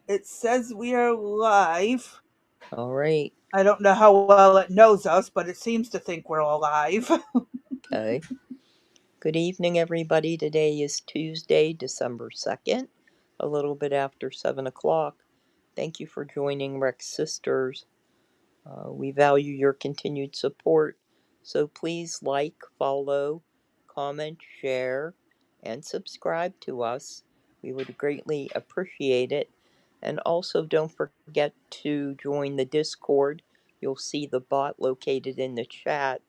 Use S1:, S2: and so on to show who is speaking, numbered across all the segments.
S1: It says we are live.
S2: All right.
S1: I don't know how well it knows us, but it seems to think we're alive.
S2: Okay. Good evening, everybody. Today is Tuesday, December 2nd, a little bit after 7 o'clock. Thank you for joining Rex Sisters. We value your continued support, so please like, follow, comment, share, and subscribe to us. We would greatly appreciate it. And also, don't forget to join the Discord. You'll see the bot located in the chat.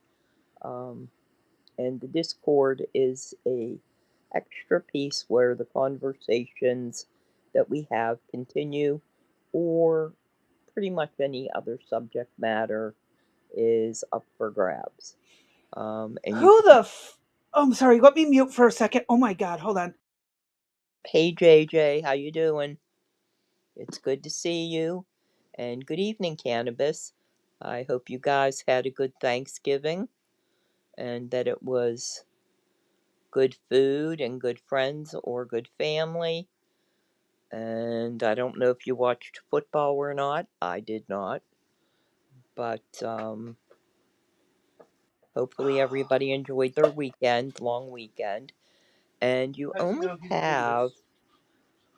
S2: Um, and the Discord is a extra piece where the conversations that we have continue, or pretty much any other subject matter is up for grabs. And you
S1: Who
S2: can,
S1: the Oh, I'm sorry. Let me mute for a second. Oh my God, hold on.
S2: hey JJ, how you doing? It's good to see you, and good evening, Cannabis. I hope you guys had a good Thanksgiving and that it was good food and good friends or good family. And I don't know if you watched football or not. I did not. But hopefully everybody enjoyed their weekend, long weekend. And you only have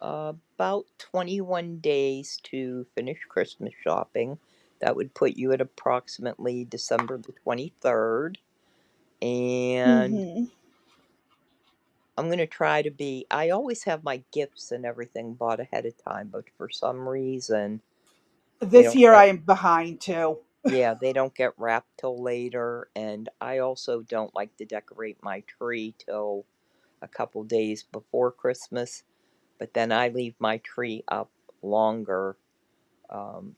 S2: about 21 days to finish Christmas shopping. That would put you at approximately December the 23rd. And
S1: Mm-hmm.
S2: I'm going to try to be. I always have my gifts and everything bought ahead of time, but for some reason, they
S1: This
S2: don't
S1: year
S2: get.
S1: I am behind too.
S2: Yeah, they don't get wrapped till later, and I also don't like to decorate my tree till a couple days before Christmas, but then I leave my tree up longer,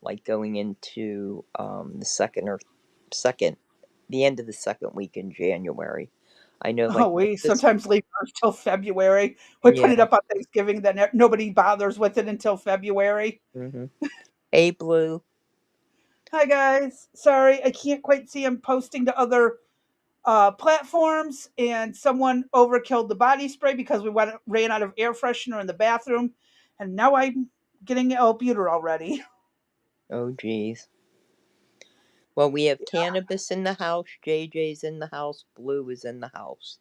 S2: like going into the second, the end of the second week in January. I know,
S1: Oh,
S2: like my
S1: we
S2: sister.
S1: sometimes leave ours till February. We put it
S2: Yeah.
S1: up on Thanksgiving, then nobody bothers with it until February.
S2: hmm Hey, Blue.
S1: Hi guys. Sorry, I can't quite see him posting to other platforms, and someone overkilled the body spray because ran out of air freshener in the bathroom, and now I'm getting albuter already.
S2: Oh, geez. Well, we have Cannabis in the house, JJ's in the house, Blue is in the house.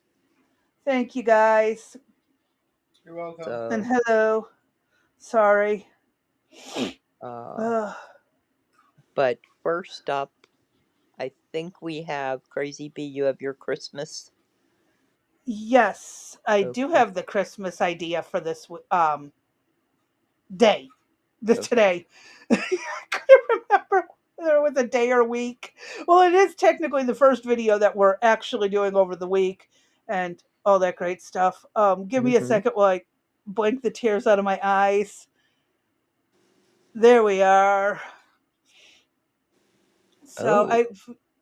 S1: Thank you guys,
S2: You're
S1: and
S2: welcome.
S1: hello. Sorry.
S2: Uh,
S1: Ugh.
S2: but first up, I think we have Crazy Bee. You have your Christmas.
S1: Yes, I do
S2: Okay.
S1: have the Christmas idea for this day. This
S2: Okay.
S1: today. I couldn't remember whether it was a day or week. Well, it is technically the first video that we're actually doing over the week, and all that great stuff. Give me a
S2: Mm-hmm.
S1: second while I blink the tears out of my eyes. There we are. So
S2: Oh.
S1: I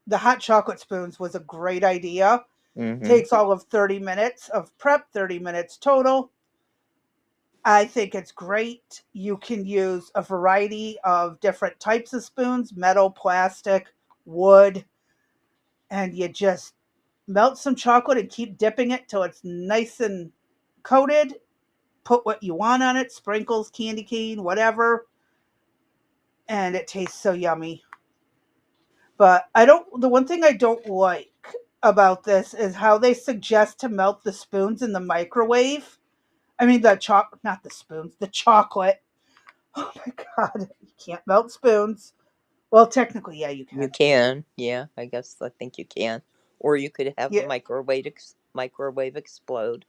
S1: the hot chocolate spoons was a great idea.
S2: Mm-hmm.
S1: Takes all of 30 minutes of prep, 30 minutes total. I think it's great. You can use a variety of different types of spoons, metal, plastic, wood, and you just melt some chocolate and keep dipping it till it's nice and coated. Put what you want on it, sprinkles, candy cane, whatever, and it tastes so yummy. But the one thing I don't like about this is how they suggest to melt the spoons in the microwave. I mean, not the spoons, the chocolate. Oh my God, you can't melt spoons. Well, technically, yeah, you
S2: You
S1: can.
S2: can. Yeah, I guess I think you can. Or you could have the
S1: Yeah,
S2: microwave explode.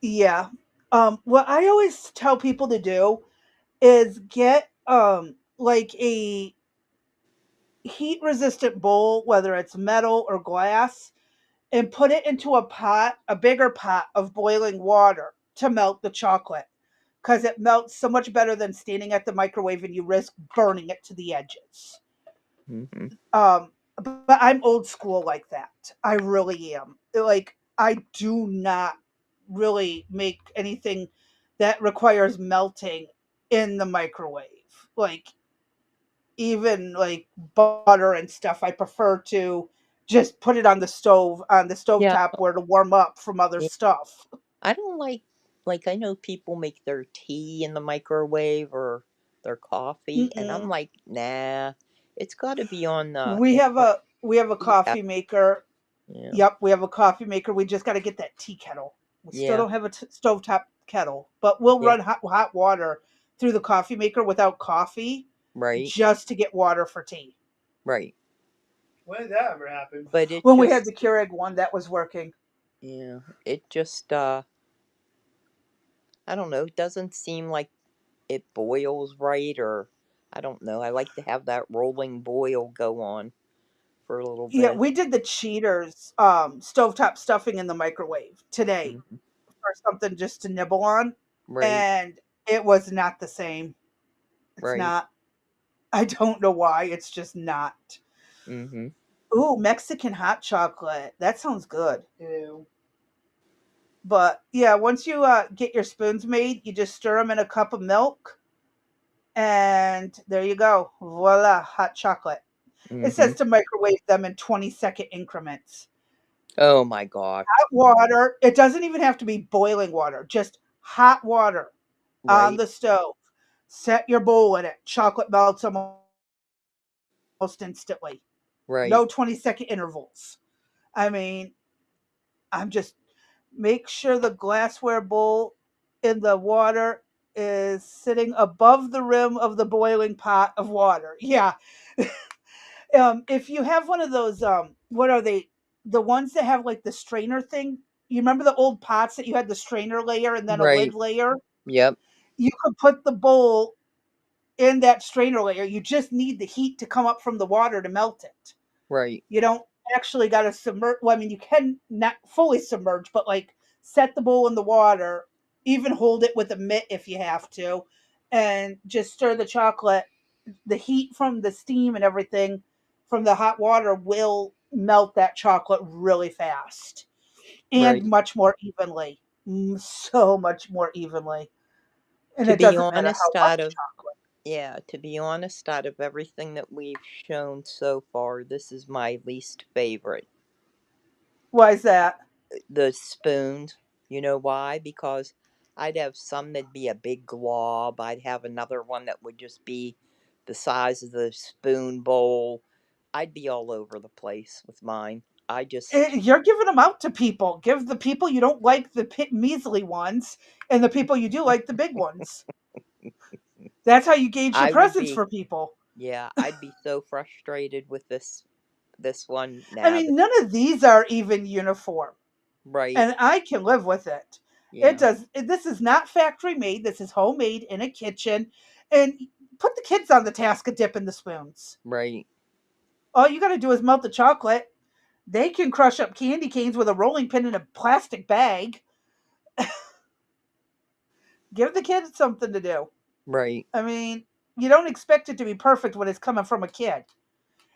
S1: yeah. What I always tell people to do is get like a heat resistant bowl, whether it's metal or glass, and put it into a bigger pot of boiling water to melt the chocolate. Because it melts so much better than standing at the microwave and you risk burning it to the edges.
S2: Mm-hmm.
S1: But I'm old school like that. I really am. Like, I do not really make anything that requires melting in the microwave. Like, even like butter and stuff, I prefer to just put it on the stove, on the stove
S2: Yeah.
S1: top where to warm up from other
S2: Yeah.
S1: stuff.
S2: I don't like. like, I know people make their tea in the microwave or their coffee, and I'm
S1: Mm-mm.
S2: like, nah, it's got to be on the
S1: We have a
S2: tea kettle.
S1: coffee maker.
S2: Yeah,
S1: Yep, we have a coffee maker. We just got to get that tea kettle. We still
S2: yeah,
S1: don't have a stovetop kettle, but we'll
S2: yeah,
S1: run hot water through the coffee maker without coffee
S2: right,
S1: just to get water for tea.
S2: right.
S1: When did that ever happen?
S2: But it
S1: When we had
S2: just,
S1: the Keurig one, that was working.
S2: yeah, it just, I don't know, it doesn't seem like it boils right, or I don't know. I like to have that rolling boil go on for a little
S1: Yeah,
S2: bit.
S1: we did the Cheaters stovetop stuffing in the microwave today
S2: Hmm.
S1: for something just to nibble on,
S2: Right,
S1: and it was not the same. It's
S2: right.
S1: not. I don't know why. It's just not.
S2: Hmm.
S1: Ooh, Mexican hot chocolate. That sounds good. Ew. But yeah, once you get your spoons made, you just stir them in a cup of milk, and there you go. Voila, hot chocolate. It
S2: Hmm.
S1: says to microwave them in 20-second increments.
S2: Oh my gosh.
S1: Hot water. It doesn't even have to be boiling water, just hot water on
S2: Right,
S1: the stove. Set your bowl in it. Chocolate melts almost instantly.
S2: right,
S1: No 20-second intervals. I mean, I'm just make sure the glassware bowl in the water is sitting above the rim of the boiling pot of water. Yeah. If you have one of those, what are they? The ones that have like the strainer thing. You remember the old pots that you had the strainer layer and then a lid
S2: right.
S1: layer?
S2: Yep,
S1: You could put the bowl in that strainer layer. You just need the heat to come up from the water to melt it.
S2: right,
S1: You don't actually got to submerge. Well, I mean, you can not fully submerge, but like set the bowl in the water, even hold it with a mitt if you have to, and just stir the chocolate. The heat from the steam and everything from the hot water will melt that chocolate really fast and
S2: right.
S1: much more evenly. So much more evenly. And
S2: To
S1: it
S2: be
S1: doesn't matter
S2: honest,
S1: how
S2: out
S1: much
S2: of
S1: chocolate.
S2: yeah, to be honest, out of everything that we've shown so far, this is my least favorite.
S1: Why is that?
S2: The spoons. You know why? Because I'd have some that'd be a big glob. I'd have another one that would just be the size of the spoon bowl. I'd be all over the place with mine. I just
S1: You're giving them out to people. Give the people you don't like the measly ones, and the people you do like the big ones. That's how you gauge your
S2: I would
S1: presents
S2: be
S1: for people.
S2: yeah, I'd be so frustrated with this one.
S1: I
S2: Nah,
S1: mean, none of these are even uniform,
S2: right.
S1: and I can live with it. It
S2: Yeah,
S1: does. This is not factory made. This is homemade in a kitchen, and put the kids on the task of dipping the spoons.
S2: right,
S1: All you got to do is melt the chocolate. They can crush up candy canes with a rolling pin in a plastic bag. Give the kids something to do.
S2: right,
S1: I mean, you don't expect it to be perfect when it's coming from a kid.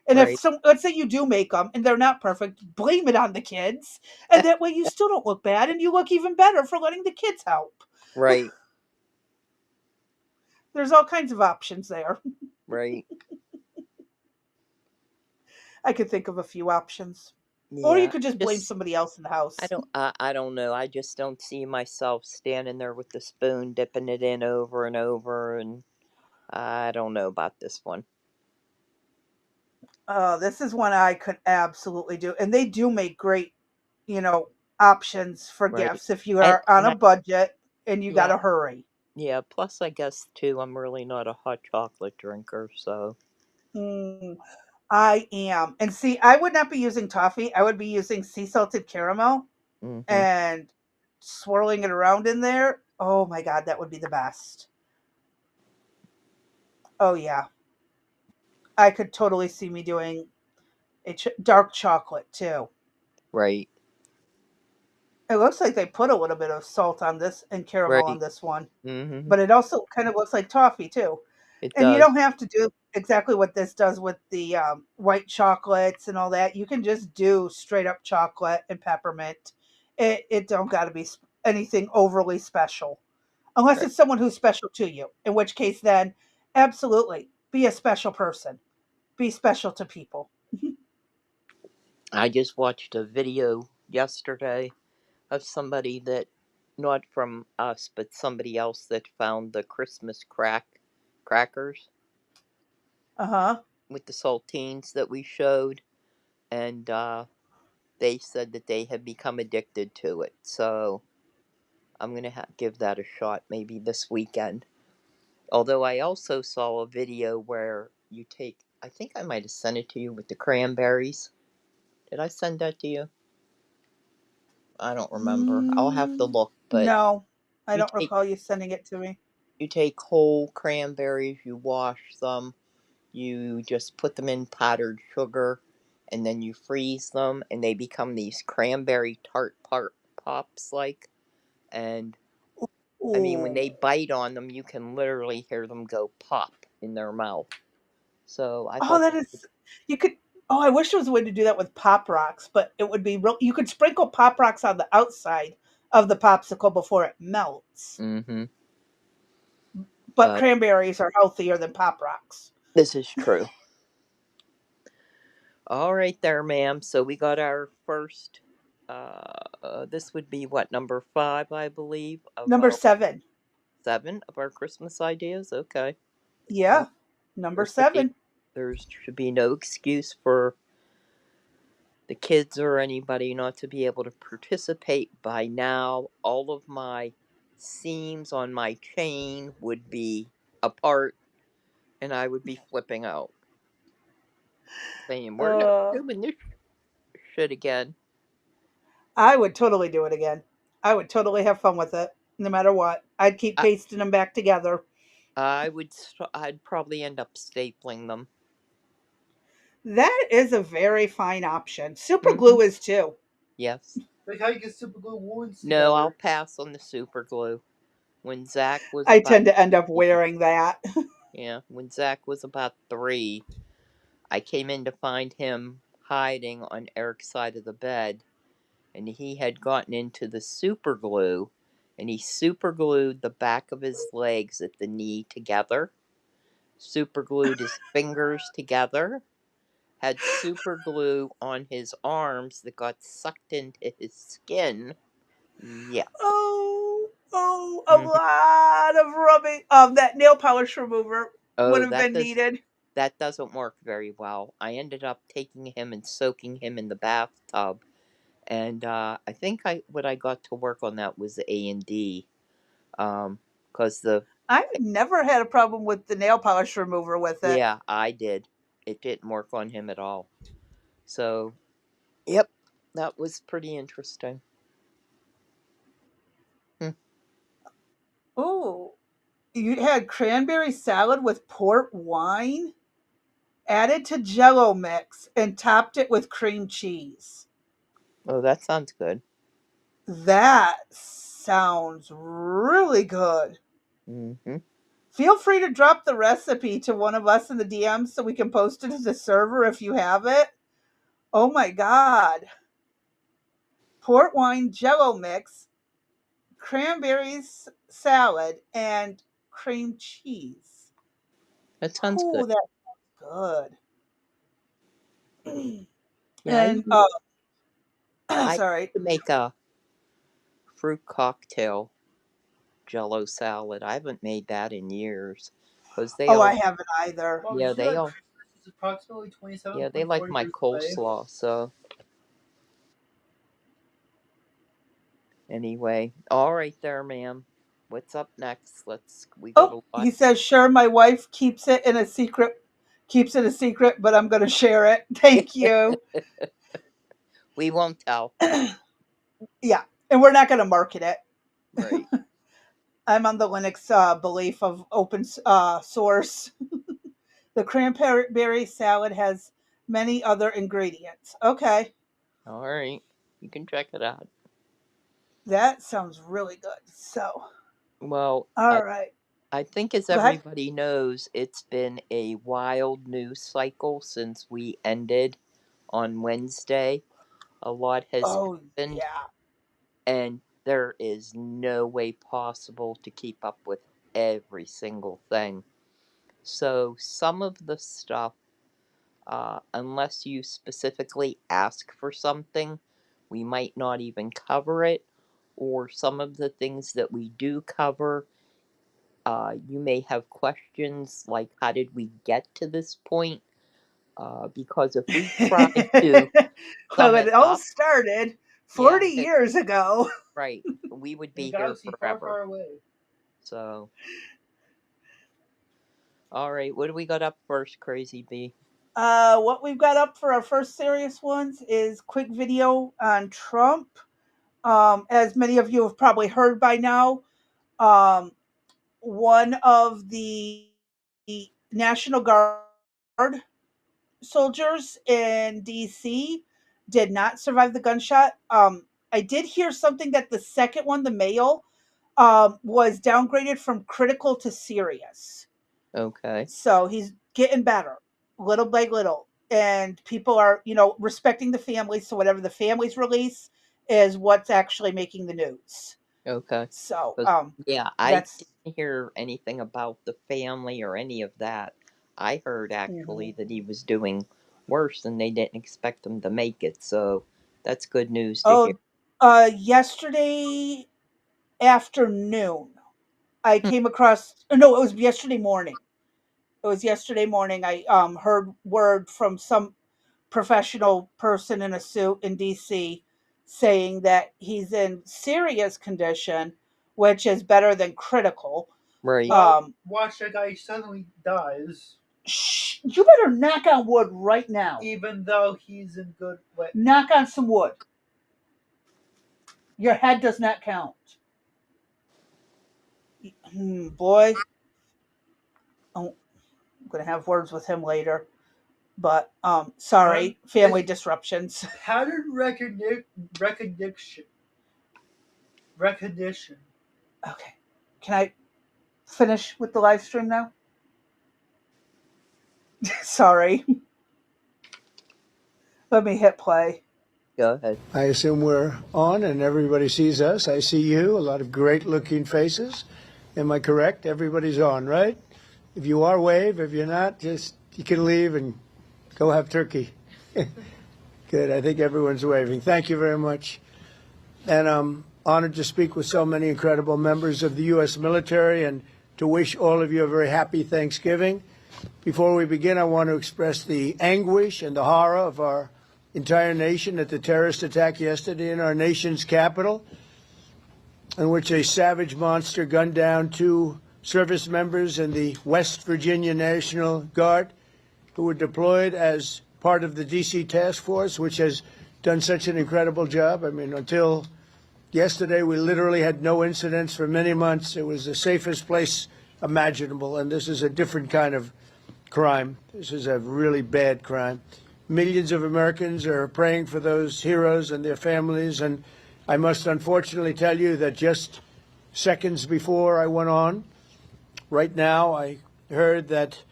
S1: And if
S2: right,
S1: some, let's say you do make them and they're not perfect, blame it on the kids, and that way you still don't look bad, and you look even better for letting the kids help.
S2: right,
S1: There's all kinds of options there.
S2: right.
S1: I could think of a few options, or you
S2: Yeah,
S1: could just blame
S2: just
S1: somebody else in the house.
S2: I don't know. I just don't see myself standing there with the spoon dipping it in over and over, and I don't know about this one.
S1: This is one I could absolutely do, and they do make great, you know, options for
S2: Right.
S1: gifts if you
S2: And
S1: are on
S2: and
S1: a
S2: I
S1: budget and you got
S2: yeah,
S1: to hurry.
S2: yeah, plus I guess too I'm really not a hot chocolate drinker, so
S1: Mm, I am. And see, I would not be using toffee. I would be using sea salted caramel
S2: mhm.
S1: and swirling it around in there. Oh my God, that would be the best. Oh yeah. I could totally see me doing a dark chocolate too.
S2: Right.
S1: It looks like they put a little bit of salt on this and caramel on
S2: Right.
S1: this one,
S2: Mhm.
S1: but it also kind of looks like toffee too.
S2: It
S1: And you
S2: does.
S1: don't have to do exactly what this does with the white chocolates and all that. You can just do straight up chocolate and peppermint. It don't got to be anything overly special, unless
S2: Right.
S1: it's someone who's special to you. In which case, then absolutely be a special person. Be special to people.
S2: I just watched a video yesterday of somebody that not from us, but somebody else that found the Christmas crackers
S1: Uh-huh.
S2: with the saltines that we showed, and they said that they had become addicted to it. So I'm gonna give that a shot maybe this weekend. Although I also saw a video where you take, I think I might have sent it to you with the cranberries. Did I send that to you? I don't remember. I'll have to
S1: Mm,
S2: look, but
S1: no, I
S2: you
S1: don't
S2: take
S1: recall you sending it to me.
S2: you take whole cranberries, you wash them, you just put them in powdered sugar, and then you freeze them, and they become these cranberry pops like. And I mean, when they
S1: Ooh.
S2: bite on them, you can literally hear them go pop in their mouth. So I
S1: Oh,
S2: thought,
S1: that is you could oh, I wish there was a way to do that with Pop Rocks, but it would be real you could sprinkle Pop Rocks on the outside of the popsicle before it melts.
S2: mm-hmm.
S1: But
S2: But
S1: cranberries are healthier than Pop Rocks.
S2: this is true. All right, there, ma'am. So we got our first. This would be what, number 5, I believe, of
S1: Number
S2: our
S1: 7.
S2: 7 of our Christmas ideas. Okay. Well,
S1: Yeah. Number
S2: there should be
S1: 7.
S2: there should be no excuse for the kids or anybody not to be able to participate. By now, all of my seams on my chain would be apart, and I would be flipping out, saying, "We're never
S1: Uh,
S2: doing this shit again."
S1: I would totally do it again. I would totally have fun with it, no matter what. I'd keep
S2: I
S1: pasting them back together.
S2: I'd probably end up stapling them.
S1: That is a very fine option. Super
S2: Mm-hmm.
S1: glue is too.
S2: Yes.
S3: Like how you get super glue wounds
S2: No, I'll
S3: together.
S2: pass on the super glue. When Zach was
S1: I
S2: about
S1: tend to end up
S2: three,
S1: wearing that.
S2: yeah, when Zach was about 3, I came in to find him hiding on Eric's side of the bed, and he had gotten into the super glue, and he super glued the back of his legs at the knee together, super glued his fingers together, had super glue on his arms that got sucked into his skin. Yep.
S1: A
S2: Hmm.
S1: lot of rubbing. That nail polish remover would
S2: Oh,
S1: have been needed.
S2: that doesn't work very well. I ended up taking him and soaking him in the bathtub, and I think what I got to work on that was the A&D, because the
S1: I've never had a problem with the nail polish remover with it.
S2: yeah, I did. It didn't work on him at all. So, yep, that was pretty interesting. Hmm.
S1: Ooh, you had cranberry salad with port wine, added to Jello mix, and topped it with cream cheese.
S2: Oh, that sounds good.
S1: That sounds really good.
S2: Mm-hmm.
S1: Feel free to drop the recipe to one of us in the DMs so we can post it to the server if you have it. Oh my god. Port wine jello mix, cranberries salad, and cream cheese.
S2: That sounds
S1: Ooh,
S2: good.
S1: that's good.
S2: Yeah,
S1: And
S2: I used
S1: sorry.
S2: to make a fruit cocktail Jello salad. I haven't made that in years, because
S1: Oh, I haven't either.
S3: Mom, did
S2: yeah,
S3: you
S2: they
S3: know that
S2: all,
S3: Christmas is approximately
S2: yeah, they like
S3: 27.4
S2: my
S3: degrees away?
S2: coleslaw. So anyway, all right there, ma'am. What's up next? We got
S1: Oh,
S2: a lot.
S1: he says, sure, my wife keeps it a secret, but I'm going to share it. Thank you.
S2: We won't tell.
S1: Yeah, and we're not going to market it.
S2: Right.
S1: I'm on the Linux belief of open source. The cranberry salad has many other ingredients. Okay,
S2: All right. You can check it out.
S1: that sounds really good. So,
S2: Well,
S1: all right,
S2: I think, as
S1: go ahead.
S2: everybody knows, it's been a wild news cycle since we ended on Wednesday. A lot has
S1: Oh,
S2: happened,
S1: yeah.
S2: and there is no way possible to keep up with every single thing. So, some of the stuff, unless you specifically ask for something, we might not even cover it, or some of the things that we do cover. You may have questions like, how did we get to this point? Because if we try to
S1: Well,
S2: sum
S1: it
S2: it
S1: all
S2: up,
S1: started
S2: yeah,
S1: 40 years ago.
S2: right, we would
S3: In a
S2: be here
S3: galaxy far,
S2: forever.
S3: far away.
S2: So, all right, what do we got up first, Crazy Bee?
S1: What we've got up for our first serious ones is quick video on Trump. As many of you have probably heard by now, um, one of the National Guard soldiers in DC did not survive the gunshot. I did hear something that the second one, the male, was downgraded from critical to serious.
S2: Okay,
S1: So he's getting better, little by little. And people are, respecting the family. So whatever the families release is what's actually making the news.
S2: okay.
S1: So
S2: 'Cause, yeah, I
S1: that's
S2: didn't hear anything about the family or any of that. I heard actually
S1: mhm.
S2: that he was doing worse and they didn't expect him to make it, so that's good news to hear.
S1: Oh, yesterday afternoon, I
S2: Hmm,
S1: came across. No, it was yesterday morning. It was yesterday morning. I heard word from some professional person in a suit in DC saying that he's in serious condition, which is better than critical.
S2: right.
S3: Watch that guy suddenly dies,
S1: Shh, you better knock on wood right now.
S3: even though he's in good way.
S1: Knock on some wood. Your head does not count. Boy, oh, I'm going to have words with him later. But sorry, family disruptions.
S3: Pattern recognition. Recognition.
S1: Okay. Can I finish with the live stream now? Sorry. Let me hit play.
S2: Go ahead.
S4: I assume we're on and everybody sees us. I see you, a lot of great looking faces. Am I correct? Everybody's on, right? If you are, wave. If you're not, just you can leave and go have turkey. Good. I think everyone's waving. Thank you very much. And I'm honored to speak with so many incredible members of the U.S. military and to wish all of you a very happy Thanksgiving. Before we begin, I want to express the anguish and the horror of our entire nation at the terrorist attack yesterday in our nation's capital, in which a savage monster gunned down two service members in the West Virginia National Guard who were deployed as part of the D.C. task force, which has done such an incredible job. I mean, until yesterday, we literally had no incidents for many months. It was the safest place imaginable, and this is a different kind of crime. This is a really bad crime. Millions of Americans are praying for those heroes and their families, and I must unfortunately tell you that just seconds before I went on, right now, I heard that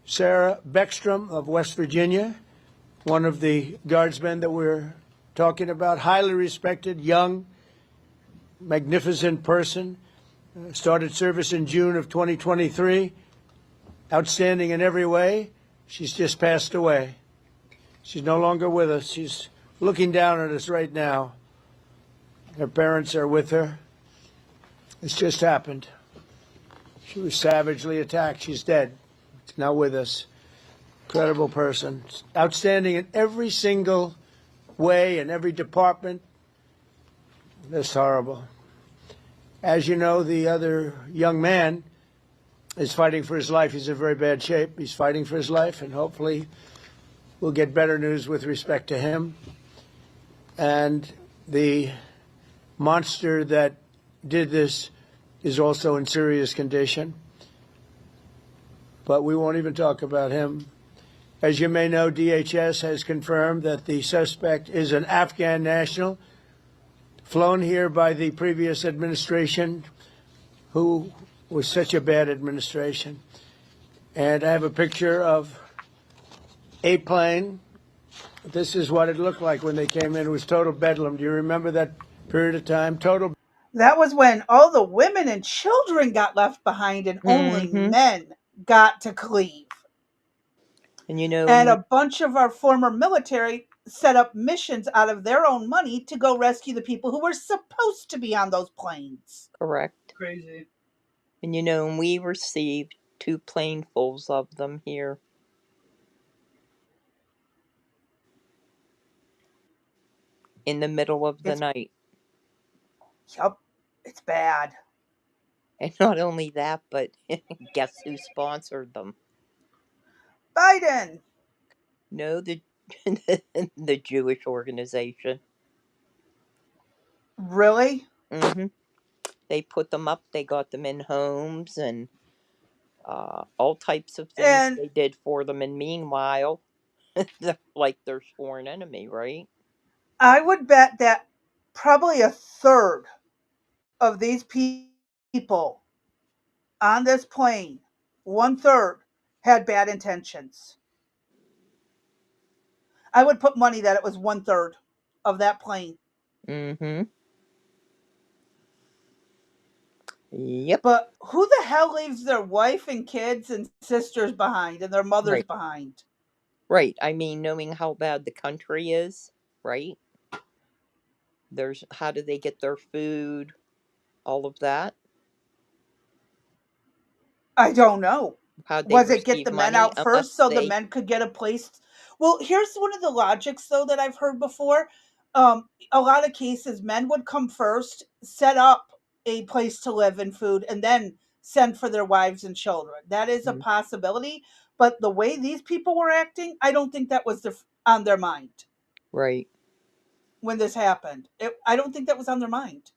S4: Sarah Beckstrom of West Virginia, one of the guardsmen that we're talking about, highly respected, young, magnificent person, started service in June of 2023, outstanding in every way. She's just passed away. She's no longer with us. She's looking down at us right now. Her parents are with her. It's just happened. She was savagely attacked. She's dead. She's now with us. Incredible person. Outstanding in every single way, in every department. That's horrible. As you know, the other young man is fighting for his life. He's in very bad shape. He's fighting for his life, and hopefully we'll get better news with respect to him. And the monster that did this is also in serious condition. But we won't even talk about him. As you may know, DHS has confirmed that the suspect is an Afghan national flown here by the previous administration, who was such a bad administration. And I have a picture of a plane. This is what it looked like when they came in. It was total bedlam. Do you remember that period of time? Total.
S1: That was when all the women and children got left behind and only
S2: Mm-hmm.
S1: men got to cleave.
S2: And you know,
S1: And a bunch of our former military set up missions out of their own money to go rescue the people who were supposed to be on those planes.
S2: Correct.
S3: Crazy.
S2: And you know, we received 2 planefuls of them here in the middle of the
S1: It's,
S2: night.
S1: yep, it's bad.
S2: And not only that, but guess who sponsored them?
S1: Biden,
S2: No, the the Jewish organization.
S1: really?
S2: Hmm. They put them up. They got them in homes and all types of things
S1: And
S2: they did for them. And meanwhile, they're like their sworn enemy, right?
S1: I would bet that probably a third of these people on this plane, one third, had bad intentions. I would put money that it was one third of that plane.
S2: Mm-hmm. Yep.
S1: But who the hell leaves their wife and kids and sisters behind and their mothers
S2: Right.
S1: behind?
S2: Right. I mean, knowing how bad the country is, right? There's how do they get their food, all of that?
S1: I don't know.
S2: How'd they
S1: Was it get
S2: receive
S1: the men
S2: money
S1: out first
S2: unless
S1: so the
S2: they.
S1: men could get a place? Well, here's one of the logics though that I've heard before. A lot of cases, men would come first, set up a place to live and food, and then send for their wives and children. That is a
S2: Mm,
S1: possibility. But the way these people were acting, I don't think that was on their mind
S2: right.
S1: when this happened. I don't think that was on their mind.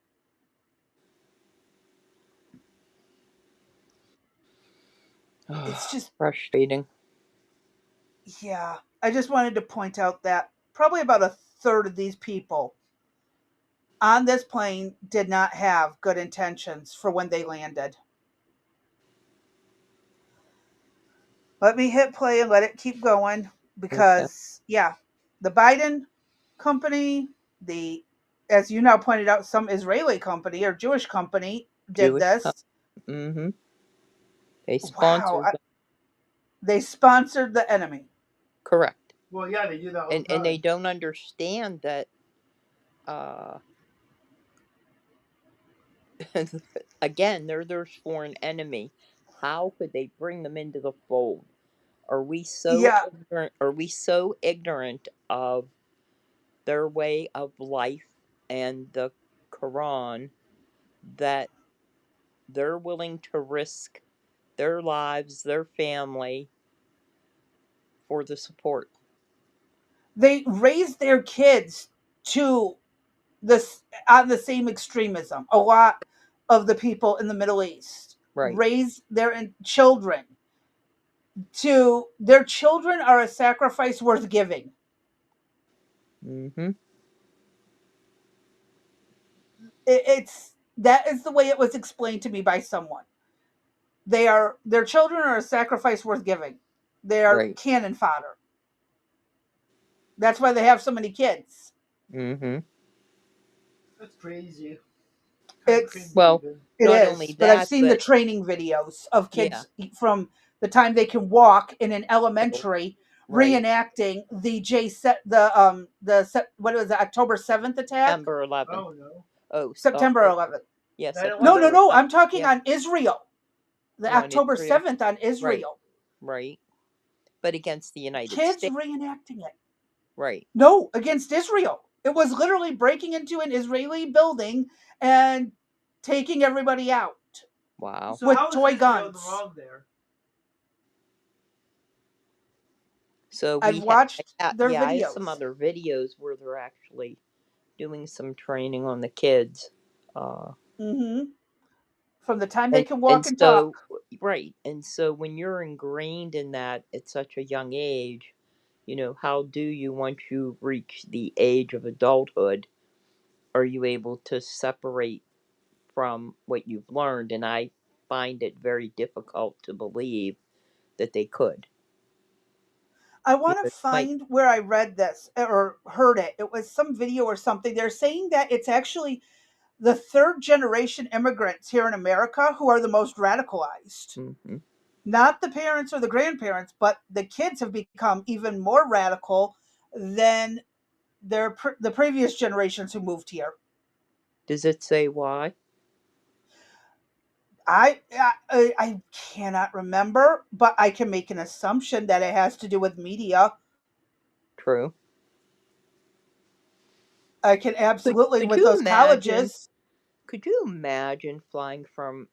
S1: It's just,
S2: Frustrating.
S1: yeah. I just wanted to point out that probably about a third of these people on this plane did not have good intentions for when they landed. Let me hit play and let it keep going
S2: Okay.
S1: because, yeah, the Biden company, the, as you now pointed out, some Israeli company or Jewish company did
S2: Jewish.
S1: this.
S2: Mm-hmm. They
S1: Wow.
S2: sponsored them.
S1: They sponsored the enemy.
S2: Correct.
S3: Well, yeah, they do that all the
S2: And they
S3: time.
S2: don't understand that. Uh, again, they're their sworn enemy. How could they bring them into the fold? Are we so
S1: Yeah,
S2: ignorant? Are we so ignorant of their way of life and the Quran that they're willing to risk their lives, their family for the support?
S1: they raised their kids to this on the same extremism. A lot of the people in the Middle East
S2: Right.
S1: raise their children to their children are a sacrifice worth giving.
S2: Mm-hmm.
S1: It's that is the way it was explained to me by someone. Their children are a sacrifice worth giving. They are
S2: Right.
S1: cannon fodder. That's why they have so many kids.
S2: Mm-hmm.
S3: That's crazy. Kind of
S1: It's
S3: cringy,
S2: Well,
S3: even.
S1: it
S2: not only
S1: is, but I've
S2: that,
S1: seen the
S2: but
S1: training videos of
S2: yeah.
S1: kids from the time they can walk in an
S2: So,
S1: elementary
S2: right.
S1: reenacting the J set the what was it, October 7th attack,
S2: September 11th.
S3: Oh no,
S2: Oh,
S1: September 11th.
S2: yeah,
S1: No,
S3: 9/11.
S1: no,
S2: September
S1: no.
S2: 11th.
S1: I'm talking
S2: Yeah.
S1: on Israel. The
S2: Oh, on
S1: October
S2: Israel.
S1: 7th on
S2: Right.
S1: Israel.
S2: Right. But against the United
S1: Kids
S2: States.
S1: reenacting it.
S2: Right.
S1: No, against Israel. It was literally breaking into an Israeli building and taking everybody out
S2: Wow.
S3: So
S1: with
S3: how is
S1: toy
S3: Israel in the
S1: guns.
S3: wrong there?
S2: So
S1: I've
S2: we
S1: watched their
S2: yeah, I have some
S1: videos.
S2: other videos where they're actually doing some training on the kids. Uh,
S1: Hmm. From the time they
S2: and
S1: can
S2: and
S1: walk and
S2: so
S1: talk.
S2: right, and so when you're ingrained in that at such a young age, how do you once you reach the age of adulthood, are you able to separate from what you've learned? And I find it very difficult to believe that they could.
S1: I want to
S2: You might.
S1: find where I read this or heard it. It was some video or something. They're saying that it's actually the third generation immigrants here in America who are the most radicalized.
S2: Hmm.
S1: Not the parents or the grandparents, but the kids have become even more radical than the previous generations who moved here.
S2: Does it say why?
S1: I cannot remember, but I can make an assumption that it has to do with media.
S2: True.
S1: I can absolutely
S2: Could
S1: with
S2: you
S1: those
S2: imagine?
S1: colleges.
S2: Could you imagine flying from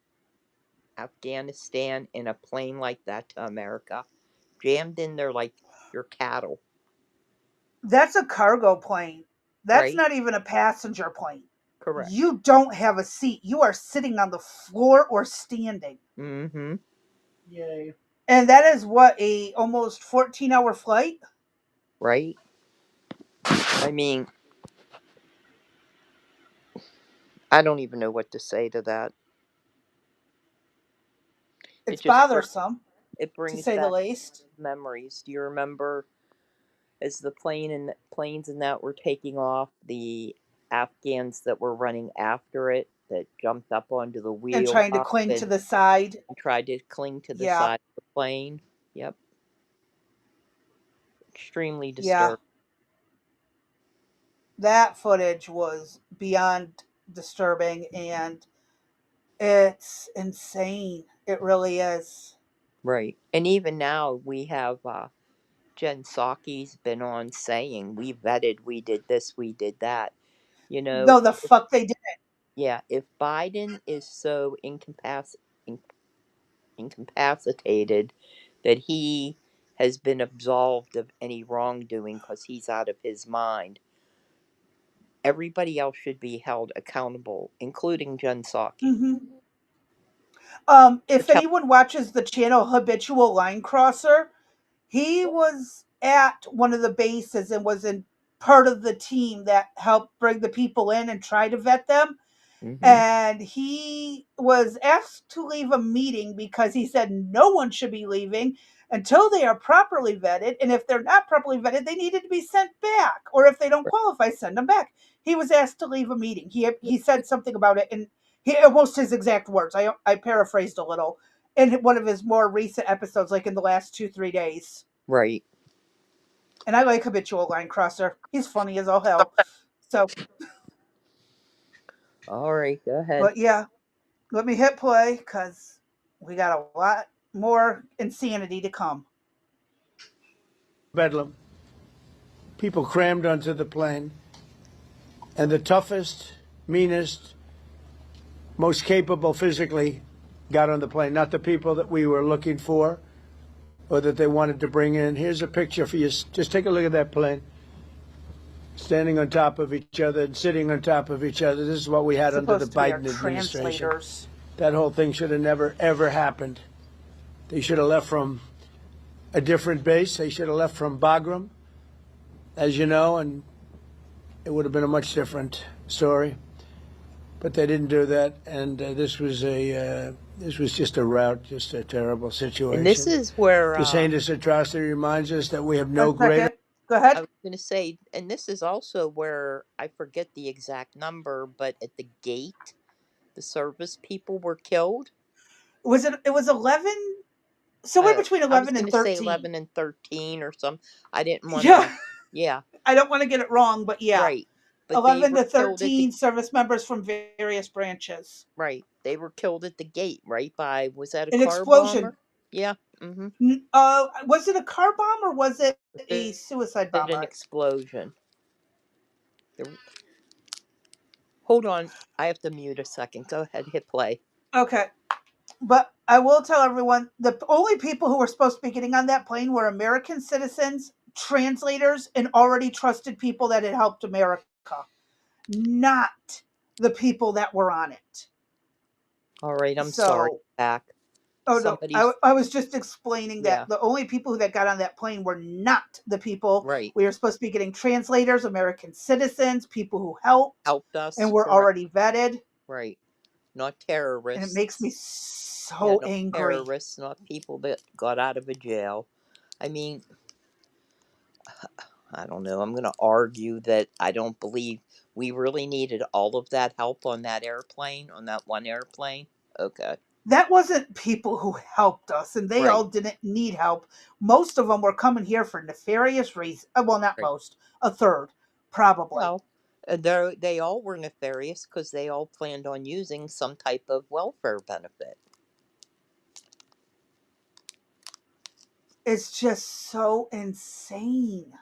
S2: Afghanistan in a plane like that to America, jammed in there like your cattle,
S1: That's a cargo plane. That's
S2: right?
S1: not even a passenger plane.
S2: Correct.
S1: You don't have a seat. You are sitting on the floor or standing.
S2: Mm-hmm.
S3: Yay.
S1: And that is what, a almost 14-hour flight?
S2: Right? I mean, I don't even know what to say to that. It
S1: It's
S2: just
S1: bothersome,
S2: it
S1: to
S2: brings
S1: say the
S2: back
S1: least.
S2: memories. Do you remember as the planes and that were taking off, the Afghans that were running after it that jumped up onto the
S1: And
S2: wheel
S1: trying to
S2: hub
S1: cling to
S2: and
S1: the side.
S2: tried to cling to the
S1: Yeah,
S2: side of the plane? Yep, extremely
S1: yeah.
S2: disturbing.
S1: That footage was beyond disturbing, and it's insane. It really is.
S2: Right, and even now we have Jen Psaki's been on saying we vetted, we did this, we did that. You know,
S1: No, the fuck they did.
S2: yeah, if Biden is so incapacitated that he has been absolved of any wrongdoing because he's out of his mind, everybody else should be held accountable, including Jen Psaki.
S1: Hmm.
S2: For
S1: If anyone watches the channel Habitual Line Crosser, he was at one of the bases and was in part of the team that helped bring the people in and try to vet them.
S2: hmm
S1: And he was asked to leave a meeting because he said no one should be leaving until they are properly vetted. And if they're not properly vetted, they needed to be sent back. Or if they don't qualify, send them back. He was asked to leave a meeting. He said something about it, and he almost his exact words. I paraphrased a little in one of his more recent episodes, like in the last 2-3 days.
S2: Right.
S1: And I like Habitual Line Crosser. He's funny as all hell. So,
S2: All right, go ahead.
S1: but yeah, let me hit play because we got a lot more insanity to come.
S4: Bedlam. People crammed onto the plane, and the toughest, meanest, most capable physically got on the plane, not the people that we were looking for or that they wanted to bring in. Here's a picture for you. Just take a look at that plane. Standing on top of each other and sitting on top of each other. This is what we had under the
S1: Supposed to be our
S4: Biden administration.
S1: translators.
S4: That whole thing should have never, ever happened. They should have left from a different base. They should have left from Bagram, as you know, and it would have been a much different story. But they didn't do that, and this was just a rout, just a terrible situation.
S2: And this is where
S4: This heinous atrocity reminds us that we have no
S1: One second.
S4: greater.
S1: Go
S2: I
S1: ahead.
S2: was going to say, and this is also where I forget the exact number, but at the gate, the service people were killed.
S1: It was 11, somewhere between
S2: I was
S1: 11
S2: going
S1: and
S2: to say
S1: 13.
S2: 11 and 13 or some. I didn't want
S1: Yeah,
S2: to. Yeah,
S1: I don't want to get it wrong, but yeah,
S2: right. But they
S1: 11
S2: were
S1: to
S2: killed at the
S1: 13 service members from various branches.
S2: right. They were killed at the gate, right? By was that a
S1: An
S2: car
S1: explosion.
S2: bomber? Yeah. Mm-hmm.
S1: Was it a car bomb or was it
S2: Was
S1: a suicide
S2: it an
S1: bomber?
S2: explosion? There, hold on, I have to mute a second. Go ahead, hit play.
S1: Okay. But I will tell everyone the only people who were supposed to be getting on that plane were American citizens, translators, and already trusted people that had helped America, not the people that were on it.
S2: All right, I'm sorry.
S1: So,
S2: Back.
S1: oh no,
S2: Somebody's
S1: I was just explaining that
S2: yeah.
S1: the only people that got on that plane were not the people
S2: Right.
S1: we were supposed to be getting translators, American citizens, people who helped
S2: Helped us.
S1: and were
S2: Correct.
S1: already vetted.
S2: Right. Not
S1: And it
S2: terrorists.
S1: makes me
S2: Yeah,
S1: so
S2: not
S1: angry.
S2: terrorists, not people that got out of a jail. I mean, I don't know. I'm going to argue that I don't believe we really needed all of that help on that airplane, on that one airplane. Okay.
S1: That wasn't people who helped us, and they
S2: Right.
S1: all didn't need help. Most of them were coming here for nefarious reasons. Well, not
S2: Right.
S1: most, a third Probably.
S2: Well, they all were nefarious because they all planned on using some type of welfare benefit.
S1: It's just so insane.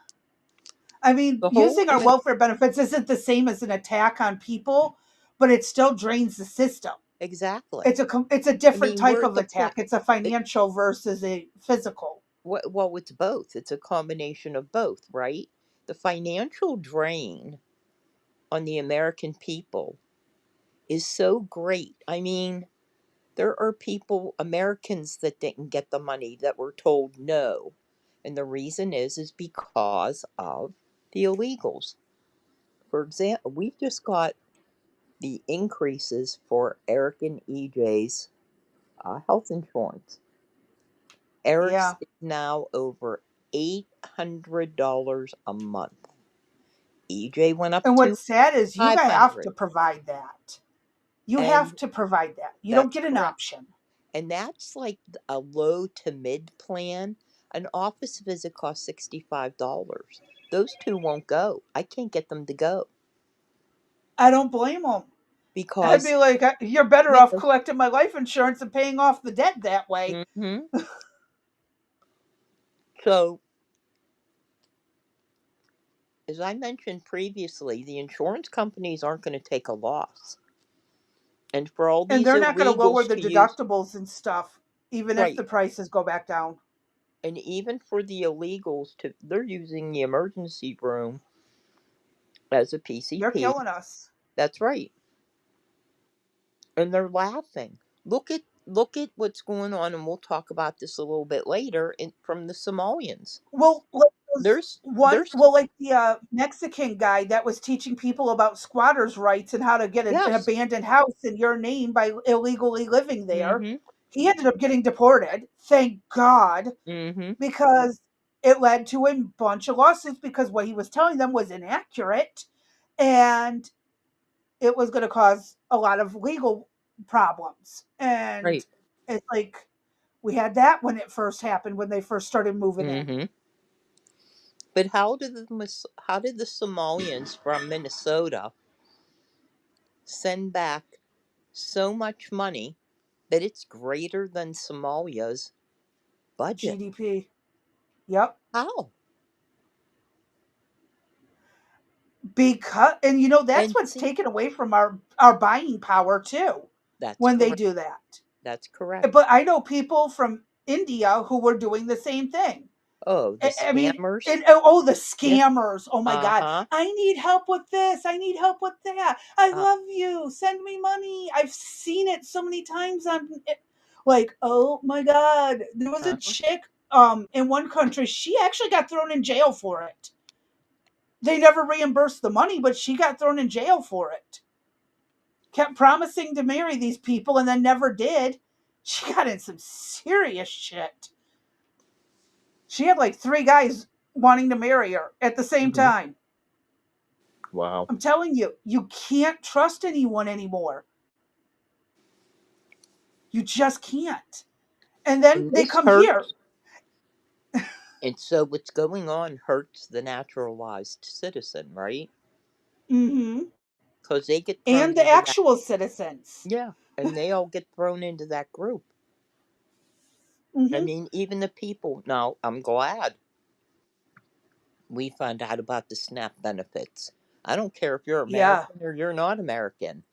S1: I mean,
S2: The whole
S1: using our welfare benefits isn't the same as an attack on people, but it still drains the system.
S2: exactly.
S1: It's a
S2: I
S1: different
S2: mean,
S1: type
S2: we're at
S1: of
S2: the
S1: attack.
S2: point.
S1: It's a
S2: It,
S1: financial versus a physical.
S2: well, it's both. It's a combination of both, right? The financial drain on the American people is so great. I mean, there are people, Americans, that didn't get the money that were told no. And the reason is because of the illegals. For example, we just got the increases for Eric and EJ's health insurance. Eric's
S1: Yeah.
S2: is now over $800 a month. EJ went up
S1: And
S2: to
S1: what's sad is you have
S2: 500,
S1: to provide that. You have
S2: and
S1: to provide that. You don't
S2: that's
S1: get an
S2: correct.
S1: option.
S2: And that's like a low to mid plan. An office visit costs $65. Those two won't go. I can't get them to go
S1: I don't blame them. I'd
S2: because
S1: be like, you're better
S2: you
S1: off
S2: know.
S1: collecting my life insurance and paying off the debt that way.
S2: Hmm. So, as I mentioned previously, the insurance companies aren't going to take a loss. And for all
S1: And
S2: these
S1: they're not going to lower
S2: illegals
S1: the
S2: to use,
S1: deductibles and stuff, even if
S2: right,
S1: the prices go back down.
S2: and even for the illegals to, they're using the emergency room as a
S1: They're
S2: PCP.
S1: killing us.
S2: That's right. And they're laughing. Look at what's going on, and we'll talk about this a little bit later from the Somalians.
S1: Well, like those
S2: There's there's
S1: like the Mexican guy that was teaching people about squatters' rights and how to get an
S2: yes.
S1: abandoned house in your name by illegally living there.
S2: Mhm.
S1: He ended up getting deported. Thank God,
S2: Mhm.
S1: because it led to a bunch of lawsuits because what he was telling them was inaccurate, and it was going to cause a lot of legal problems. And
S2: Right.
S1: it's like we had that when it first happened, when they first started moving in.
S2: Mhm. But how did the Somalians from Minnesota send back so much money that it's greater than Somalia's budget?
S1: GDP. Yep.
S2: How?
S1: Because, and that's
S2: And
S1: what's
S2: see,
S1: taken away from our buying power too
S2: that's
S1: when they
S2: correct.
S1: do that.
S2: That's correct.
S1: But I know people from India who were doing the same thing.
S2: Oh, the
S1: I mean,
S2: scammers.
S1: and the
S2: Yeah.
S1: scammers. Oh my God.
S2: Uh-huh.
S1: I need help with this. I need help with that. I
S2: Uh,
S1: love you. Send me money. I've seen it so many times on like, oh my God. There was a
S2: uh-huh.
S1: chick in one country. She actually got thrown in jail for it. They never reimbursed the money, but she got thrown in jail for it. Kept promising to marry these people and then never did. She got in some serious shit. She had like three guys wanting to marry her at the same
S2: Mhm.
S1: time.
S2: Wow.
S1: I'm telling you, you can't trust anyone anymore. You just can't. And then
S2: And
S1: they
S2: this
S1: come here.
S2: hurts. And so what's going on hurts the naturalized citizen, right?
S1: Hmm.
S2: Because they get thrown
S1: And the
S2: into that.
S1: actual citizens.
S2: Yeah. And they all get thrown into that group. I
S1: Hmm.
S2: mean, even the people. Now, I'm glad we found out about the SNAP benefits. I don't care if you're
S1: Yeah.
S2: American or you're not American.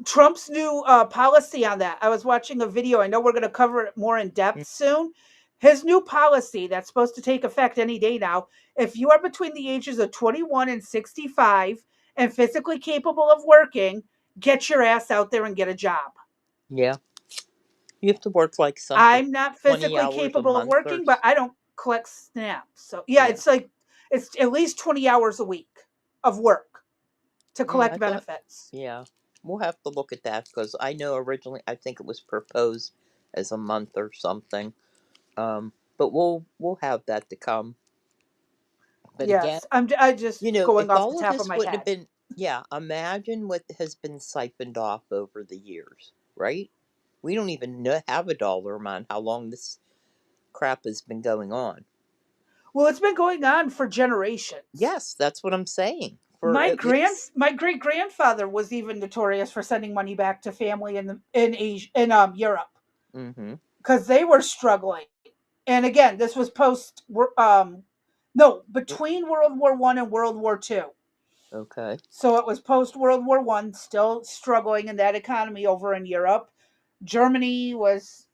S1: Trump's new policy on that. I was watching a video. I know we're going to cover it more in depth
S2: Mm.
S1: soon. His new policy that's supposed to take effect any day now. If you are between the ages of 21 and 65 and physically capable of working, get your ass out there and get a job.
S2: Yeah. You have to work like something
S1: I'm not
S2: 20
S1: physically
S2: hours a
S1: capable of
S2: month or.
S1: working, but I don't collect snaps. So, yeah,
S2: Yeah.
S1: it's like it's at least 20 hours a week of work to
S2: I
S1: collect
S2: thought,
S1: benefits.
S2: yeah. We'll have to look at that because I know originally I think it was proposed as a month or something. But we'll have that to come. But again,
S1: Yes, I just
S2: if
S1: going off the
S2: all of
S1: top of
S2: this
S1: my
S2: wouldn't have
S1: head.
S2: been, yeah, imagine what has been siphoned off over the years, right? We don't even have a dollar amount how long this crap has been going on.
S1: Well, it's been going on for generations.
S2: Yes, that's what I'm saying. For
S1: My
S2: at least.
S1: my great grandfather was even notorious for sending money back to family in Asia, in Europe,
S2: Mm-hmm.
S1: because they were struggling. And again, this was post no, between World War I and World War II.
S2: Okay.
S1: So it was post World War I, still struggling in that economy over in Europe. Germany was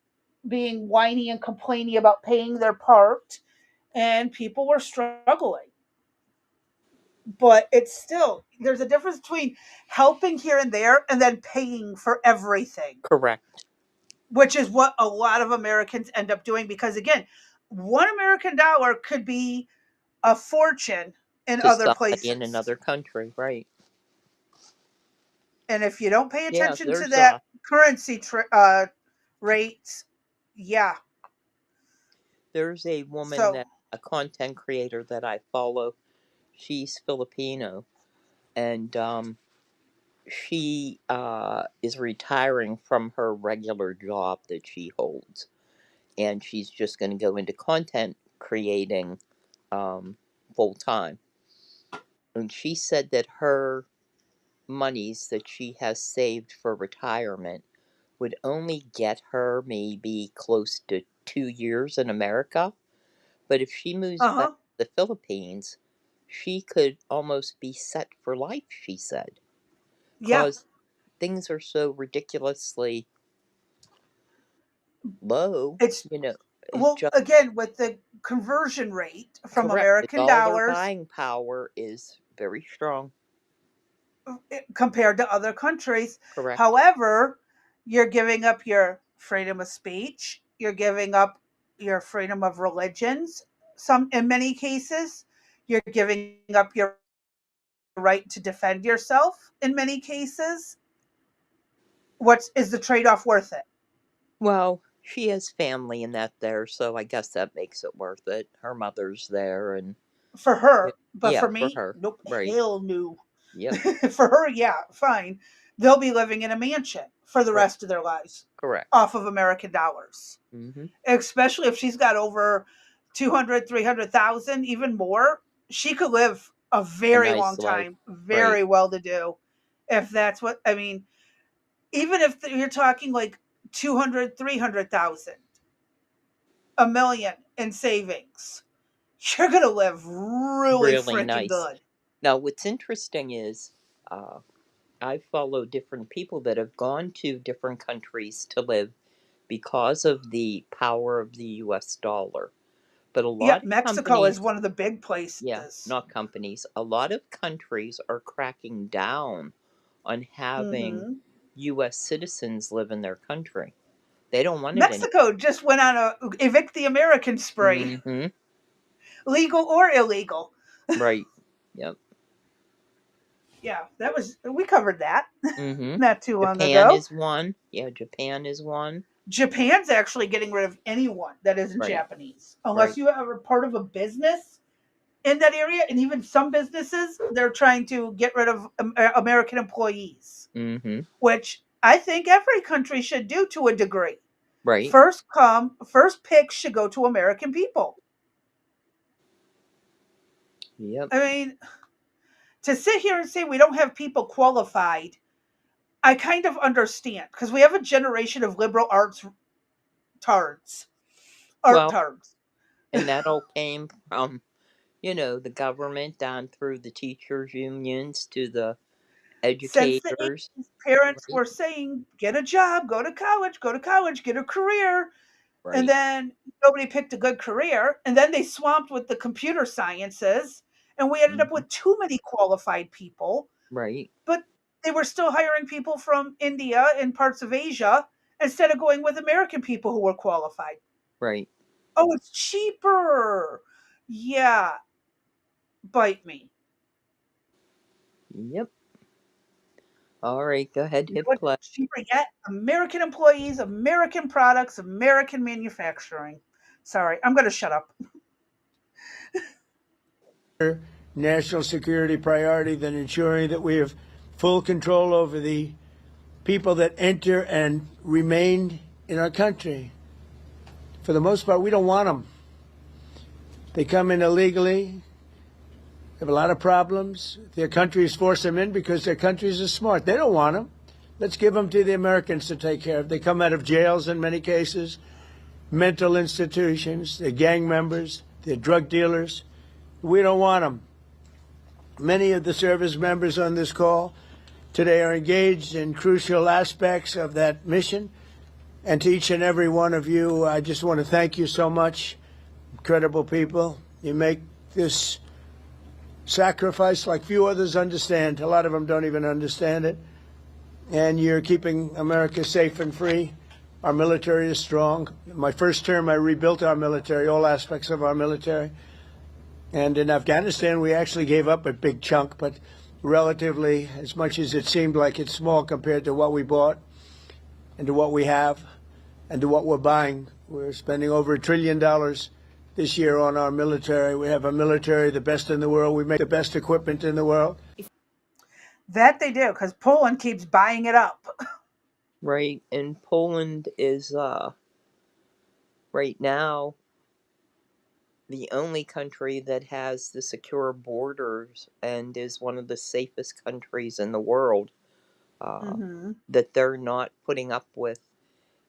S1: being whiny and complaining about paying their part, and people were struggling. But it's still, there's a difference between helping here and there and then paying for everything,
S2: Correct.
S1: which is what a lot of Americans end up doing. Because again, $1 American could be a fortune in
S2: To
S1: other
S2: somebody in
S1: places.
S2: another country, right?
S1: And if you don't pay
S2: Yeah,
S1: attention to
S2: there's
S1: that currency rates, yeah.
S2: a woman
S1: So,
S2: that a content creator that I follow. She's Filipino, and she is retiring from her regular job that she holds, and she's just going to go into content creating full time. And she said that her monies that she has saved for retirement would only get her maybe close to 2 years in America. But if she moves
S1: uh
S2: back
S1: huh,
S2: to the Philippines, she could almost be set for life, she said,
S1: yeah.
S2: because things are so ridiculously low,
S1: It's,
S2: you know, it
S1: well,
S2: just
S1: again, with the conversion rate from
S2: correct. The
S1: American
S2: dollar
S1: dollars
S2: buying power is very strong.
S1: compared to other countries.
S2: Correct.
S1: However, you're giving up your freedom of speech, you're giving up your freedom of religions. Some, in many cases, you're giving up your right to defend yourself. In many cases, what is the trade-off worth it
S2: Well, she has family and that there, so I guess that makes it worth it. Her mother's there, and
S1: for
S2: yeah,
S1: her? But
S2: yeah,
S1: for
S2: for
S1: me,
S2: her,
S1: nope,
S2: right?
S1: hell no.
S2: Yep,
S1: For her, yeah, fine. They'll be living in a mansion for the
S2: right,
S1: rest of their lives
S2: correct.
S1: off of American dollars,
S2: Mm-hmm.
S1: especially if she's got over 200, 300,000, even more. She could live a
S2: A
S1: very
S2: nice
S1: long
S2: life,
S1: time,
S2: right?
S1: very well to do, if that's what I mean. Even if you're talking like 200, 300,000, a million in savings, you're going to live really
S2: Really
S1: freaking
S2: nice.
S1: good.
S2: Now, what's interesting is, uh, I follow different people that have gone to different countries to live because of the power of the U.S. dollar. But a
S1: Yeah,
S2: lot of
S1: Mexico is
S2: companies,
S1: one of the big
S2: yeah,
S1: places.
S2: not companies, a lot of countries are cracking down on having
S1: Hmm.
S2: U.S. citizens live in their country. They don't want it anymore.
S1: Mexico just went on a evict the American spree,
S2: Mm-hmm.
S1: legal or illegal.
S2: Right. Yep.
S1: Yeah, that was, we covered that
S2: Mm-hmm.
S1: not too long
S2: Japan
S1: ago.
S2: is one. Yeah, Japan is one.
S1: Japan's actually getting rid of anyone that isn't
S2: Right.
S1: Japanese, unless
S2: Right.
S1: you are part of a business in that area. And even some businesses, they're trying to get rid of American employees,
S2: Mm-hmm.
S1: which I think every country should do to a degree.
S2: Right.
S1: First come, first pick should go to American people.
S2: Yep.
S1: I mean, to sit here and say we don't have people qualified, I kind of understand, because we have a generation of liberal arts tards, art
S2: Well,
S1: tards.
S2: and that all came from, the government down through the teachers' unions to the
S1: Since the
S2: educators.
S1: 80s, parents
S2: Right.
S1: were saying, get a job, go to college, get a career. And
S2: Right.
S1: then nobody picked a good career. And then they swamped with the computer sciences. And we ended up
S2: Mm-hmm.
S1: with too many qualified people.
S2: Right.
S1: But they were still hiring people from India and parts of Asia instead of going with American people who were qualified.
S2: Right.
S1: Oh, it's cheaper. Yeah, bite me.
S2: Yep. All right. Go ahead.
S1: You know
S2: Hit
S1: what's
S2: play.
S1: cheaper yet? American employees, American products, American manufacturing. Sorry, I'm going to shut up.
S4: National security priority than ensuring that we have full control over the people that enter and remain in our country. For the most part, we don't want them. They come in illegally, have a lot of problems. Their countries force them in because their countries are smart. They don't want them. Let's give them to the Americans to take care of. They come out of jails in many cases, mental institutions, they're gang members, they're drug dealers. We don't want them. Many of the service members on this call today are engaged in crucial aspects of that mission. And to each and every one of you, I just want to thank you so much. Incredible people. You make this sacrifice like few others understand. A lot of them don't even understand it. And you're keeping America safe and free. Our military is strong. In my first term, I rebuilt our military, all aspects of our military. And in Afghanistan, we actually gave up a big chunk, but relatively, as much as it seemed like it's small compared to what we bought and to what we have and to what we're buying. We're spending over $1 trillion this year on our military. We have a military, the best in the world. We make the best equipment in the world.
S1: That they do, because Poland keeps buying it up.
S2: Right, and Poland is right now the only country that has the secure borders and is one of the safest countries in the world. That they're not putting up with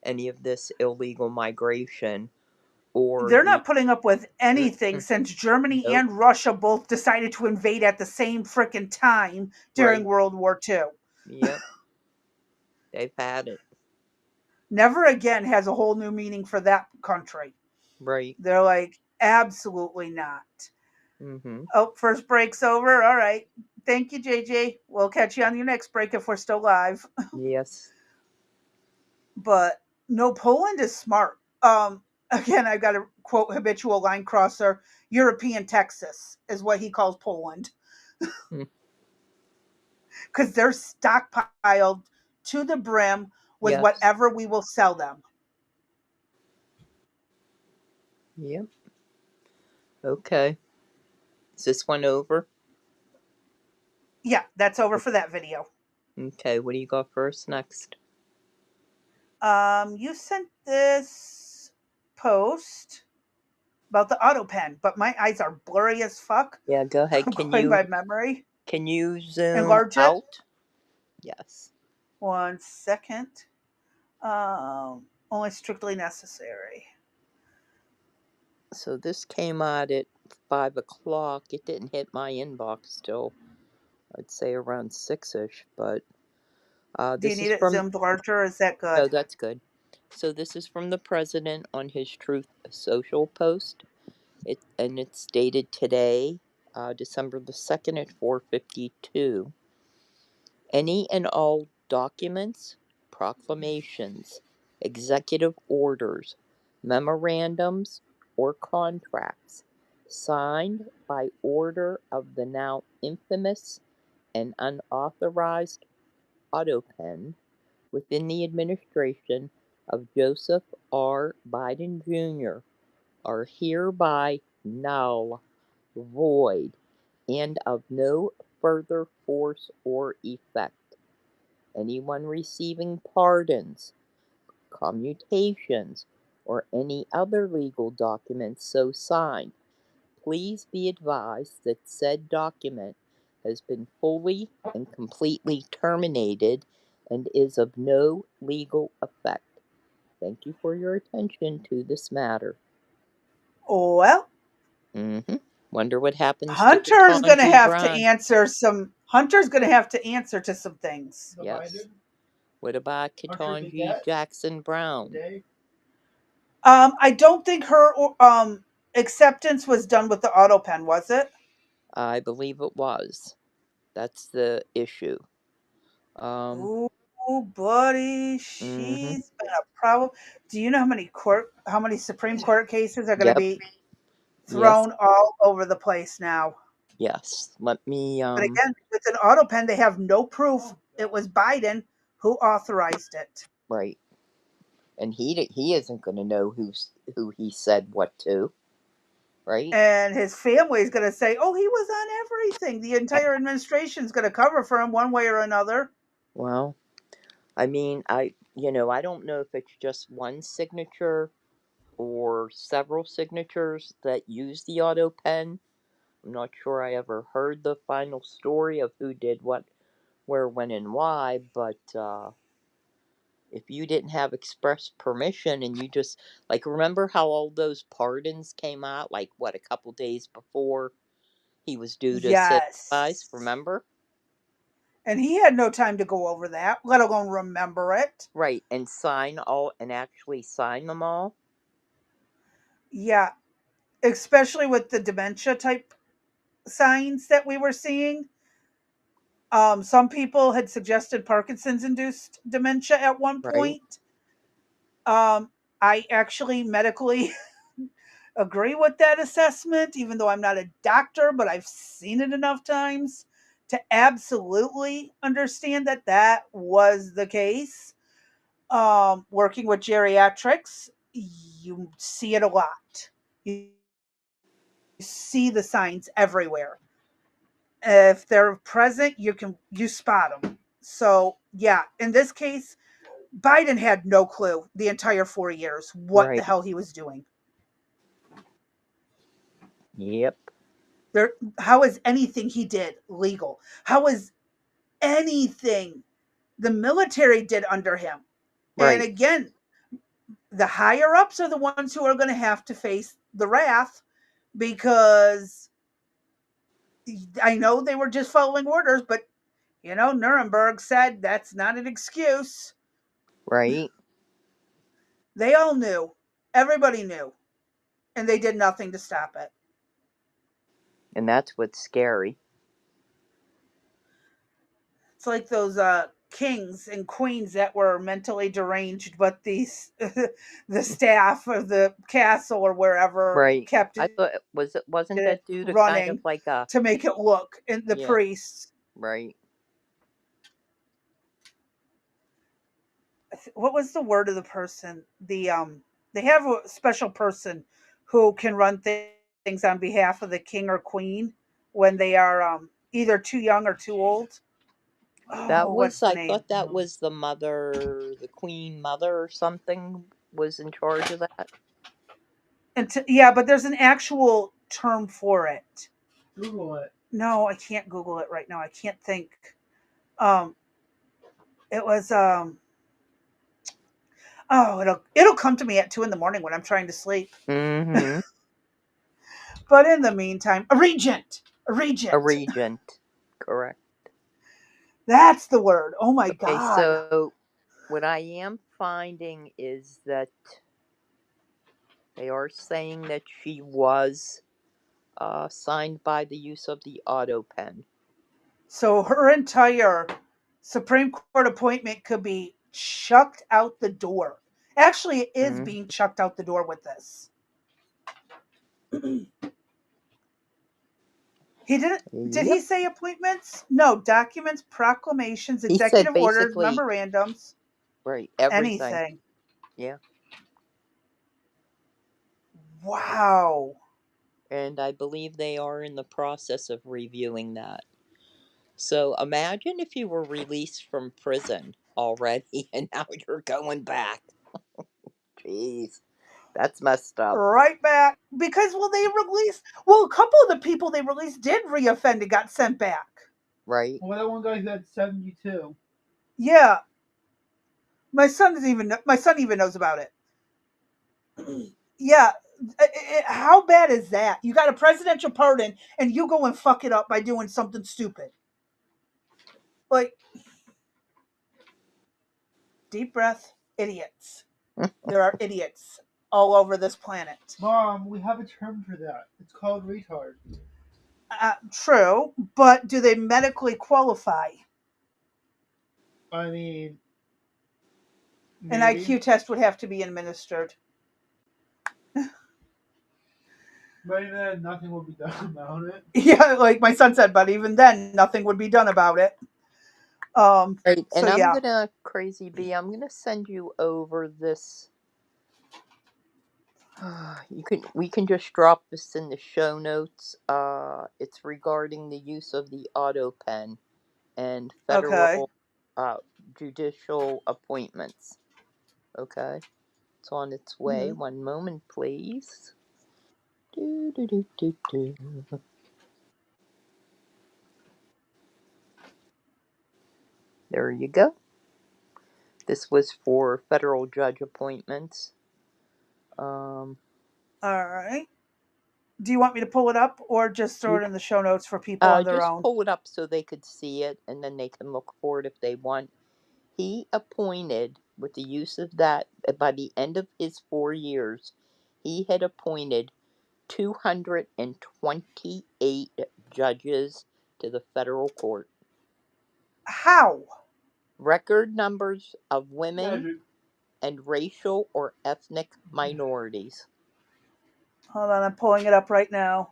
S2: any of this illegal migration or
S1: They're not putting up with anything
S2: Mm-mm.
S1: since Germany
S2: Nope.
S1: and Russia both decided to invade at the same frickin' time during
S2: Right.
S1: World War II.
S2: Yep. They've had it.
S1: Never again has a whole new meaning for that country.
S2: Right.
S1: They're like, absolutely not.
S2: Mm-hmm.
S1: Oh, first break's over. All right. Thank you, JJ. We'll catch you on your next break if we're still live.
S2: Yes.
S1: But no, Poland is smart. Again, I've got a quote habitual line crosser. European Texas is what he calls Poland. Because they're stockpiled to the brim with
S2: Yes.
S1: whatever we will sell them.
S2: Yep. Okay. Is this one over?
S1: Yeah, that's over for that video.
S2: Okay, what do you got first next?
S1: You sent this post about the AutoPen, but my eyes are blurry as fuck.
S2: Yeah, go ahead.
S1: I'm going by memory.
S2: Can you zoom
S1: Enlarge it?
S2: out? Yes.
S1: 1 second. Only strictly necessary.
S2: So this came out at 5 o'clock. It didn't hit my inbox till, I'd say, around 6-ish, but
S1: Do you
S2: this
S1: need
S2: is
S1: it
S2: from...
S1: zoomed larger, or is that good?
S2: No, that's good. So this is from the president on his Truth Social post. It's dated today, December the 2nd at 4:52. Any and all documents, proclamations, executive orders, memorandums, or contracts signed by order of the now infamous and unauthorized AutoPen within the administration of Joseph R. Biden Jr. are hereby null, void, and of no further force or effect. Anyone receiving pardons, commutations, or any other legal documents so signed, please be advised that said document has been fully and completely terminated and is of no legal effect. Thank you for your attention to this matter.
S1: Well,
S2: Wonder what happens to
S1: Hunter's going to
S2: Ketanji
S1: have to
S2: Brown.
S1: answer some. Hunter's going to have to answer to some things.
S2: Yes. What about
S3: Hunter
S2: Ketanji
S3: Begat
S2: Jackson Brown?
S3: today.
S1: I don't think her acceptance was done with the AutoPen, was it?
S2: I believe it was. That's the issue.
S1: Ooh, buddy, she's been a problem. Do you know how many Supreme Court cases are going to
S2: Yep.
S1: be
S2: Yes.
S1: thrown all over the place now?
S2: Yes. Let me.
S1: But again, with an AutoPen, they have no proof it was Biden who authorized it.
S2: Right. And he isn't going to know who he said what to. Right.
S1: And his family is going to say, "Oh, he was on everything." The entire administration is going to cover for him one way or another.
S2: Well, I mean, I don't know if it's just one signature or several signatures that use the AutoPen. I'm not sure I ever heard the final story of who did what, where, when, and why, but if you didn't have express permission and you just, like, remember how all those pardons came out, like, what, a couple days before he was due to sit advice,
S1: Yes.
S2: remember?
S1: And he had no time to go over that, let alone remember it.
S2: Right, and sign all, and actually sign them all.
S1: Yeah, especially with the dementia type signs that we were seeing. Some people had suggested Parkinson's induced dementia at one
S2: Right,
S1: point. Um, I actually medically agree with that assessment, even though I'm not a doctor, but I've seen it enough times to absolutely understand that that was the case. Working with geriatrics, you see it a lot. You see the signs everywhere. If they're present, you spot them. So yeah, in this case, Biden had no clue the entire 4 years what the
S2: right,
S1: hell he was doing.
S2: yep,
S1: How is anything he did legal? How is anything the military did under him? And
S2: right,
S1: again, the higher ups are the ones who are going to have to face the wrath because I know they were just following orders, but Nuremberg said that's not an excuse.
S2: right,
S1: They all knew. Everybody knew. And they did nothing to stop it.
S2: and that's what's scary.
S1: It's like those kings and queens that were mentally deranged, but these the staff of the castle or wherever
S2: Right,
S1: kept
S2: I thought, wasn't
S1: it
S2: that due to kind of
S1: running
S2: like a,
S1: to make it look. And the
S2: yeah,
S1: priests,
S2: right,
S1: what was the word of the person? They have a special person who can run things on behalf of the king or queen when they are either too young or too old.
S2: that
S1: Oh, what's
S2: was,
S1: the
S2: I
S1: name?
S2: thought that was the mother, the queen mother or something was in charge of that.
S1: Yeah, but there's an actual term for it.
S3: Google it.
S1: No, I can't Google it right now. I can't think. Um, it was oh, it'll come to me at 2 in the morning when I'm trying to sleep.
S2: Mm-hmm.
S1: But in the meantime, a regent, a
S2: A
S1: regent.
S2: regent, correct.
S1: That's the word. Oh my
S2: Okay,
S1: god.
S2: so what I am finding is that they are saying that she was signed by the use of the AutoPen.
S1: So her entire Supreme Court appointment could be chucked out the door. Actually, it is
S2: Mm,
S1: being chucked out the door with this. He didn't. Did he
S2: yep.
S1: say appointments? No, documents, proclamations,
S2: He said
S1: executive orders,
S2: basically,
S1: memorandums,
S2: right, everything.
S1: anything.
S2: Yeah.
S1: Wow.
S2: And I believe they are in the process of reviewing that. So imagine if you were released from prison already and now you're going back. Jeez, that's messed up,
S1: Right back. Because, well, they released, well, a couple of the people they released did reoffend and got sent back.
S2: right?
S3: Well, that one guy who had 72.
S1: Yeah. My son even knows about it. Yeah. How bad is that? You got a presidential pardon and you go and fuck it up by doing something stupid. Like, deep breath, idiots. There are idiots all over this planet.
S3: Mom, we have a term for that. It's called retard.
S1: True, but do they medically qualify?
S3: I mean,
S1: An
S3: maybe.
S1: IQ test would have to be administered.
S3: But even then, nothing will be done about it.
S1: Yeah, like my son said, but even then, nothing would be done about it.
S2: Right.
S1: So
S2: And I'm
S1: yeah,
S2: gonna, Crazy B, I'm gonna send you over this. We can just drop this in the show notes. It's regarding the use of the AutoPen and
S1: okay.
S2: federal uh, judicial appointments. Okay. It's on its way.
S1: Mhm.
S2: 1 moment, please. Do, do, do, do, do. There you go. This was for federal judge appointments. Um,
S1: All right. Do you want me to pull it up or just throw
S2: you
S1: it in the show notes for people on their
S2: just
S1: own?
S2: pull it up so they could see it, and then they can look for it if they want. He appointed, with the use of that, by the end of his 4 years, he had appointed 228 judges to the federal court.
S1: How?
S2: Record numbers of women
S3: Magic.
S2: and racial or ethnic minorities.
S1: Hold on, I'm pulling it up right now.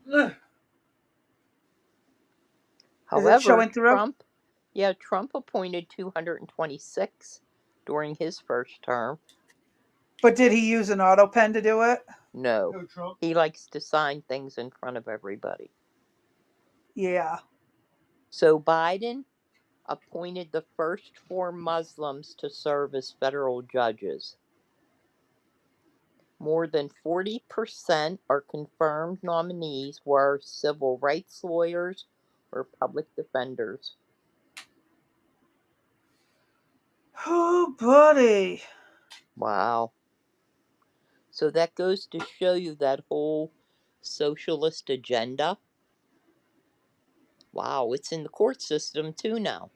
S1: Is it
S2: However,
S1: showing through?
S2: Trump appointed 226 during his first term.
S1: But did he use an AutoPen to do it?
S2: No,
S3: Go Trump.
S2: he likes to sign things in front of everybody.
S1: Yeah.
S2: So Biden appointed the first 4 Muslims to serve as federal judges. More than 40% are confirmed nominees were civil rights lawyers or public defenders.
S1: Oh, buddy.
S2: Wow. So that goes to show you that whole socialist agenda. Wow, it's in the court system too now.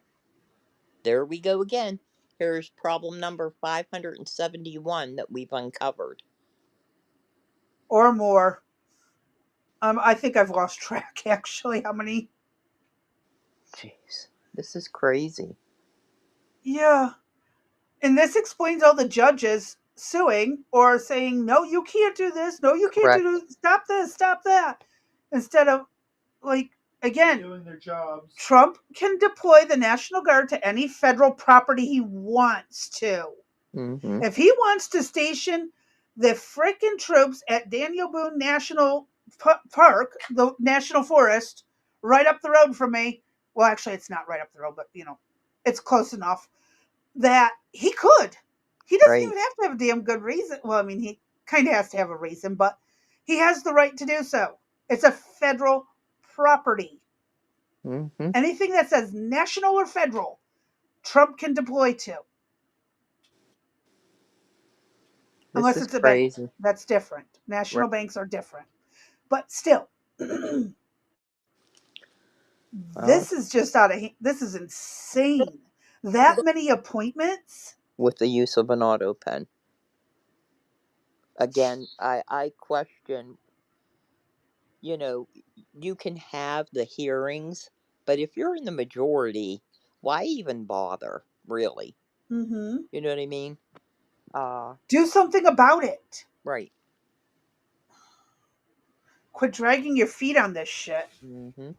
S2: There we go again. Here's problem number 571 that we've uncovered.
S1: Or more. I think I've lost track, actually, how many.
S2: Jeez, this is crazy.
S1: Yeah. And this explains all the judges suing or saying, no, you can't do this. No, you can't do
S2: Correct.
S1: this. Stop this. Stop that. Instead of, like, again,
S3: Doing their jobs.
S1: Trump can deploy the National Guard to any federal property he wants to.
S2: Mm-hmm.
S1: If he wants to station the frickin' troops at Daniel Boone National Park, the National Forest, right up the road from me, well, actually, it's not right up the road, but, it's close enough that he could. He doesn't
S2: Right.
S1: even have to have a damn good reason. Well, I mean, he kind of has to have a reason, but he has the right to do so. It's a federal property.
S2: Mm-hmm.
S1: Anything that says national or federal, Trump can deploy to.
S2: This
S1: Unless
S2: is
S1: it's a bank.
S2: crazy.
S1: That's different.
S2: Right.
S1: National banks are different. But still,
S2: Well,
S1: this is just out of this is insane. That many appointments?
S2: with the use of an AutoPen. Again, I question, you can have the hearings, but if you're in the majority, why even bother, really?
S1: Mm-hmm.
S2: You know what I mean?
S1: Do something about it.
S2: Right.
S1: Quit dragging your feet on this shit.
S2: Mm-hmm.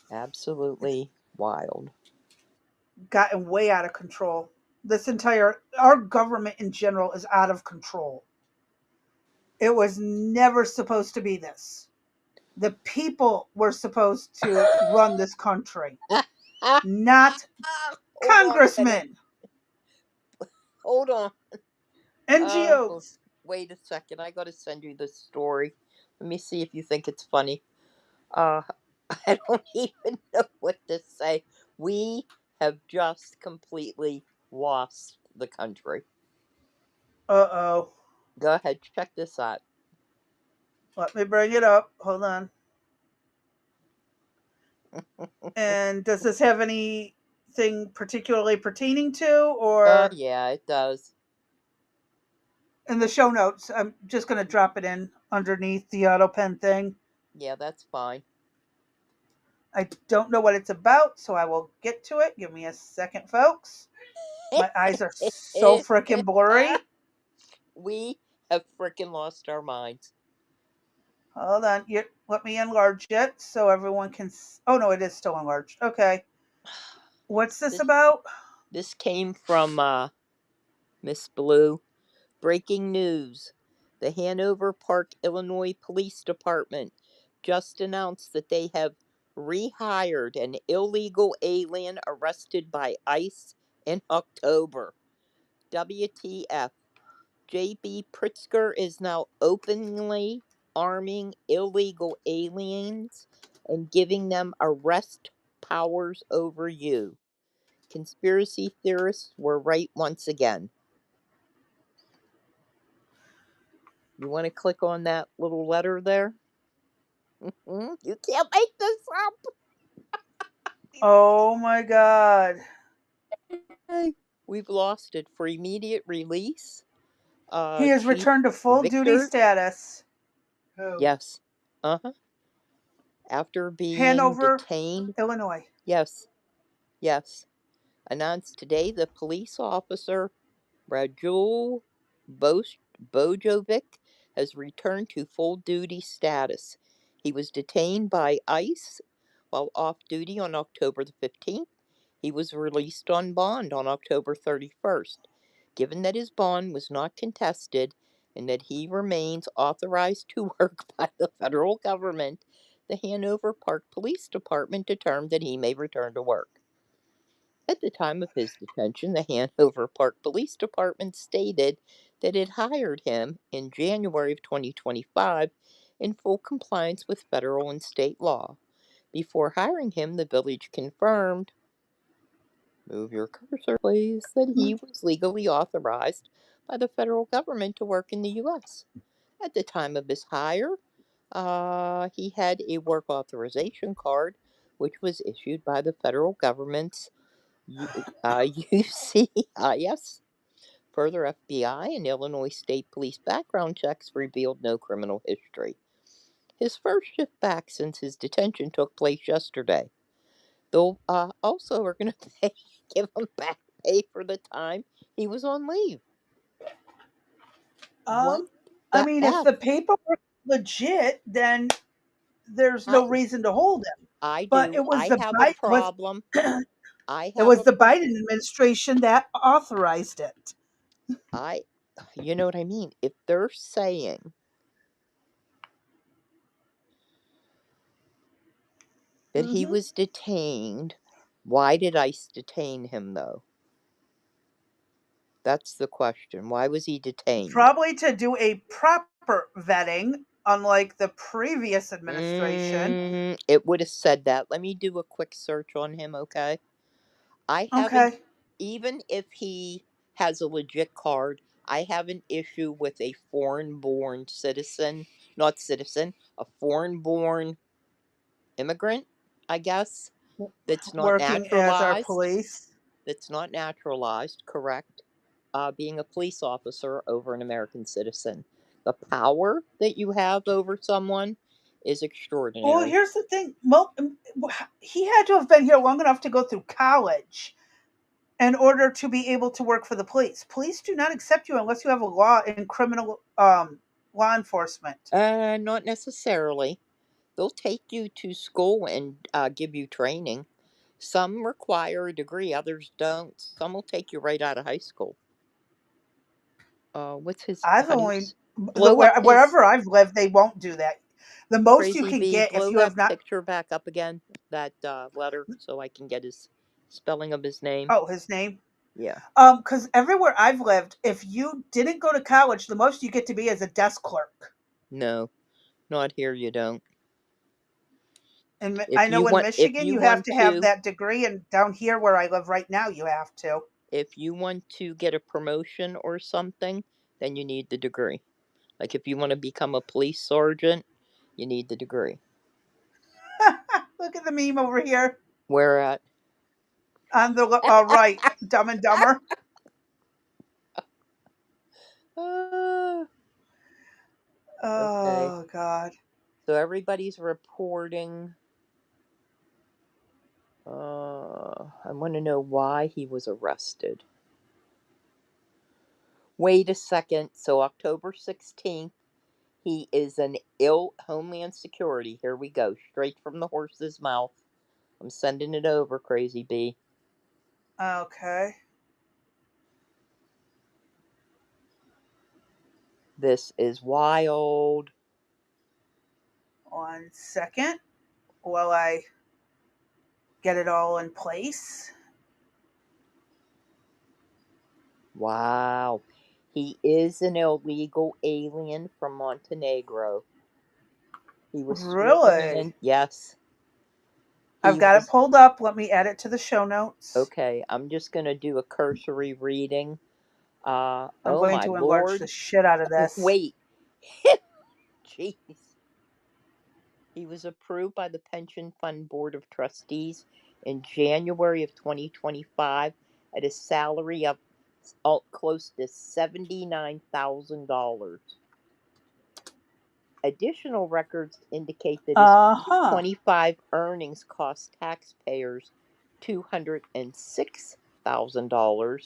S1: It's
S2: Absolutely wild.
S1: gotten way out of control. Our government in general is out of control. It was never supposed to be this. The people were supposed to run this country, not
S2: Hold on a minute.
S1: congressmen,
S2: Hold on. Oh,
S1: NGOs.
S2: wait a second. I gotta send you this story. Let me see if you think it's funny. Uh, I don't even know what to say. We have just completely lost the country.
S1: Uh-oh.
S2: Go ahead, check this out.
S1: Let me bring it up. Hold on. And does this have anything particularly pertaining to, or
S2: Yeah, it does.
S1: in the show notes? I'm just going to drop it in underneath the AutoPen thing.
S2: Yeah, that's fine.
S1: I don't know what it's about, so I will get to it. Give me a second, folks. My eyes are so freaking blurry.
S2: We have freaking lost our minds.
S1: Hold on. Let me enlarge it so everyone can. Oh, no, it is still enlarged. Okay. What's this
S2: This,
S1: about?
S2: this came from Miss Blue. Breaking news. The Hanover Park, Illinois Police Department just announced that they have rehired an illegal alien arrested by ICE in October. WTF. J.B. Pritzker is now openly arming illegal aliens and giving them arrest powers over you. Conspiracy theorists were right once again. You want to click on that little letter there? You can't make this up.
S1: Oh my God.
S2: We've lost it for immediate release.
S1: He has
S2: Chief
S1: returned to full duty
S2: Victor.
S1: status.
S3: Who?
S2: Yes. After being
S1: Hanover,
S2: detained.
S1: Illinois.
S2: Yes. Yes. Announced today the police officer Rajul Bojovic has returned to full duty status. He was detained by ICE while off duty on October the 15th. He was released on bond on October 31st. Given that his bond was not contested and that he remains authorized to work by the federal government, the Hanover Park Police Department determined that he may return to work. At the time of his detention, the Hanover Park Police Department stated that it hired him in January of 2025 in full compliance with federal and state law. Before hiring him, the village confirmed, move your cursor please, that he was legally authorized by the federal government to work in the U.S. At the time of his hire, he had a work authorization card, which was issued by the federal government's UCIS. Further FBI and Illinois State Police background checks revealed no criminal history. His first shift back since his detention took place yesterday. They'll also are going to give him back pay for the time he was on leave. What
S1: I
S2: the
S1: mean, if
S2: F?
S1: the paperwork is legit, then there's no
S2: I
S1: reason to hold him.
S2: I
S1: But
S2: do. I have a problem. I
S1: it
S2: have
S1: was
S2: a
S1: the Biden administration that authorized it.
S2: I you know what I mean? If they're saying that he
S1: Hmm.
S2: was detained, why did ICE detain him though? That's the question. Why was he detained?
S1: Probably to do a proper vetting, unlike the previous administration.
S2: It would have said that. Let me do a quick search on him, okay? I have an
S1: Okay.
S2: even if he has a legit card, I have an issue with a foreign born citizen, not citizen, a foreign born immigrant, I guess, that's not
S1: Working as our
S2: naturalized.
S1: police.
S2: That's not naturalized, correct? Being a police officer over an American citizen. The power that you have over someone is
S1: Well,
S2: extraordinary.
S1: here's the thing. He had to have been here long enough to go through college in order to be able to work for the police. Police do not accept you unless you have a law in criminal law enforcement.
S2: Not necessarily. They'll take you to school and give you training. Some require a degree, others don't. Some will take you right out of high school. What's his?
S1: I've
S2: How do you
S1: only
S2: blow up his
S1: wherever I've lived, they won't do that. The most you
S2: crazy
S1: can
S2: bee?
S1: get if
S2: Blow
S1: you have
S2: that
S1: not.
S2: picture back up again. That letter, so I can get his spelling of his name.
S1: Oh, his name.
S2: Yeah.
S1: Because everywhere I've lived, if you didn't go to college, the most you get to be is a desk clerk.
S2: No, not here. You don't.
S1: And I
S2: If you
S1: know in
S2: want,
S1: Michigan you have to have that degree, and down here where I live right now, you have to.
S2: if you want to get a promotion or something, then you need the degree. Like if you want to become a police sergeant, you need the degree.
S1: Look at the meme over here
S2: Where at?
S1: on the right, Dumb and Dumber.
S2: Okay.
S1: Oh God.
S2: So everybody's reporting. I want to know why he was arrested. Wait a second. So October 16th, he is an Homeland Security. Here we go. Straight from the horse's mouth. I'm sending it over, Crazy Bee.
S1: Okay.
S2: This is wild.
S1: 1 second. While I get it all in place.
S2: Wow. He is an illegal alien from Montenegro. He was sworn
S1: Really?
S2: in. Yes.
S1: I've
S2: He
S1: got it
S2: was.
S1: pulled up. Let me add it to the show notes.
S2: Okay, I'm just going to do a cursory reading.
S1: I'm
S2: Oh
S1: going
S2: my
S1: to enlarge the
S2: lord.
S1: shit out of this.
S2: Wait. Jeez. He was approved by the Pension Fund Board of Trustees in January of 2025 at a salary of close to $79,000. Additional records indicate that his
S1: Uh huh.
S2: 2025 earnings cost taxpayers $206,000,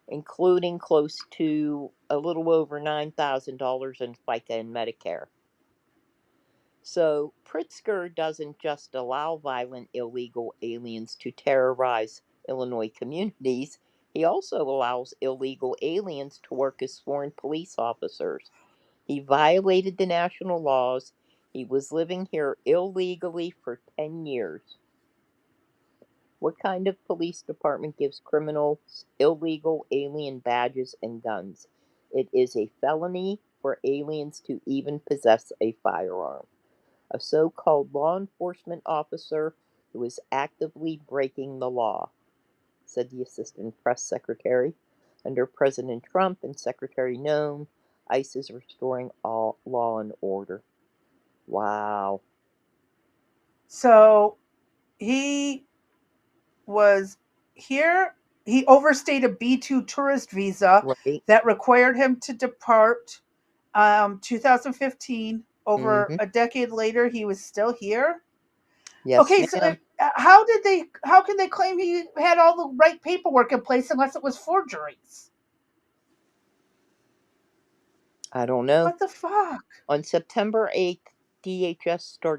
S2: including close to a little over $9,000 in FICA and Medicare. So Pritzker doesn't just allow violent illegal aliens to terrorize Illinois communities, he also allows illegal aliens to work as sworn police officers. He violated the national laws. He was living here illegally for 10 years. What kind of police department gives criminals illegal alien badges and guns? It is a felony for aliens to even possess a firearm. A so called law enforcement officer who is actively breaking the law, said the assistant press secretary. Under President Trump and Secretary Noem, ICE is restoring all law and order. Wow.
S1: So he was here. He overstayed a B2 tourist visa
S2: Right?
S1: that required him to depart 2015. Over
S2: Mm-hmm.
S1: a decade later, he was still here.
S2: Yes,
S1: Okay, so
S2: ma'am.
S1: how can they claim he had all the right paperwork in place unless it was forgeries?
S2: I don't know.
S1: What the fuck?
S2: On September 8th, DHS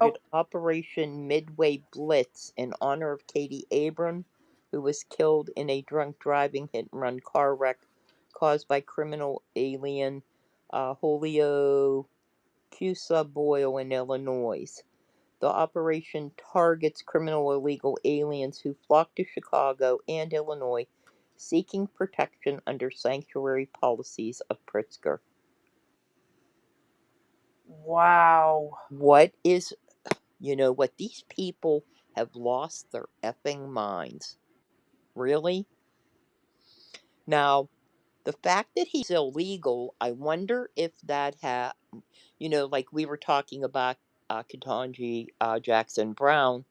S1: Oh,
S2: started Operation Midway Blitz in honor of Katie Abram, who was killed in a drunk driving hit and run car wreck caused by criminal alien Julio Cusa Boyle in Illinois. The operation targets criminal illegal aliens who flock to Chicago and Illinois seeking protection under sanctuary policies of Pritzker.
S1: wow.
S2: What is, you know what, these people have lost their effing minds. Really? Now, the fact that he's illegal, I wonder if that like we were talking about Ketanji Jackson Brown,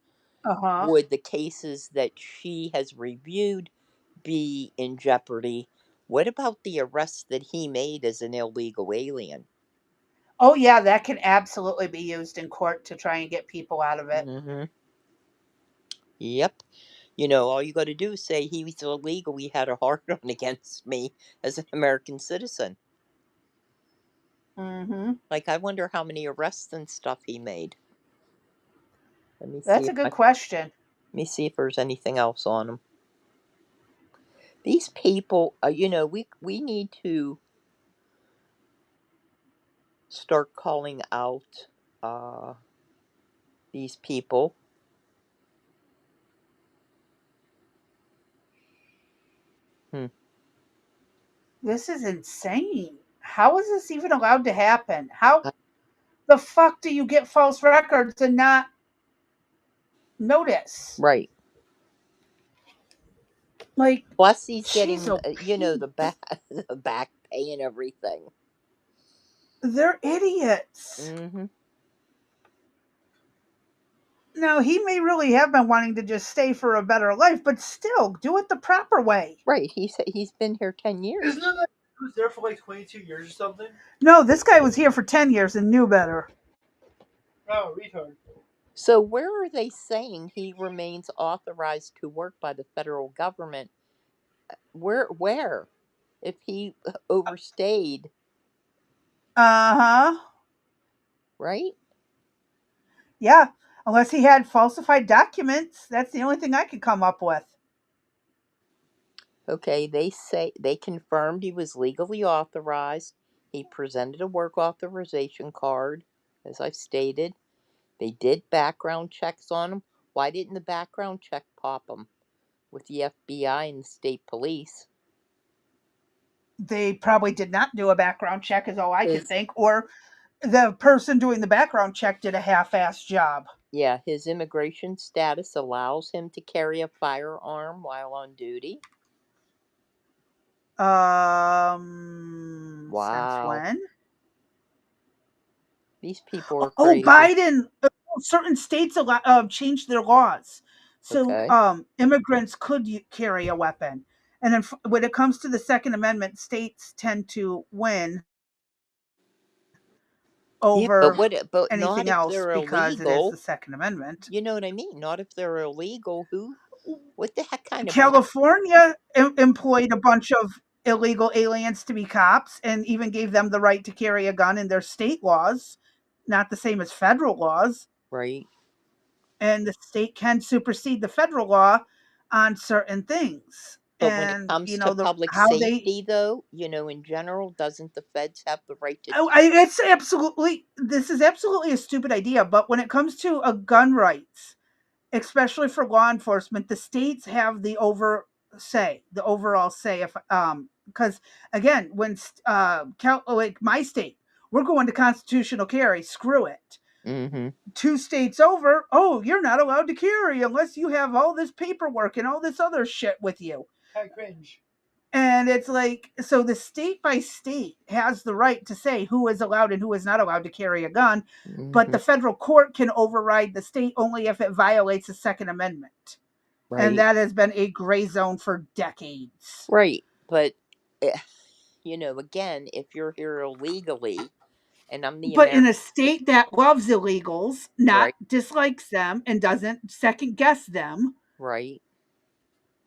S1: Uh huh.
S2: would the cases that she has reviewed be in jeopardy? What about the arrests that he made as an illegal alien?
S1: Oh yeah, that can absolutely be used in court to try and get people out of it.
S2: Mm-hmm. Yep. All you got to do is say he was illegal. He had a hard on against me as an American citizen.
S1: Mm-hmm.
S2: Like, I wonder how many arrests and stuff he made. Let me see
S1: That's
S2: if
S1: a good
S2: let
S1: question.
S2: me see if there's anything else on him. These people, we need to start calling out uh, these people. Hmm.
S1: This is insane. How is this even allowed to happen? How
S2: uh,
S1: the fuck do you get false records and not notice?
S2: Right.
S1: Like,
S2: Plus, he's
S1: jeez,
S2: getting,
S1: oh,
S2: the back, the back pay and everything.
S1: they're idiots.
S2: Mm-hmm.
S1: Now, he may really have been wanting to just stay for a better life, but still, do it the proper way.
S2: Right. He's been here 10 years.
S3: Isn't it like he was there for like 22 years or something?
S1: No, this guy was here for 10 years and knew better.
S3: Oh, retard.
S2: So where are they saying he remains authorized to work by the federal government? Where? If he overstayed,
S1: Uh huh.
S2: right?
S1: Yeah. Unless he had falsified documents. That's the only thing I could come up with.
S2: Okay, they say they confirmed he was legally authorized. He presented a work authorization card, as I stated. They did background checks on him. Why didn't the background check pop them with the FBI and the state police?
S1: They probably did not do a background check, is all I can
S2: His,
S1: think, or the person doing the background check did a half-assed job.
S2: yeah, his immigration status allows him to carry a firearm while on duty.
S1: Since
S2: Wow.
S1: when?
S2: These people are
S1: Oh,
S2: crazy.
S1: Biden. Certain states changed their laws, so
S2: Okay.
S1: immigrants could carry a weapon. And then when it comes to the Second Amendment, states tend to win
S2: Yeah,
S1: over
S2: but not
S1: anything
S2: if
S1: else
S2: they're
S1: because it is
S2: illegal.
S1: the Second Amendment.
S2: You know what I mean? Not if they're illegal. What the heck kind of black?
S1: California employed a bunch of illegal aliens to be cops and even gave them the right to carry a gun in their state laws, not the same as federal laws.
S2: Right.
S1: And the state can supersede the federal law on certain things.
S2: But when it
S1: And
S2: comes to public
S1: how they
S2: safety, though, in general, doesn't the feds have the right to
S1: it's absolutely, this is absolutely a stupid idea, but when it comes to a gun rights, especially for law enforcement, the states have the overall say. If because again, when like my state, we're going to constitutional carry. Screw it.
S2: Mm-hmm.
S1: 2 states over, oh, you're not allowed to carry unless you have all this paperwork and all this other shit with you.
S3: I cringe.
S1: And it's like, so the state by state has the right to say who is allowed and who is not allowed to carry a gun, but
S2: Mm-hmm.
S1: the federal court can override the state only if it violates the Second Amendment. And
S2: Right.
S1: that has been a gray zone for decades.
S2: Right. But, again, if you're here illegally and I'm the
S1: But in
S2: American,
S1: a state that loves illegals, not
S2: right,
S1: dislikes them, and doesn't second guess them,
S2: right,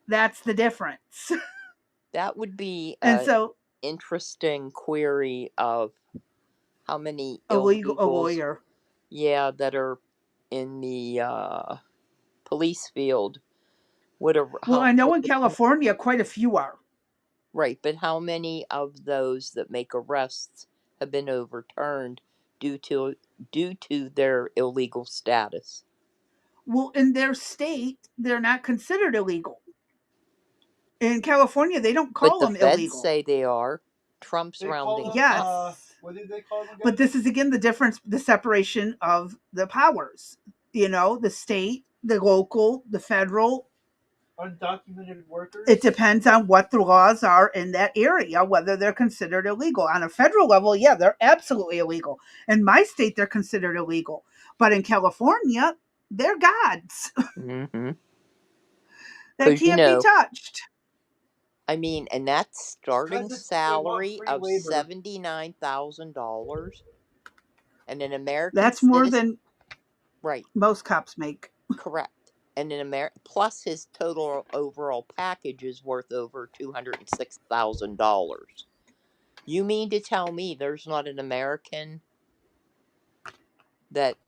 S1: that's the difference.
S2: that would be
S1: And
S2: a
S1: so
S2: interesting query of how many
S1: a
S2: illegals,
S1: lawyer.
S2: yeah, that are in the police field would have,
S1: Well, I know in
S2: how
S1: California, quite a few are.
S2: right, but how many of those that make arrests have been overturned due to their illegal status?
S1: Well, in their state, they're not considered illegal. In California, they don't
S2: But
S1: call
S2: the
S1: them
S2: feds
S1: illegal.
S2: say they are. Trump
S3: They call
S2: surrounding
S3: them,
S1: Yes.
S3: what did they call them
S1: But
S3: again?
S1: this is again the difference, the separation of the powers. The state, the local, the federal.
S3: Undocumented workers?
S1: It depends on what the laws are in that area, whether they're considered illegal. On a federal level, yeah, they're absolutely illegal. In my state, they're considered illegal. But in California, they're gods.
S2: Mm-hmm.
S1: That
S2: Because
S1: can't be touched.
S2: I mean, and that starting
S3: They want
S2: salary
S3: free
S2: of
S3: labor.
S2: $79,000, and an American
S1: That's more
S2: citizen,
S1: than
S2: right?
S1: most cops make.
S2: Correct. And plus his total overall package is worth over $206,000. You mean to tell me there's not an American that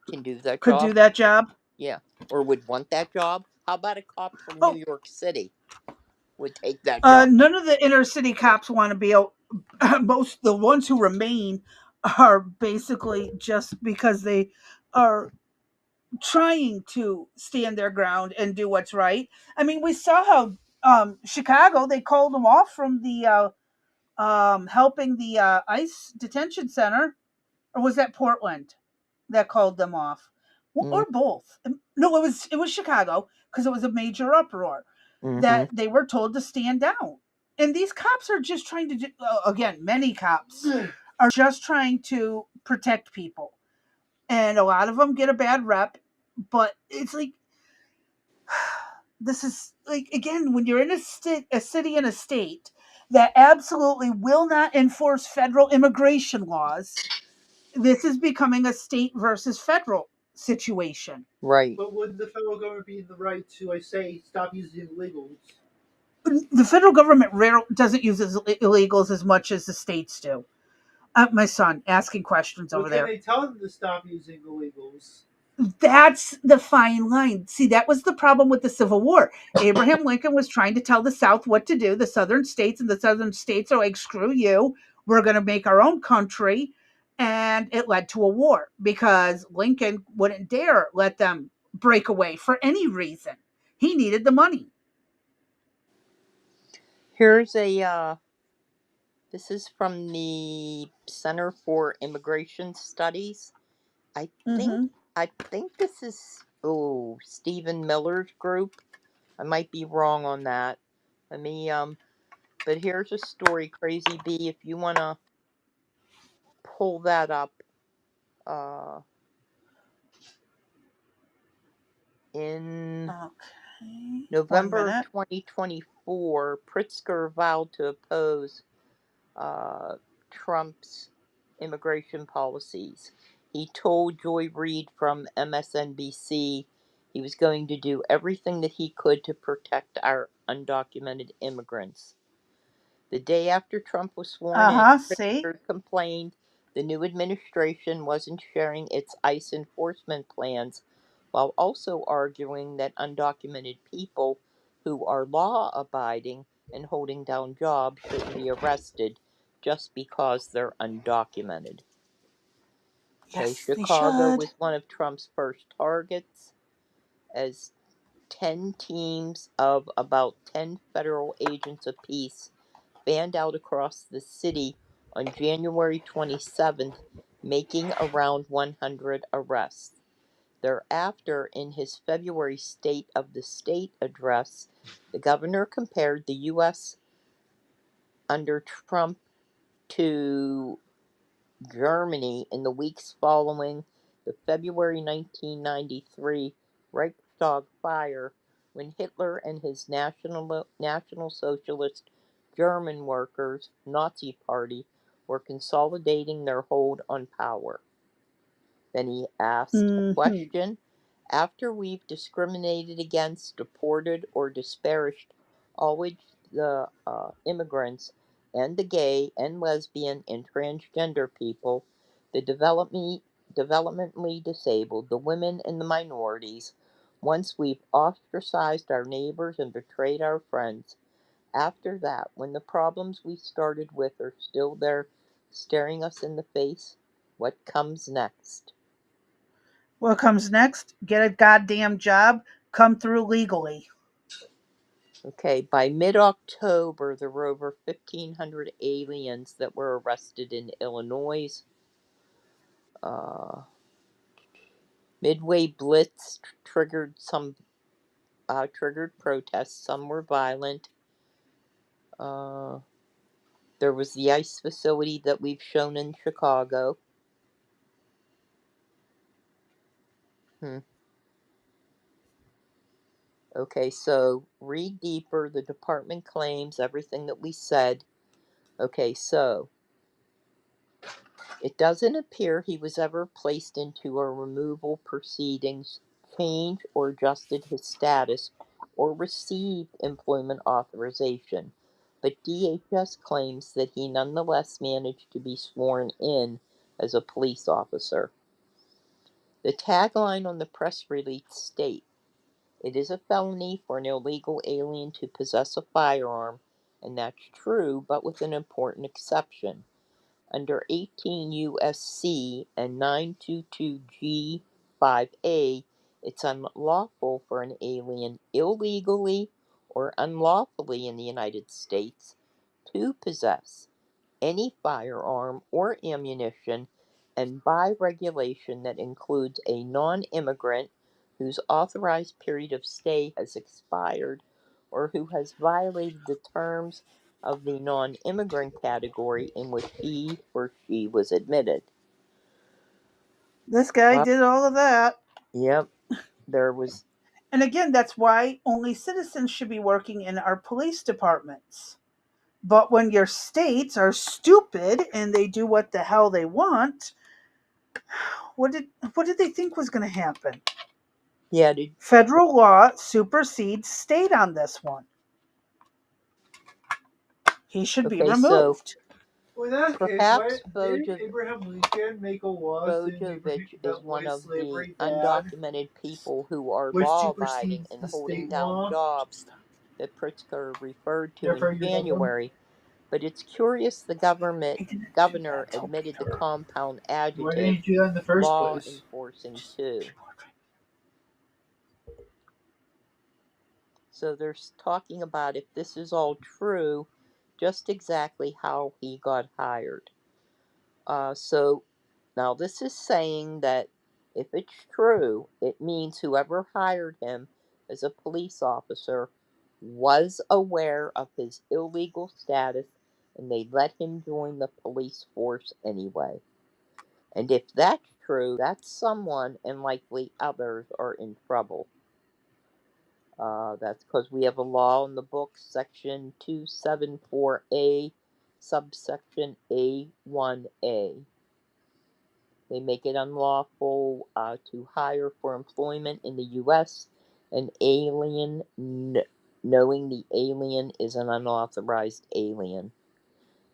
S2: can do that
S1: Could do
S2: job?
S1: that job.
S2: Yeah, or would want that job? How about a cop from New
S1: Oh,
S2: York City would take that job?
S1: none of the inner city cops want to be. Most the ones who remain are basically just because they are trying to stand their ground and do what's right. I mean, we saw how Chicago, they called them off from the helping the ICE detention center, or was that Portland that called them off,
S2: Mm-hmm.
S1: or both? No, it was Chicago because it was a major uproar
S2: Mm-hmm.
S1: that they were told to stand down. And these cops are just trying to do, again, many cops are just trying to protect people. And a lot of them get a bad rep, but it's like, this is like, again, when you're in a city and a state that absolutely will not enforce federal immigration laws, this is becoming a state versus federal situation.
S2: Right.
S3: But would the federal government be in the right to, I say, stop using illegals?
S1: The federal government doesn't use illegals as much as the states do. My son asking questions
S3: But
S1: over
S3: can
S1: there.
S3: they tell them to stop using illegals?
S1: That's the fine line. See, that was the problem with the Civil War. Abraham Lincoln was trying to tell the South what to do. The southern states are like, screw you. We're going to make our own country. And it led to a war because Lincoln wouldn't dare let them break away for any reason. He needed the money.
S2: Here's a this is from the Center for Immigration Studies. I think
S1: Mm-hmm.
S2: I think this is Stephen Miller's group. I might be wrong on that. Let me but here's a story, Crazy B, if you wanna pull that up. Uh in
S1: Okay. 1
S2: November of
S1: minute.
S2: 2024, Pritzker vowed to oppose Trump's immigration policies. He told Joy Reid from MSNBC he was going to do everything that he could to protect our undocumented immigrants. The day after Trump was sworn in,
S1: Uh-huh. See?
S2: Pritzker complained the new administration wasn't sharing its ICE enforcement plans, while also arguing that undocumented people who are law abiding and holding down jobs shouldn't be arrested just because they're undocumented. Okay,
S1: Yes, they
S2: Chicago
S1: should.
S2: was one of Trump's first targets, as 10 teams of about 10 federal agents apiece fanned out across the city on January 27th, making around 100 arrests. Thereafter, in his February State of the State address, the governor compared the U.S. under Trump to Germany in the weeks following the February 1993 Reichstag fire, when Hitler and his National Socialist German Workers' Nazi Party were consolidating their hold on power. Then he asked a
S1: Mm-hmm.
S2: question. After we've discriminated against, deported, or disparaged always the immigrants and the gay and lesbian and transgender people, the developmentally disabled, the women and the minorities, once we've ostracized our neighbors and betrayed our friends, after that, when the problems we started with are still there staring us in the face, what comes next?
S1: What comes next? Get a goddamn job. Come through legally.
S2: Okay, by mid October, there were over 1,500 aliens that were arrested in Illinois. Uh, Midway Blitz triggered protests. Some were violent. Uh, there was the ICE facility that we've shown in Chicago. Hmm. Okay, so read deeper. The department claims everything that we said. Okay, so it doesn't appear he was ever placed into a removal proceedings, changed or adjusted his status, or received employment authorization, but DHS claims that he nonetheless managed to be sworn in as a police officer. The tagline on the press release states, "It is a felony for an illegal alien to possess a firearm," and that's true, but with an important exception. Under 18 U.S.C. and 922 G5A, it's unlawful for an alien illegally or unlawfully in the United States to possess any firearm or ammunition, and by regulation that includes a non-immigrant whose authorized period of stay has expired or who has violated the terms of the non-immigrant category in which he or she was admitted.
S1: This guy
S2: Well,
S1: did all of that.
S2: yep, there was,
S1: And again, that's why only citizens should be working in our police departments. But when your states are stupid and they do what the hell they want, what did what did they think was going to happen?
S2: yeah,
S1: Federal law supersedes state on this one. He should be
S2: okay, so
S1: removed.
S3: Well, in that case, why
S2: perhaps
S3: didn't Abraham Lincoln make a law saying
S2: Bojovich is
S3: that
S2: one
S3: boys'
S2: of the
S3: slavery bad,
S2: undocumented people who are
S3: which
S2: law abiding
S3: supersedes
S2: and
S3: the
S2: holding
S3: state
S2: down
S3: law?
S2: jobs that Pritzker referred to in
S3: Therefore, you love them.
S2: January. But it's curious the
S1: He didn't do
S2: governor
S1: that to
S2: admitted the
S1: Peter.
S2: compound
S3: Why
S2: adjective
S3: didn't you do that in the first
S2: law
S3: place?
S2: enforcing too. So they're talking about if this is all true, just exactly how he got hired. So now this is saying that if it's true, it means whoever hired him as a police officer was aware of his illegal status and they let him join the police force anyway. And if that's true, that's someone and likely others are in trouble. That's because we have a law in the book, section 274A, subsection A1A. They make it unlawful to hire for employment in the U.S. an alien, knowing the alien is an unauthorized alien.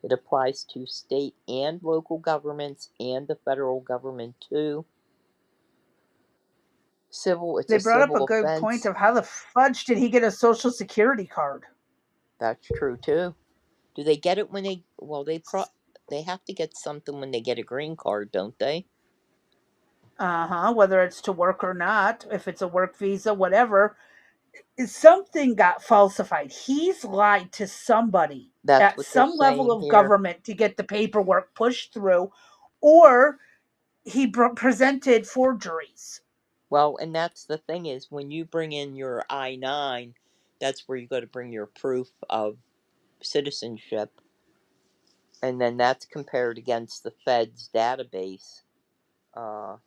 S2: It applies to state and local governments and the federal government too. It's
S1: They
S2: a
S1: brought up a
S2: civil
S1: good point
S2: offense.
S1: of how the fudge did he get a social security card?
S2: That's true too. Do they get it when they? Well, they have to get something when they get a green card, don't they?
S1: Uh-huh, whether it's to work or not, if it's a work visa, whatever. Something got falsified. He's lied to somebody
S2: That's
S1: at
S2: what they're
S1: some level
S2: saying
S1: of
S2: here.
S1: government to get the paperwork pushed through, or he presented forgeries.
S2: Well, and that's the thing is when you bring in your I-9, that's where you got to bring your proof of citizenship, and then that's compared against the Fed's database. Uh,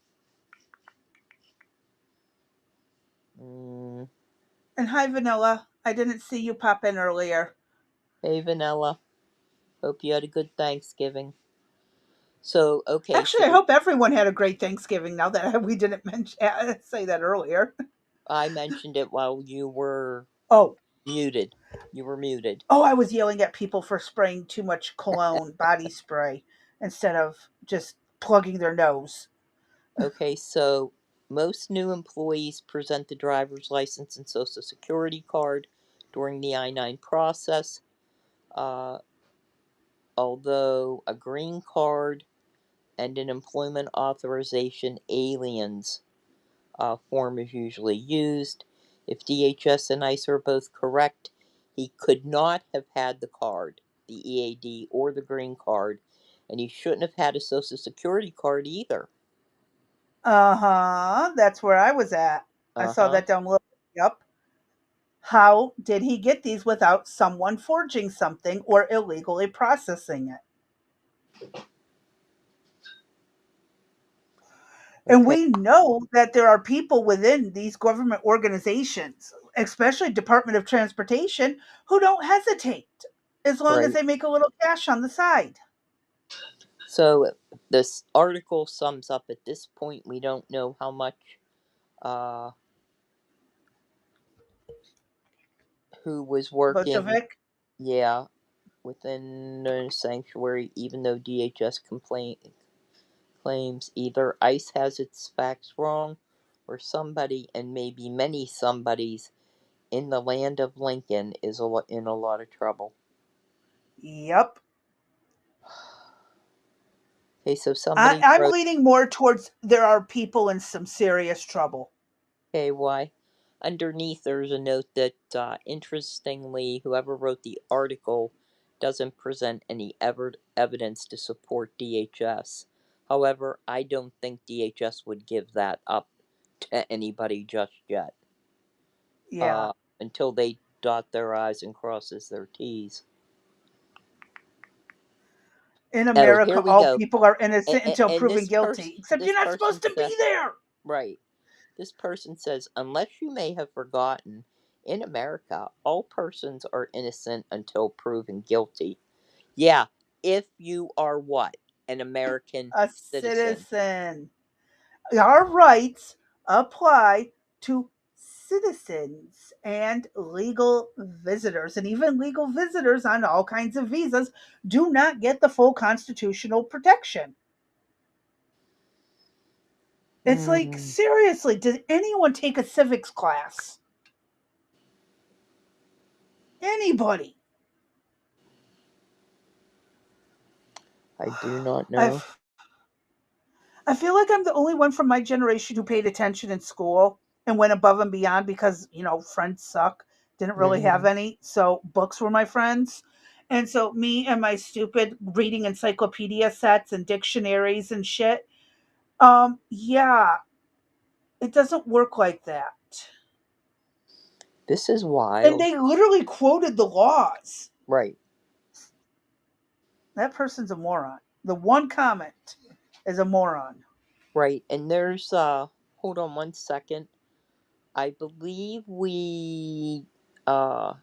S2: mm,
S1: And hi, Vanilla. I didn't see you pop in earlier.
S2: hey, Vanilla. Hope you had a good Thanksgiving. So, okay,
S1: Actually, I
S2: so
S1: hope everyone had a great Thanksgiving. Now that we didn't say that earlier.
S2: I mentioned it while you were
S1: Oh,
S2: muted. You were muted.
S1: oh, I was yelling at people for spraying too much cologne body spray instead of just plugging their nose.
S2: Okay, so most new employees present the driver's license and social security card during the I-9 process, uh, although a green card and an employment authorization aliens form is usually used. If DHS and ICE are both correct, he could not have had the card, the EAD, or the green card, and he shouldn't have had a social security card either.
S1: Uh-huh. That's where I was at. I saw
S2: Uh-huh.
S1: that down below. Yep. How did he get these without someone forging something or illegally processing it? And
S2: Okay.
S1: we know that there are people within these government organizations, especially Department of Transportation, who don't hesitate as long as
S2: Right.
S1: they make a little cash on the side.
S2: So this article sums up at this point we don't know how much uh, who was working,
S1: Bolshevik?
S2: yeah, within the sanctuary, even though DHS claims either ICE has its facts wrong or somebody, and maybe many somebodies, in the land of Lincoln is in a lot of trouble.
S1: Yep.
S2: Okay, so
S1: I,
S2: somebody
S1: I'm
S2: wrote,
S1: leaning more towards there are people in some serious trouble.
S2: okay, why? Underneath, there's a note that, interestingly, whoever wrote the article doesn't present any evidence to support DHS. However, I don't think DHS would give that up to anybody just yet,
S1: Yeah.
S2: uh, until they dot their I's and crosses their T's.
S1: In
S2: Oh, here
S1: America,
S2: we
S1: all
S2: go.
S1: people are innocent until
S2: And
S1: proven guilty, except
S2: this
S1: you're not
S2: person
S1: supposed to
S2: said,
S1: be there.
S2: right. This person says, unless you may have forgotten, in America, all persons are innocent until proven guilty. Yeah, if you are what? An American
S1: A
S2: citizen.
S1: citizen. Our rights apply to citizens and legal visitors. And even legal visitors on all kinds of visas do not get the full constitutional protection. It's like,
S2: Hmm.
S1: seriously, did anyone take a civics class? Anybody?
S2: I do not know.
S1: I've I feel like I'm the only one from my generation who paid attention in school and went above and beyond because, friends suck. Didn't really have
S2: Mm-hmm.
S1: any, so books were my friends. And so me and my stupid reading encyclopedia sets and dictionaries and shit. Yeah, it doesn't work like that.
S2: This is
S1: And
S2: wild.
S1: they literally quoted the laws.
S2: Right,
S1: That person's a moron. The one comment is a moron.
S2: right. And there's hold on one second. I believe we uh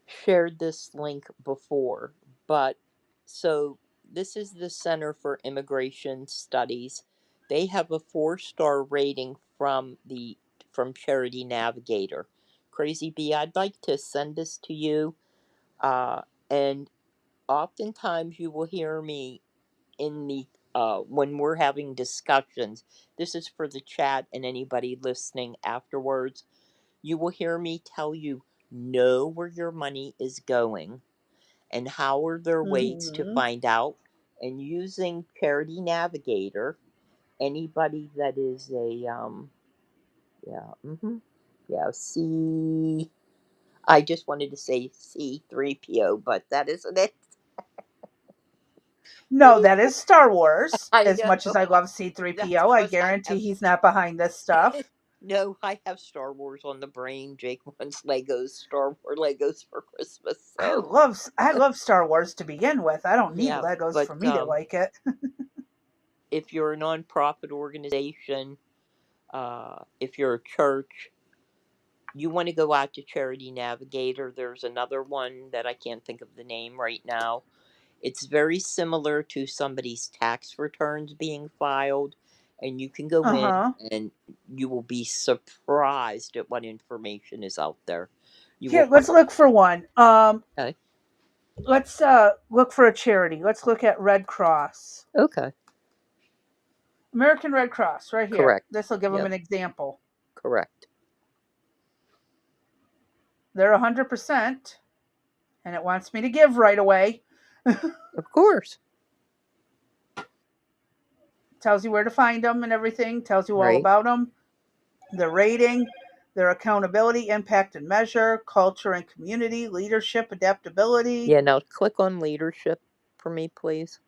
S2: shared this link before, but so this is the Center for Immigration Studies. They have a 4-star rating from Charity Navigator. Crazy Bee, I'd like to send this to you. And oftentimes you will hear me in the when we're having discussions. This is for the chat and anybody listening afterwards. You will hear me tell you, know where your money is going and how are there ways to
S1: Hmm.
S2: find out. And using Charity Navigator, anybody that is a yeah, yeah, C. I just wanted to say C3PO, but that isn't it.
S1: No, that is Star Wars.
S2: I
S1: As much as
S2: know.
S1: I love
S2: That's
S1: C3PO, I
S2: because I
S1: guarantee
S2: have
S1: he's not behind this stuff.
S2: no, I have Star Wars on the brain. Jake wants Legos, Star Wars Legos for Christmas. So
S1: I love Star Wars to begin with. I don't need
S2: yeah,
S1: Legos
S2: but
S1: for me to like it.
S2: if you're a nonprofit organization, if you're a church, you want to go out to Charity Navigator. There's another one that I can't think of the name right now. It's very similar to somebody's tax returns being filed, and you can go in
S1: Uh-huh.
S2: and you will be surprised at what information is out there. You will
S1: Here,
S2: find.
S1: let's look for one.
S2: Okay.
S1: Let's look for a charity. Let's look at Red Cross.
S2: Okay.
S1: American Red Cross, right here.
S2: Correct.
S1: This will give them
S2: Yep.
S1: an example.
S2: Correct.
S1: They're 100%, and it wants me to give right away.
S2: Of course.
S1: Tells you where to find them and everything. Tells you all
S2: Right.
S1: about them. The rating, their accountability, impact and measure, culture and community, leadership, adaptability.
S2: Yeah. Now click on leadership for me, please.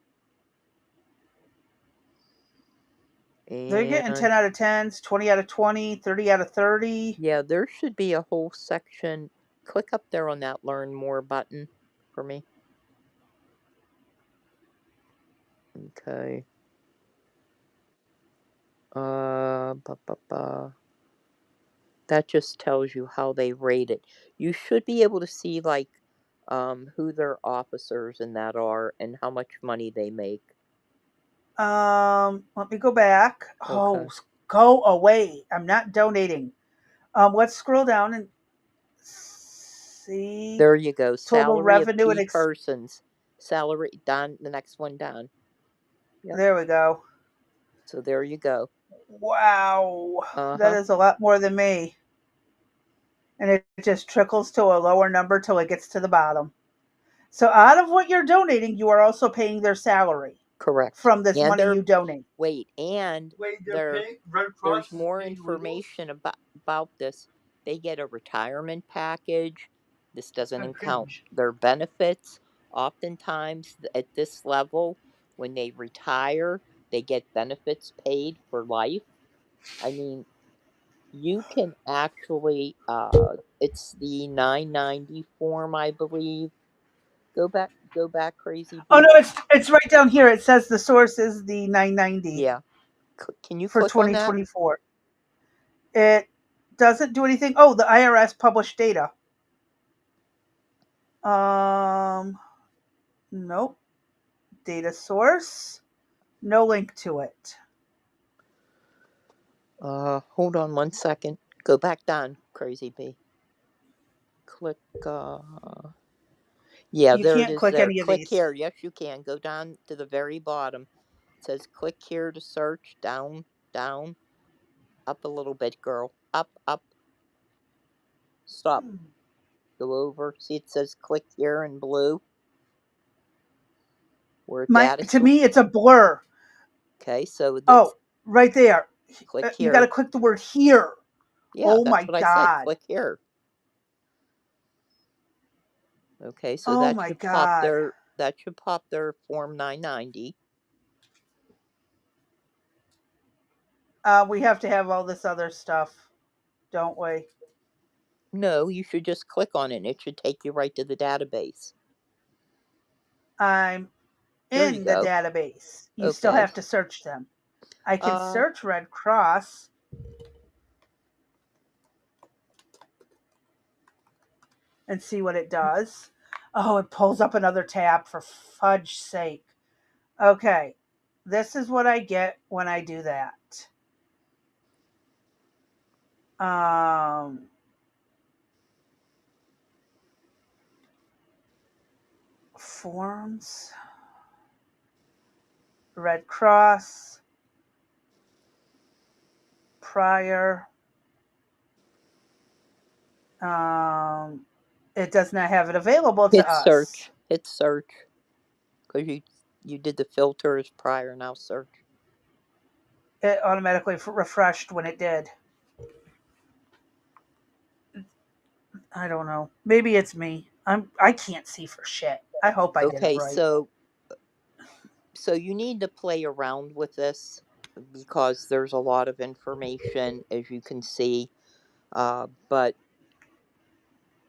S1: They're getting
S2: And
S1: 10 out of 10s, 20 out of 20, 30 out of 30.
S2: yeah, there should be a whole section. Click up there on that learn more button for me. Okay. Ba, ba, ba. That just tells you how they rate it. You should be able to see like who their officers and that are and how much money they make.
S1: Let me go back. Oh,
S2: Okay.
S1: go away. I'm not donating. Let's scroll down and see
S2: There you go.
S1: total
S2: Salary of
S1: revenue and
S2: key persons. Salary down the next one down. Yep.
S1: there we go.
S2: So there you go.
S1: Wow, that
S2: Uh-huh.
S1: is a lot more than me. And it just trickles to a lower number till it gets to the bottom. So out of what you're donating, you are also paying their salary
S2: Correct.
S1: from this
S2: And
S1: money
S2: they're
S1: you donate.
S2: wait, and
S3: Wait, they're
S2: there
S3: paying Red
S2: there's
S3: Cross is
S2: more
S3: paying legals
S2: information about this. They get a retirement package. This doesn't
S3: and
S2: account
S3: cringe.
S2: their benefits. Oftentimes at this level, when they retire, they get benefits paid for life. I mean, you can actually it's the 990 form, I believe. Go back, Crazy
S1: Oh no,
S2: Bee.
S1: it's right down here. It says the source is the 990
S2: Yeah. Can you
S1: for
S2: click on that?
S1: 2024. It doesn't do anything. Oh, the IRS published data. Um, nope. Data source. No link to it.
S2: Hold on one second. Go back down, Crazy Bee. Click, yeah,
S1: You
S2: there it
S1: can't
S2: is
S1: click
S2: there.
S1: any of
S2: Click
S1: these.
S2: here. Yes, you can. Go down to the very bottom. It says click here to search. Down, down, up a little bit, girl. Up, up. Stop. Go over. See, it says click here in blue. Where data.
S1: To me, it's a blur.
S2: Okay, so this
S1: Oh, right there.
S2: click
S1: You got to
S2: here.
S1: click the word here.
S2: Yeah,
S1: Oh
S2: that's
S1: my
S2: what I said.
S1: God.
S2: Click here. Okay, so
S1: Oh
S2: that
S1: my
S2: should pop
S1: God.
S2: their Form 990.
S1: We have to have all this other stuff, don't we?
S2: No, you should just click on it and it should take you right to the database.
S1: I'm
S2: There you
S1: in the
S2: go.
S1: database. You still
S2: Okay.
S1: have to search them. I can
S2: Uh,
S1: search Red Cross. And see what it does. Oh, it pulls up another tab for fudge sake. Okay, this is what I get when I do that. Um, Forms, Red Cross, prior. It does not have it available to
S2: hit
S1: us.
S2: search. Hit search. Because you did the filters prior, now search.
S1: It automatically refreshed when it did. I don't know. Maybe it's me. I can't see for shit. I hope I did it
S2: Okay,
S1: right.
S2: so you need to play around with this because there's a lot of information, as you can see. But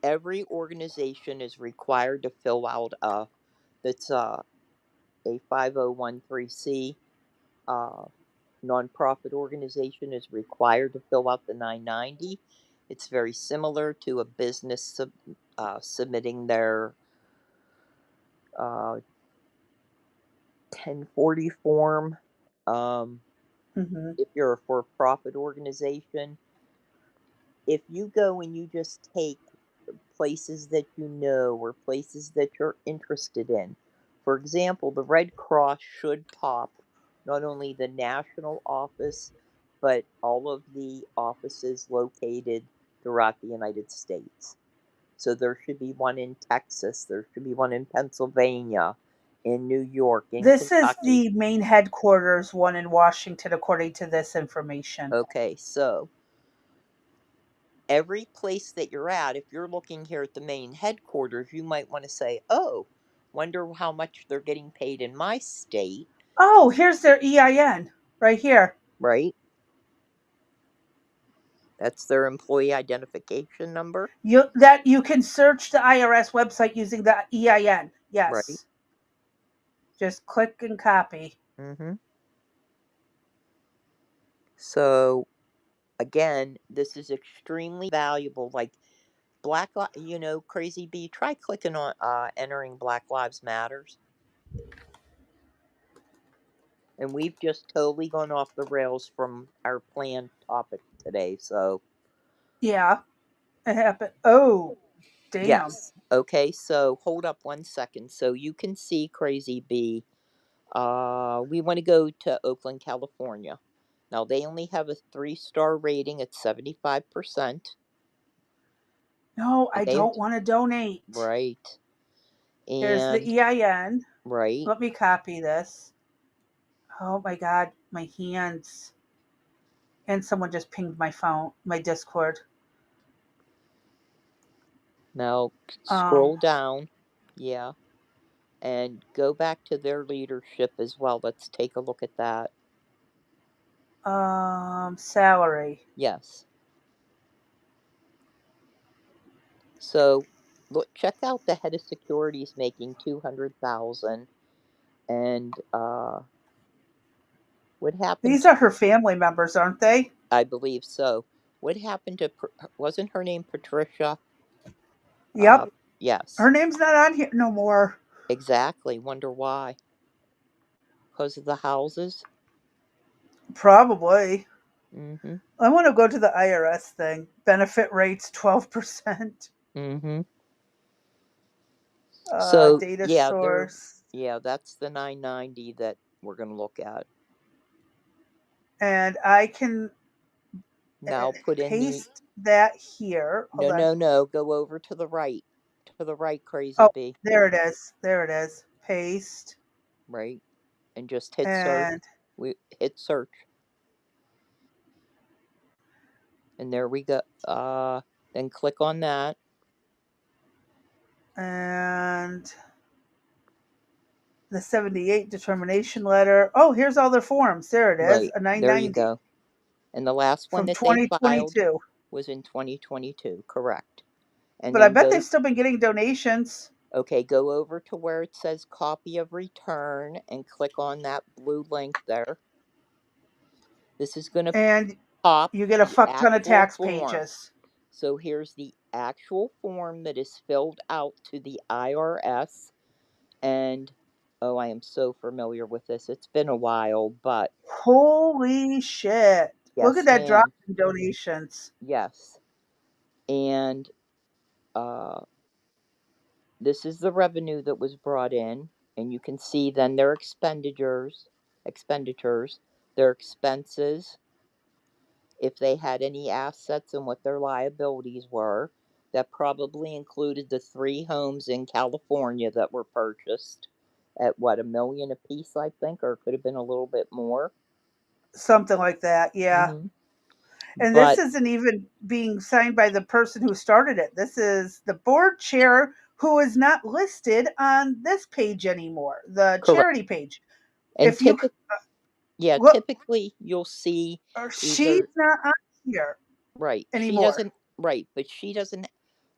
S2: every organization is required to fill out that's a 5013C nonprofit organization is required to fill out the 990. It's very similar to a business submitting their 1040 form.
S1: Mm-hmm.
S2: If you're a for-profit organization, if you go and you just take places that you know or places that you're interested in, for example, the Red Cross should pop not only the national office, but all of the offices located throughout the United States. So there should be one in Texas, there should be one in Pennsylvania, in New York, in
S1: This is
S2: Kentucky.
S1: the main headquarters one in Washington, according to this information.
S2: Okay, so every place that you're at, if you're looking here at the main headquarters, you might want to say, oh, wonder how much they're getting paid in my state,
S1: Oh, here's their EIN right here.
S2: right? That's their employee identification number,
S1: You can search the IRS website using the EIN.
S2: right?
S1: Yes. Just click and copy.
S2: Mm-hmm. So, again, this is extremely valuable. Like, Crazy Bee, try clicking on entering Black Lives Matters. And we've just totally gone off the rails from our planned topic today, so.
S1: Yeah, it happened. Oh, damn.
S2: Yes. Okay, so hold up 1 second. So you can see Crazy Bee. We want to go to Oakland, California. Now they only have a 3-star rating at 75%.
S1: No,
S2: And
S1: I
S2: they
S1: don't want to donate.
S2: right.
S1: Here's the
S2: And
S1: EIN.
S2: right.
S1: Let me copy this. Oh my God, my hands. And someone just pinged my phone, my Discord.
S2: Now
S1: Um,
S2: scroll down. Yeah. And go back to their leadership as well. Let's take a look at that.
S1: Salary.
S2: Yes. So look, check out the head of securities making 200,000. And what happened
S1: These
S2: to,
S1: are her family members, aren't they?
S2: I believe so. What happened to, wasn't her name Patricia?
S1: Yep.
S2: Yes,
S1: Her name's not on here no more.
S2: exactly. Wonder why? Because of the houses?
S1: Probably.
S2: Mm-hmm.
S1: I want to go to the IRS thing. Benefit rates 12%.
S2: Mm-hmm. So,
S1: Data
S2: yeah,
S1: source.
S2: that's the 990 that we're going to look at.
S1: And I can
S2: Now put in the,
S1: paste that here. Hold on.
S2: no, go over to the right. To the right, Crazy
S1: Oh,
S2: Bee.
S1: there it is. There it is. Paste.
S2: Right? And just hit search.
S1: And
S2: We hit search. And there we go. Then click on that.
S1: And the 78 determination letter. Oh, here's all their forms. There it is,
S2: Right.
S1: a
S2: There you
S1: 990
S2: go. And the last one
S1: from
S2: that they filed
S1: 2022.
S2: was in 2022. Correct. And
S1: But I
S2: then
S1: bet
S2: go,
S1: they've still been getting donations.
S2: okay, go over to where it says copy of return and click on that blue link there. This is going to
S1: And
S2: pop
S1: you get a
S2: the
S1: fuck ton of
S2: actual
S1: tax
S2: form.
S1: pages.
S2: So here's the actual form that is filled out to the IRS. And oh, I am so familiar with this. It's been a while, but
S1: Holy shit. Look at
S2: yes,
S1: that drop
S2: ma'am.
S1: in donations.
S2: Yes. And uh, this is the revenue that was brought in. And you can see then their expenditures, their expenses, if they had any assets and what their liabilities were. That probably included the 3 homes in California that were purchased at what, $1 million a piece, I think, or it could have been a little bit more.
S1: Something like that, yeah.
S2: Hmm.
S1: And this
S2: But
S1: isn't even being signed by the person who started it. This is the board chair who is not listed on this page anymore, the
S2: correct.
S1: charity page.
S2: And
S1: If you look,
S2: typically you'll see
S1: she's
S2: either
S1: not on here
S2: right. She
S1: anymore.
S2: doesn't right, but she doesn't.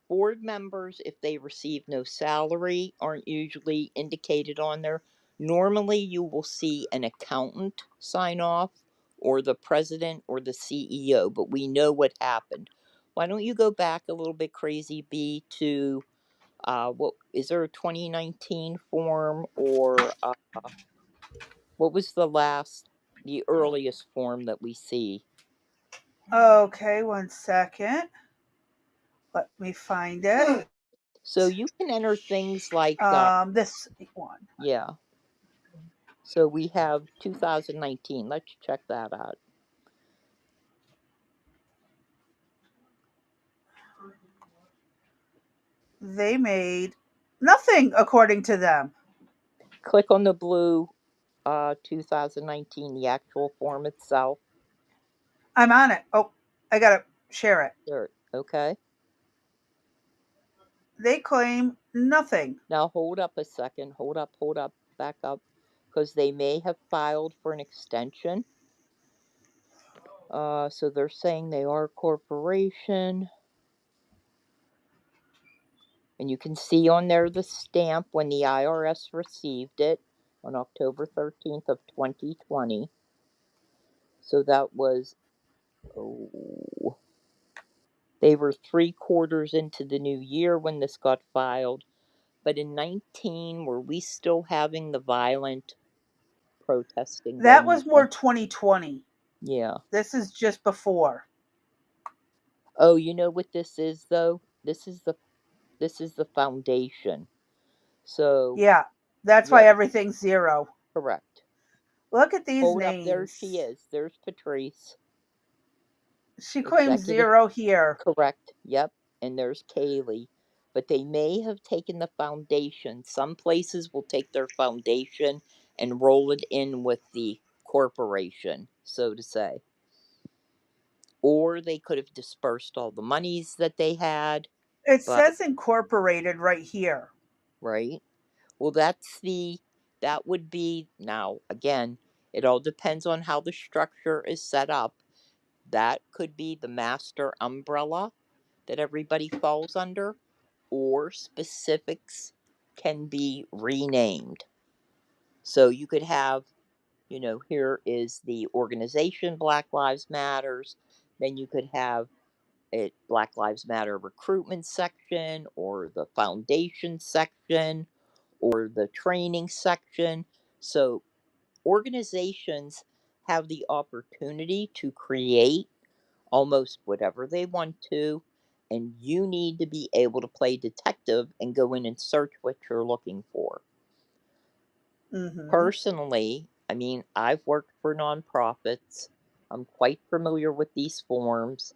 S2: Board members, if they receive no salary, aren't usually indicated on there. Normally, you will see an accountant sign off, or the president, or the CEO, but we know what happened. Why don't you go back a little bit, Crazy B, to what is there a 2019 form, or what was the earliest form that we see?
S1: Okay, one second. Let me find it.
S2: So you can enter things like,
S1: This one.
S2: yeah. So we have 2019. Let's check that out.
S1: They made nothing according to them.
S2: Click on the blue 2019, the actual form itself.
S1: I'm on it. Oh, I gotta share it.
S2: There. Okay.
S1: They claim nothing.
S2: Now hold up a second. Hold up, back up. Because they may have filed for an extension. So they're saying they are a corporation. And you can see on there the stamp when the IRS received it on October 13th of 2020. So that was, oh, they were 3/4 into the new year when this got filed. But in 19, were we still having the violent protesting
S1: That
S2: going
S1: was
S2: on?
S1: more 2020.
S2: Yeah.
S1: This is just before.
S2: Oh, you know what this is though? This is the foundation. So,
S1: Yeah, that's why
S2: yeah,
S1: everything's zero.
S2: correct.
S1: Look at these
S2: Hold up, there she
S1: names.
S2: is. There's Patrice,
S1: She claims
S2: executive.
S1: zero here.
S2: Correct. Yep. And there's Kaylee. But they may have taken the foundation. Some places will take their foundation and roll it in with the corporation, so to say. Or they could have dispersed all the monies that they had.
S1: It
S2: But,
S1: says incorporated right here.
S2: right? Well, that would be, now, again, it all depends on how the structure is set up. That could be the master umbrella that everybody falls under, or specifics can be renamed. So you could have, here is the organization Black Lives Matters. Then you could have it Black Lives Matter recruitment section, or the foundation section, or the training section. So organizations have the opportunity to create almost whatever they want to, and you need to be able to play detective and go in and search what you're looking for.
S1: Hmm.
S2: Personally, I mean, I've worked for nonprofits. I'm quite familiar with these forms.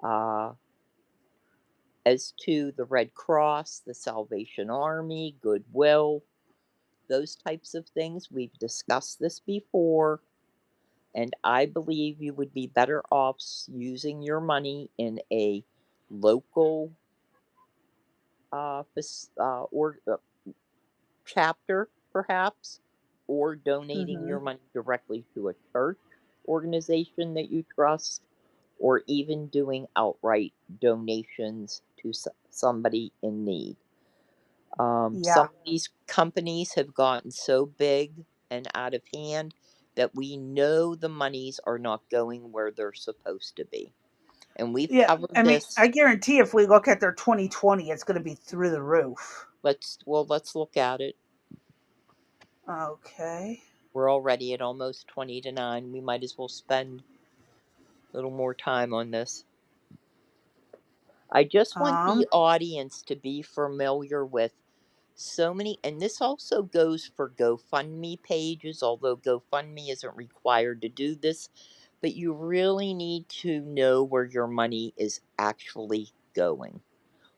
S2: Uh, as to the Red Cross, the Salvation Army, Goodwill, those types of things, we've discussed this before. And I believe you would be better off using your money in a local or chapter, perhaps, or donating
S1: Mm-hmm.
S2: your money directly to a church organization that you trust, or even doing outright donations to somebody in need. Some
S1: Yeah.
S2: of these companies have gotten so big and out of hand that we know the monies are not going where they're supposed to be. And we've
S1: Yeah.
S2: covered
S1: I mean,
S2: this.
S1: I guarantee if we look at their 2020, it's going to be through the roof.
S2: Let's look at it.
S1: Okay.
S2: We're already at almost 20 to 9. We might as well spend a little more time on this. I just want the
S1: Um.
S2: audience to be familiar with so many, and this also goes for GoFundMe pages, although GoFundMe isn't required to do this, but you really need to know where your money is actually going.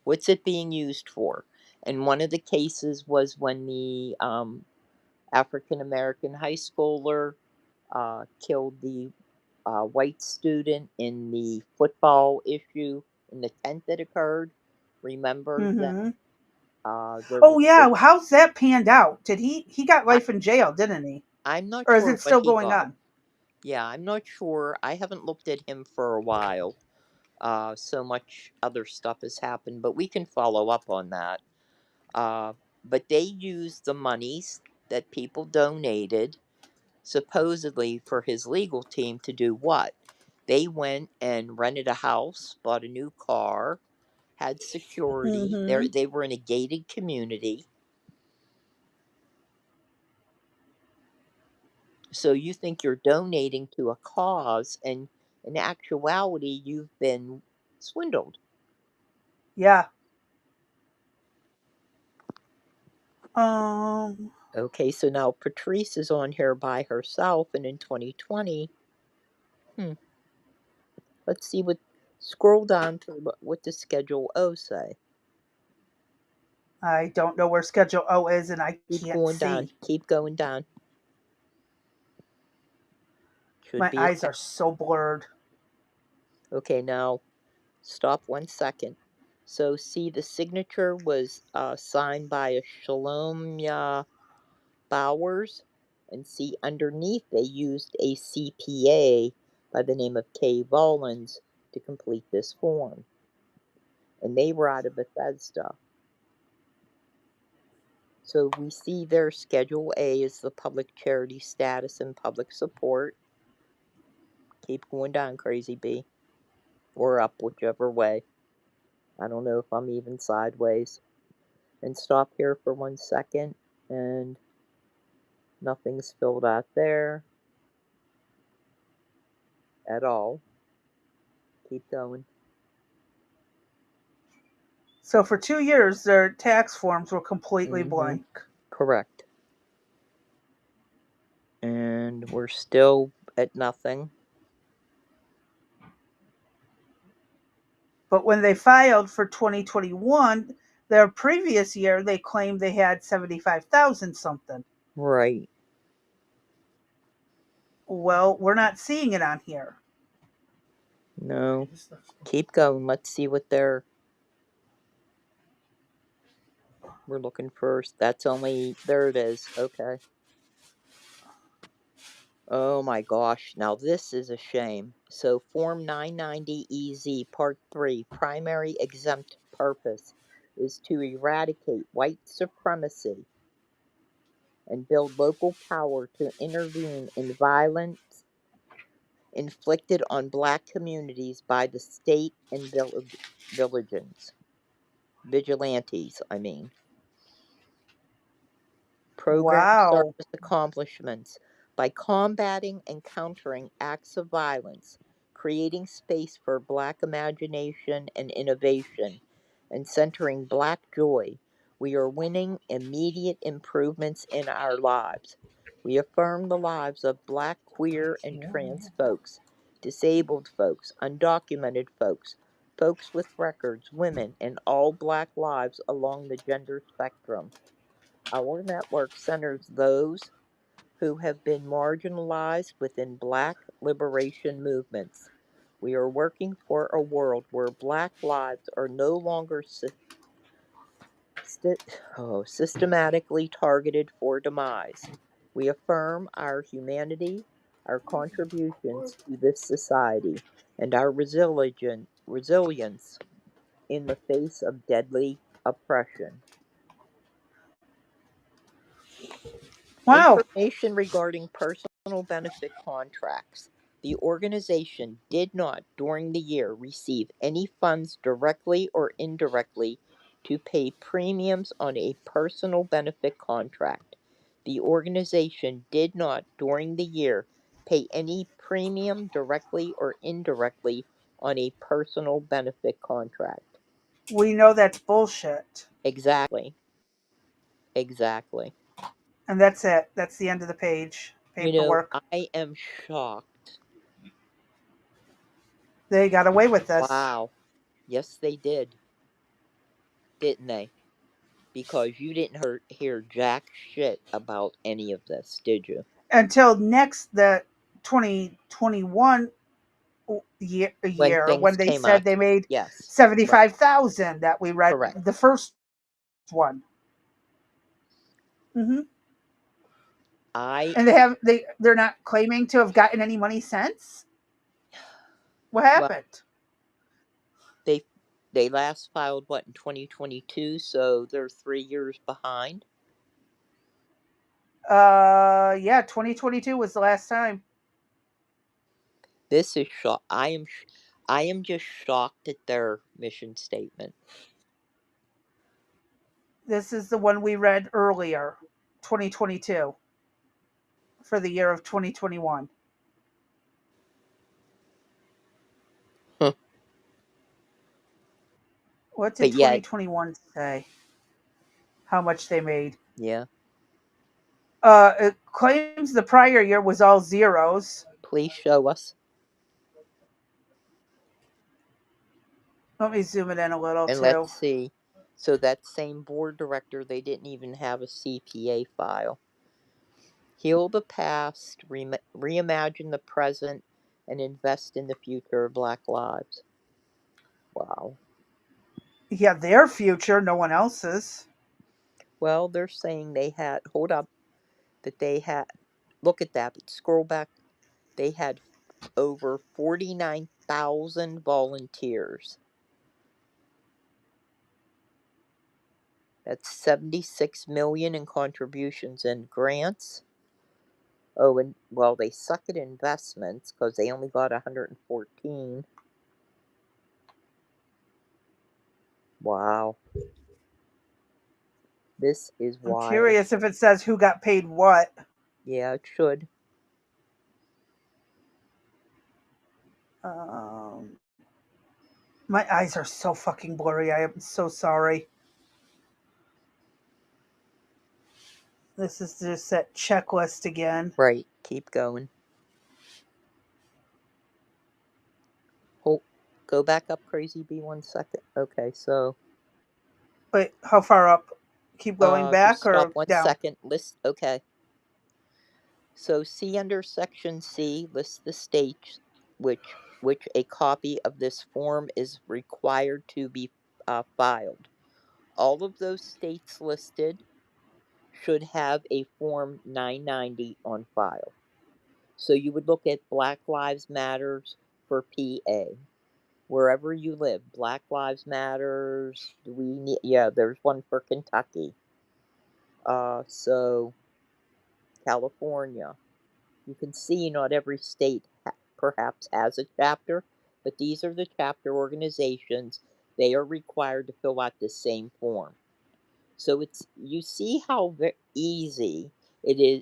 S2: What's it being used for? And one of the cases was when the African American high schooler killed the white student in the football issue in the tent that occurred. Remember that
S1: Mm-hmm.
S2: there was
S1: Oh
S2: the,
S1: yeah. How's that panned out? Did he got
S2: I,
S1: life in jail? Didn't he?
S2: I'm not
S1: Or is
S2: sure
S1: it
S2: what
S1: still
S2: he
S1: going
S2: got.
S1: on?
S2: Yeah, I'm not sure. I haven't looked at him for a while. So much other stuff has happened, but we can follow up on that. Uh, but they used the monies that people donated supposedly for his legal team to do what? They went and rented a house, bought a new car, had security.
S1: Mm-hmm.
S2: They were in a gated community. So you think you're donating to a cause, and in actuality, you've been swindled.
S1: Yeah. Um.
S2: Okay, so now Patrice is on here by herself, and in 2020, hmm, let's see what. Scroll down to what does Schedule O say?
S1: I don't know where Schedule O is, and I
S2: Keep
S1: can't
S2: going down.
S1: see.
S2: Keep going down. Should
S1: My
S2: be
S1: eyes are so blurred.
S2: okay. Now stop 1 second. So see, the signature was signed by a Shalom Bowers, and see underneath they used a CPA by the name of Kay Volans to complete this form, and they were out of Bethesda. So we see their Schedule A is the public charity status and public support. Keep going down, Crazy B, or up, whichever way. I don't know if I'm even sideways. And stop here for 1 second, and nothing's filled out there at all. Keep going.
S1: So for 2 years, their tax forms were completely
S2: Mm-hmm.
S1: blank.
S2: Correct. And we're still at nothing.
S1: But when they filed for 2021, their previous year, they claimed they had 75,000 something.
S2: Right.
S1: Well, we're not seeing it on here.
S2: No. Keep going. Let's see what we're looking first. That's only, there it is. Okay. Oh my gosh, now this is a shame. So, Form 990EZ, Part 3, primary exempt purpose is to eradicate white supremacy and build local power to intervene in violence inflicted on black communities by the state and vigilantes, I mean. Program
S1: Wow.
S2: service accomplishments by combating and countering acts of violence, creating space for Black imagination and innovation, and centering Black joy. We are winning immediate improvements in our lives. We affirm the lives of Black, queer, and trans folks, disabled folks, undocumented folks, folks with records, women, and all Black lives along the gender spectrum. Our network centers those who have been marginalized within Black liberation movements. We are working for a world where Black lives are no longer systematically targeted for demise. We affirm our humanity, our contributions to this society, and our resilience in the face of deadly oppression.
S1: Wow.
S2: Information regarding personal benefit contracts. The organization did not, during the year, receive any funds directly or indirectly to pay premiums on a personal benefit contract. The organization did not, during the year, pay any premium directly or indirectly on a personal benefit contract.
S1: We know that's bullshit.
S2: Exactly. Exactly.
S1: And that's it. That's the end of the page.
S2: You know,
S1: Paperwork.
S2: I am shocked.
S1: They got away with this.
S2: Wow. Yes, they did, didn't they? Because you didn't hear jack shit about any of this, did you?
S1: Until next, the 2021
S2: When
S1: year
S2: things
S1: when they
S2: came out.
S1: said they made
S2: Yes. Right.
S1: 75,000 that we read
S2: Correct.
S1: the first one. Hmm.
S2: I,
S1: And they're not claiming to have gotten any money since. What
S2: well,
S1: happened?
S2: they they last filed what in 2022, so they're 3 years behind.
S1: Yeah, 2022 was the last time.
S2: This is shock. I am just shocked at their mission statement.
S1: This is the one we read earlier, 2022 for the year of 2021.
S2: Huh.
S1: What did
S2: But yet,
S1: 2021 say? How much they made?
S2: yeah.
S1: It claims the prior year was all zeros.
S2: Please show us
S1: Let me zoom it in a little
S2: and
S1: too.
S2: let's see. So that same board director, they didn't even have a CPA file. Heal the past, reimagine the present, and invest in the future of Black lives. Wow.
S1: Yeah, their future, no one else's.
S2: Well, they're saying they had, hold up, that they had, look at that, but scroll back. They had over 49,000 volunteers. That's 76 million in contributions and grants. Oh, and well, they suck at investments because they only got 114. Wow. This is
S1: I'm
S2: wild.
S1: curious if it says who got paid what.
S2: Yeah, it should.
S1: Um, my eyes are so fucking blurry. I am so sorry. This is just that checklist again.
S2: Right. Keep going. Hold, go back up, Crazy Bee, 1 second. Okay, so
S1: Wait, how far up? Keep going
S2: just
S1: back
S2: stop
S1: or
S2: one
S1: down?
S2: second. List. Okay. So see under section C, list the states which a copy of this form is required to be filed. All of those states listed should have a Form 990 on file. So you would look at Black Lives Matters for PA. Wherever you live, Black Lives Matters. Do we need? Yeah, there's one for Kentucky. So California. You can see not every state perhaps has a chapter, but these are the chapter organizations. They are required to fill out the same form. So it's you see how easy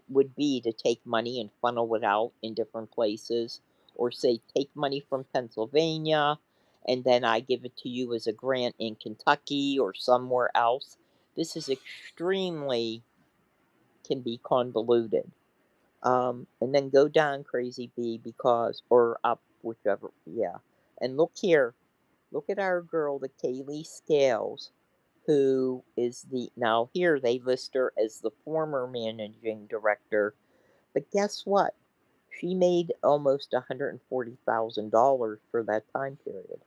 S2: would be to take money and funnel it out in different places, or say take money from Pennsylvania, and then I give it to you as a grant in Kentucky or somewhere else. This is extremely can be convoluted. And then go down, Crazy Bee, because or up, whichever. Yeah, and look here. Look at our girl, the Kaylee Scales, who is the now here they list her as the former managing director, But guess what? She made almost $140,000 for that time period.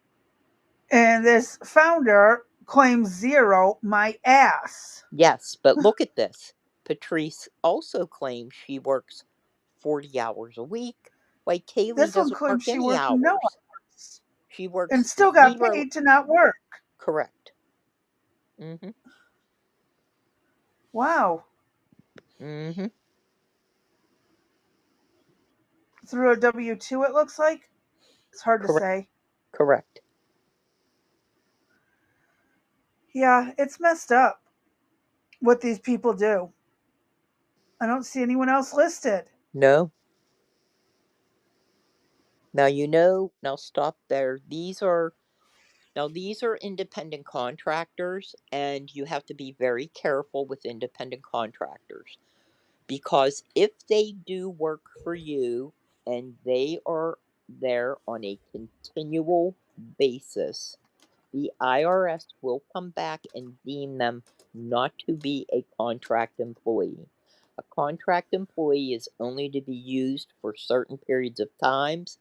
S1: And this founder claims zero my ass.
S2: Yes, but look at this. Patrice also claims she works 40 hours a week, while Kaylee
S1: This one
S2: doesn't
S1: claims
S2: work
S1: she
S2: any
S1: worked no
S2: hours.
S1: hours
S2: She
S1: and
S2: works
S1: still got
S2: 0.
S1: paid to not work.
S2: Correct. Mm-hmm.
S1: Wow.
S2: Mm-hmm.
S1: Through a W 2, it looks like. It's hard to
S2: Correct.
S1: say.
S2: Correct.
S1: Yeah, it's messed up what these people do. I don't see anyone else listed.
S2: No. Now stop there. These are independent contractors, and you have to be very careful with independent contractors, because if they do work for you and they are there on a continual basis, the IRS will come back and deem them not to be a contract employee. A contract employee is only to be used for certain periods of times.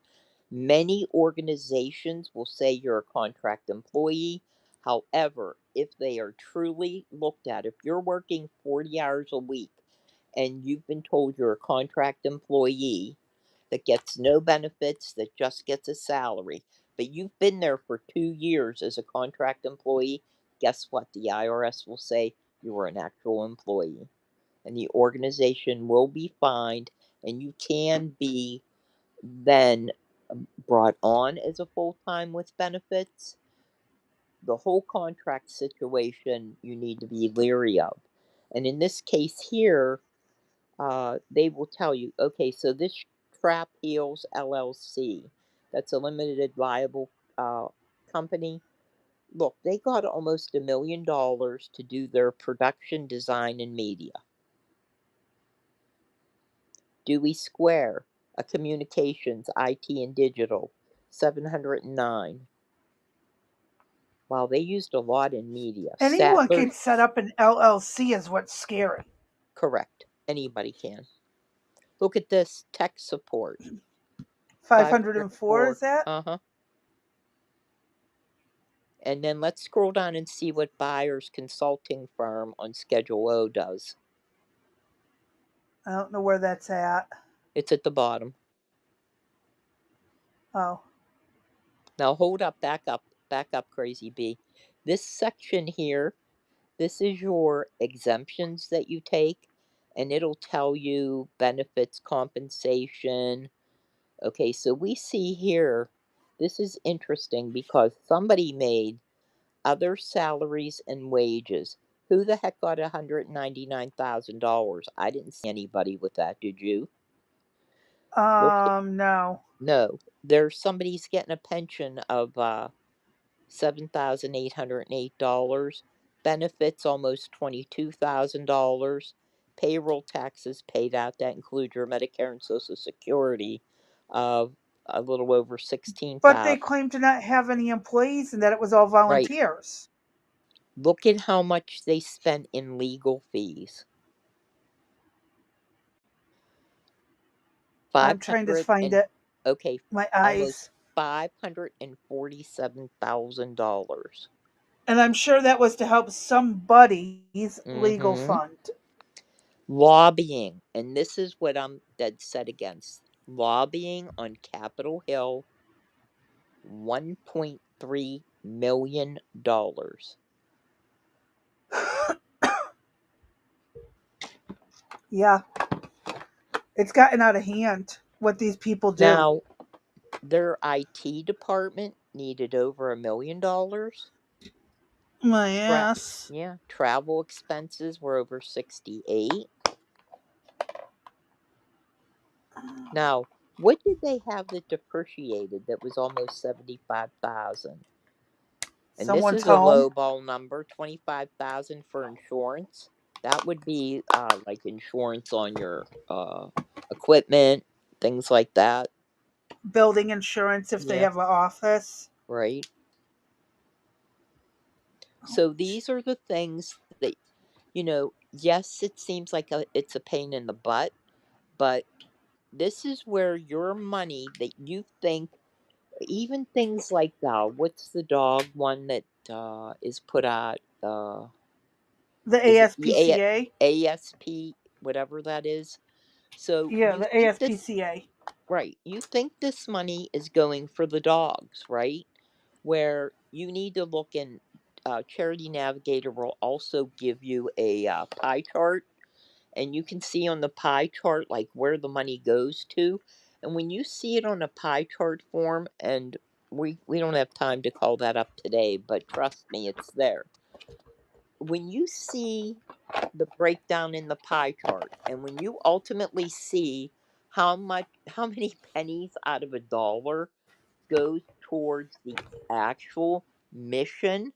S2: Many organizations will say you're a contract employee. However, if they are truly looked at, if you're working 40 hours a week and you've been told you're a contract employee that gets no benefits, that just gets a salary, but you've been there for 2 years as a contract employee, guess what? The IRS will say you were an actual employee, and the organization will be fined, and you can be then brought on as a full time with benefits. The whole contract situation you need to be leery of. And in this case here, they will tell you, okay, so this Trap Heels LLC, that's a limited liable company. Look, they got almost $1 million to do their production, design, and media. Dewey Square, a communications, IT, and digital, 709. Wow, they used a lot in media.
S1: Anyone can
S2: Statler's,
S1: set up an LLC, is what's scary.
S2: correct. Anybody can. Look at this tech support.
S1: 504 is
S2: 504.
S1: that?
S2: Uh-huh. And then let's scroll down and see what Buyer's consulting firm on Schedule O does.
S1: I don't know where that's at.
S2: It's at the bottom.
S1: Oh.
S2: Now hold up, back up, Crazy Bee. This section here, this is your exemptions that you take, and it'll tell you benefits, compensation. Okay, so we see here, this is interesting because somebody made other salaries and wages. Who the heck got $199,000? I didn't see anybody with that, did you? Look,
S1: No.
S2: no. There's somebody's getting a pension of $7,808. Benefits almost $22,000. Payroll taxes paid out, that includes your Medicare and Social Security, of a little over
S1: But they
S2: 16,000.
S1: claim to not have any employees and that it was all
S2: Right.
S1: volunteers.
S2: Look at how much they spent in legal fees.
S1: I'm trying to
S2: 500
S1: find
S2: and
S1: it.
S2: okay,
S1: My
S2: almost
S1: eyes.
S2: $547,000.
S1: And I'm sure that was to help somebody's legal
S2: Mm-hmm.
S1: fund.
S2: Lobbying, and this is what I'm dead set against. Lobbying on Capitol Hill, $1.3 million.
S1: Yeah. It's gotten out of hand what these people do.
S2: Now, their IT department needed over $1 million.
S1: My ass.
S2: Yeah, travel expenses were over 68. Now, what did they have that depreciated that was almost 75,000? And this
S1: Someone's
S2: is a
S1: home.
S2: low ball number, 25,000 for insurance. That would be like insurance on your equipment, things like that,
S1: Building insurance if they
S2: yeah,
S1: have an office.
S2: right? So these are the things that, yes, it seems like it's a pain in the butt, But this is where your money that you think, even things like what's the dog one that is put out?
S1: The
S2: Is it the
S1: ASPCA?
S2: ASP, whatever that is? So
S1: Yeah,
S2: you
S1: the
S2: think this,
S1: ASPCA.
S2: right? You think this money is going for the dogs, right? Where you need to look in. Charity Navigator will also give you a pie chart, and you can see on the pie chart like where the money goes to. And when you see it on a pie chart form, and we don't have time to call that up today, but trust me, it's there. When you see the breakdown in the pie chart, and when you ultimately see how many pennies out of a dollar goes towards the actual mission,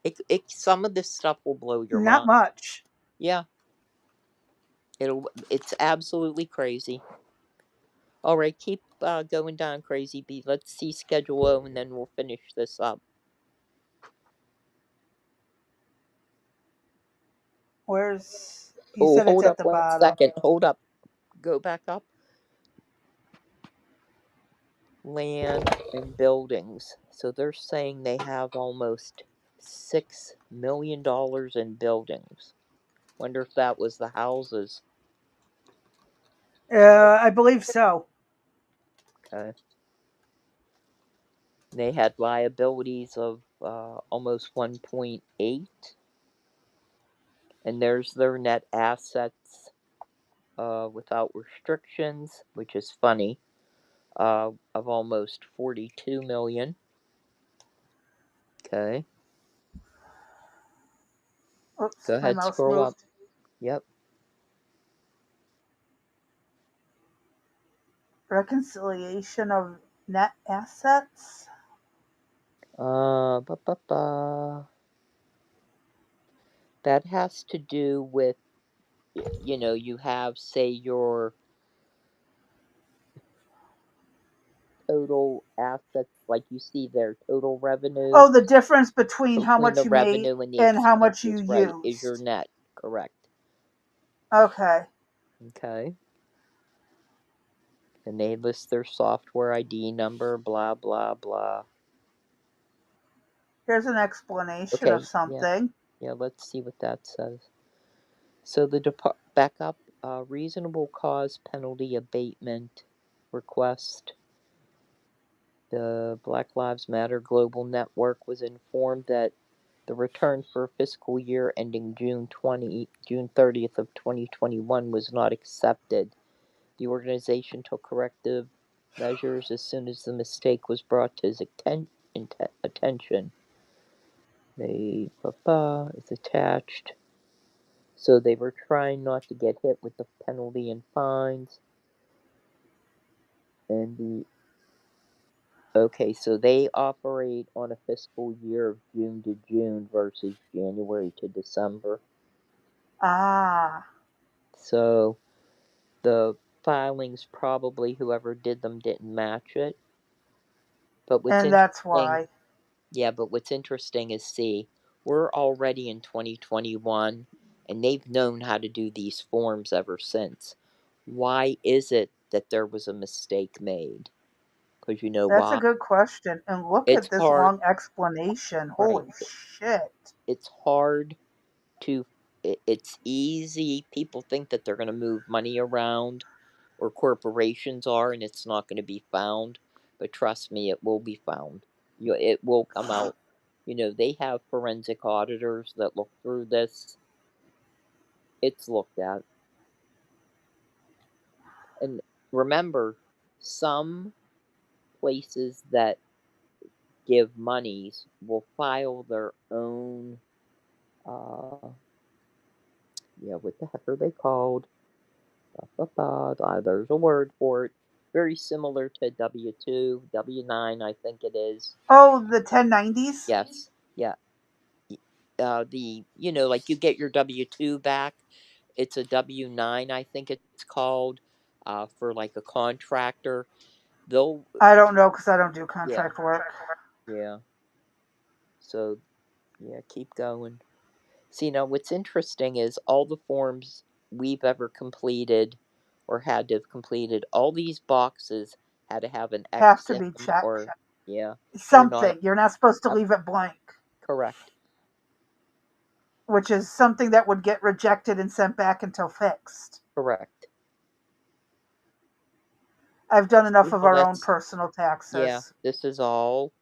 S2: it some of this stuff will blow your
S1: Not
S2: mind.
S1: much.
S2: Yeah, it's absolutely crazy. All right, keep going down, Crazy Bee. Let's see Schedule O, and then we'll finish this up.
S1: Where's you
S2: Oh,
S1: said it's
S2: hold
S1: at
S2: up
S1: the
S2: 1 second.
S1: bottom.
S2: Hold up. Go back up. Land and buildings. So they're saying they have almost $6 million in buildings. Wonder if that was the houses.
S1: I believe so.
S2: Okay. They had liabilities of almost 1.8, and there's their net assets without restrictions, which is funny, of almost 42 million. Okay.
S1: Oops,
S2: Go
S1: my
S2: ahead,
S1: mouse
S2: scroll up.
S1: moved.
S2: Yep.
S1: Reconciliation of net assets.
S2: Ba, ba, ba. That has to do with, you have, say, your total assets, like you see their total revenue,
S1: Oh, the difference between how
S2: between
S1: much
S2: the
S1: you made
S2: revenue and the
S1: and how much you
S2: expenses, right, is your
S1: used.
S2: net, correct.
S1: Okay.
S2: Okay. And they list their software ID number, blah, blah, blah.
S1: Here's an explanation of
S2: Okay, yeah,
S1: something.
S2: let's see what that says. So back up, reasonable cause penalty abatement request. The Black Lives Matter Global Network was informed that the return for fiscal year ending June 30th of 2021 was not accepted. The organization took corrective measures as soon as the mistake was brought to his attention. They is attached. So they were trying not to get hit with the penalty and fines. And okay, so they operate on a fiscal year of June to June versus January to December.
S1: Ah.
S2: So the filings, probably whoever did them didn't match it. But what's
S1: And that's
S2: interesting,
S1: why.
S2: but what's interesting is, see, we're already in 2021, and they've known how to do these forms ever since. Why is it that there was a mistake made? Because you know
S1: That's a
S2: why?
S1: good question. And look
S2: It's
S1: at this
S2: hard,
S1: long explanation.
S2: right?
S1: Holy shit.
S2: It's hard to, it's easy. People think that they're going to move money around, or corporations are, and it's not going to be found. But trust me, it will be found. It will come out. They have forensic auditors that look through this. It's looked at. And remember, some places that give monies will file their own, what the heck are they called? There's a word for it. Very similar to W-2, W-9, I think it is.
S1: Oh, the 1090s?
S2: Yes, yeah. Like you get your W-2 back. It's a W-9, I think it's called, for like a contractor. They'll,
S1: I don't know because I don't do
S2: yeah,
S1: contract work.
S2: yeah. So, yeah, keep going. See, now what's interesting is all the forms we've ever completed or had to have completed, all these boxes had to have an
S1: Have
S2: X
S1: to
S2: in
S1: be
S2: them,
S1: checked.
S2: or yeah, or not.
S1: Something. You're not supposed to
S2: Yep,
S1: leave it blank,
S2: correct,
S1: which is something that would get rejected and sent back until fixed.
S2: correct.
S1: I've done enough of
S2: Well,
S1: our own
S2: that's,
S1: personal
S2: yeah,
S1: taxes.
S2: this is all.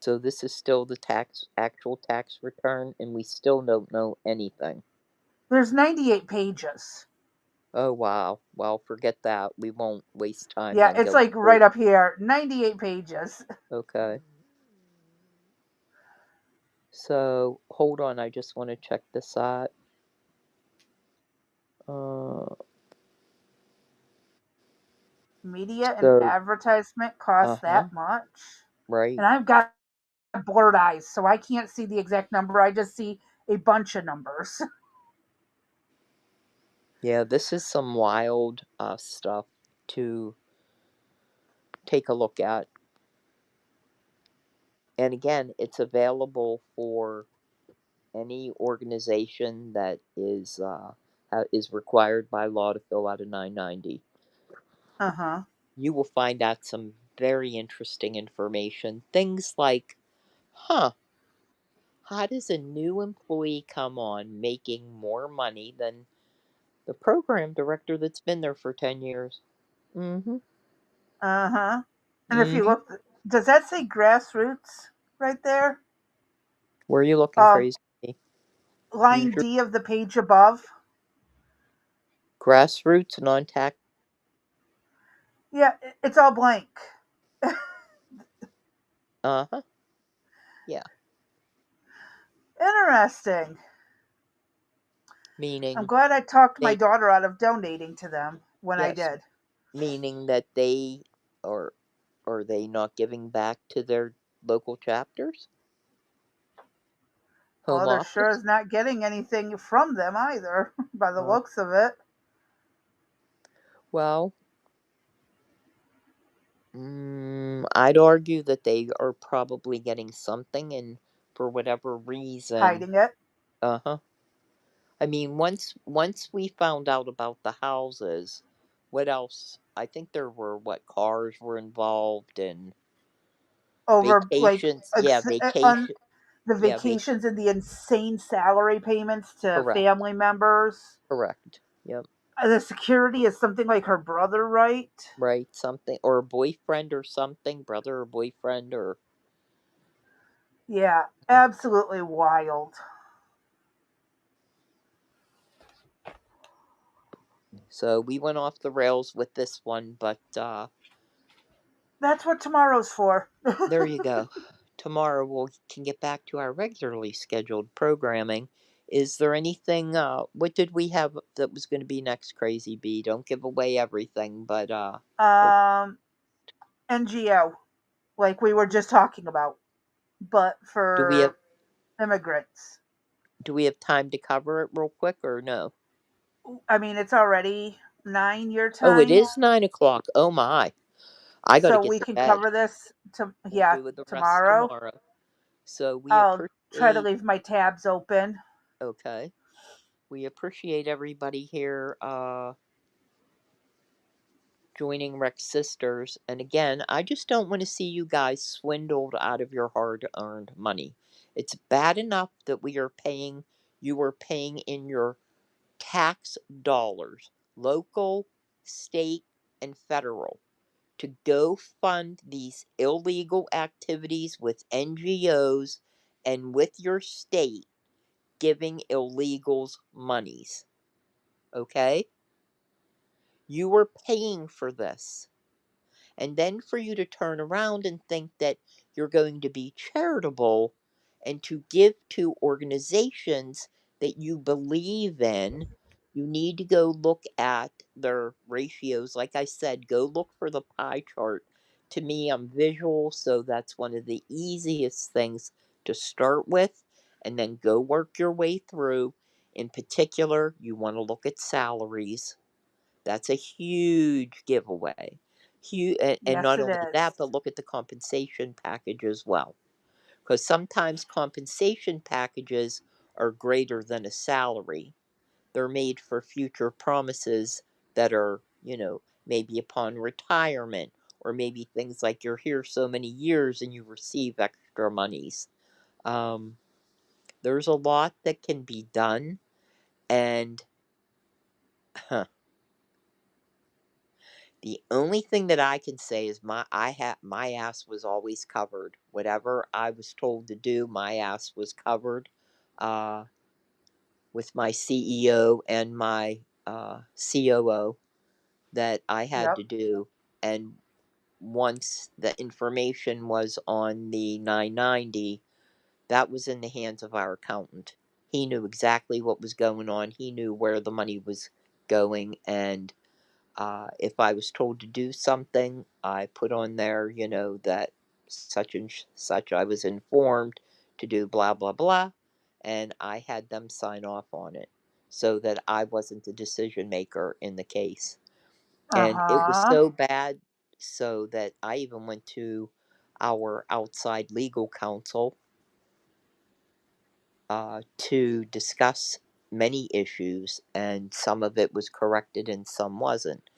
S2: So this is still the actual tax return, and we still don't know anything.
S1: There's 98 pages.
S2: Oh wow. Well, forget that. We won't waste time
S1: Yeah,
S2: then.
S1: it's
S2: Go
S1: like
S2: straight.
S1: right up here. 98 pages.
S2: Okay. So hold on. I just want to check this out. Uh.
S1: Media and
S2: So.
S1: advertisement
S2: Uh
S1: cost
S2: huh.
S1: that much.
S2: Right.
S1: And I've got blurred eyes, so I can't see the exact number. I just see a bunch of numbers.
S2: Yeah. This is some wild stuff to take a look at. And again, it's available for any organization that is required by law to fill out a 990.
S1: Uh huh.
S2: You will find out some very interesting information. Things like, huh, how does a new employee come on making more money than the program director that's been there for 10 years? Mm-hmm.
S1: Uh huh. And if you
S2: Mm-hmm.
S1: look, does that say grassroots right there?
S2: Where are you looking,
S1: Um,
S2: crazy? Use
S1: line
S2: your
S1: D of the page above.
S2: grassroots non-tax.
S1: Yeah, it's all blank.
S2: Uh-huh. Yeah.
S1: Interesting. I'm
S2: Meaning
S1: glad I talked my
S2: they,
S1: daughter out of donating to them when I
S2: yes,
S1: did.
S2: meaning that they are they not giving back to their local chapters? Home
S1: Well, they're sure
S2: office?
S1: as not getting anything from them either, by the
S2: Uh,
S1: looks of it.
S2: well, I'd argue that they are probably getting something, and for whatever reason,
S1: Hiding it.
S2: uh huh. I mean, once we found out about the houses, what else? I think there were what cars were involved and
S1: Over, like,
S2: vacations. Yeah, vacation.
S1: the
S2: Yeah,
S1: vacations and the insane salary payments to
S2: correct,
S1: family members.
S2: correct. Yep,
S1: The security is something like her brother, right?
S2: right. Something or a boyfriend or something, brother or boyfriend or.
S1: Yeah, absolutely wild.
S2: So we went off the rails with this one, but
S1: That's what tomorrow's for.
S2: there you go. Tomorrow we can get back to our regularly scheduled programming. Is there anything? What did we have that was going to be next, Crazy Bee? Don't give away everything, but what
S1: um, NGO, like we were just talking about, but
S2: do we have?
S1: for immigrants.
S2: Do we have time to cover it real quick or no?
S1: I mean, it's already 9 your
S2: Oh, it
S1: time,
S2: is 9 o'clock. Oh my! I got to
S1: so
S2: get
S1: we
S2: to
S1: can
S2: bed.
S1: cover this to
S2: We'll
S1: yeah
S2: do the rest
S1: tomorrow.
S2: tomorrow. So we
S1: I'll try to
S2: appreciate.
S1: leave my tabs open.
S2: Okay, we appreciate everybody here. Joining Rex Sisters. And again, I just don't want to see you guys swindled out of your hard earned money. It's bad enough that you are paying in your tax dollars, local, state, and federal, to go fund these illegal activities with NGOs and with your state giving illegals monies. Okay? You are paying for this. And then for you to turn around and think that you're going to be charitable and to give to organizations that you believe in, you need to go look at their ratios. Like I said, go look for the pie chart. To me, I'm visual, so that's one of the easiest things to start with, and then go work your way through. In particular, you want to look at salaries. That's a huge giveaway. And
S1: Yes,
S2: not
S1: it
S2: only that,
S1: is.
S2: but look at the compensation package as well. Because sometimes compensation packages are greater than a salary. They're made for future promises that are, maybe upon retirement, or maybe things like you're here so many years and you receive extra monies. Um, there's a lot that can be done, and the only thing that I can say is my ass was always covered. Whatever I was told to do, my ass was covered. Uh, with my CEO and my COO that I had
S1: Yep.
S2: to do. And once the information was on the 990, that was in the hands of our accountant. He knew exactly what was going on, he knew where the money was going. And if I was told to do something, I put on there, that such and such I was informed to do blah, blah, blah. And I had them sign off on it so that I wasn't the decision maker in the case. And it was
S1: Uh-huh.
S2: so bad, so that I even went to our outside legal counsel to discuss many issues, and some of it was corrected and some wasn't.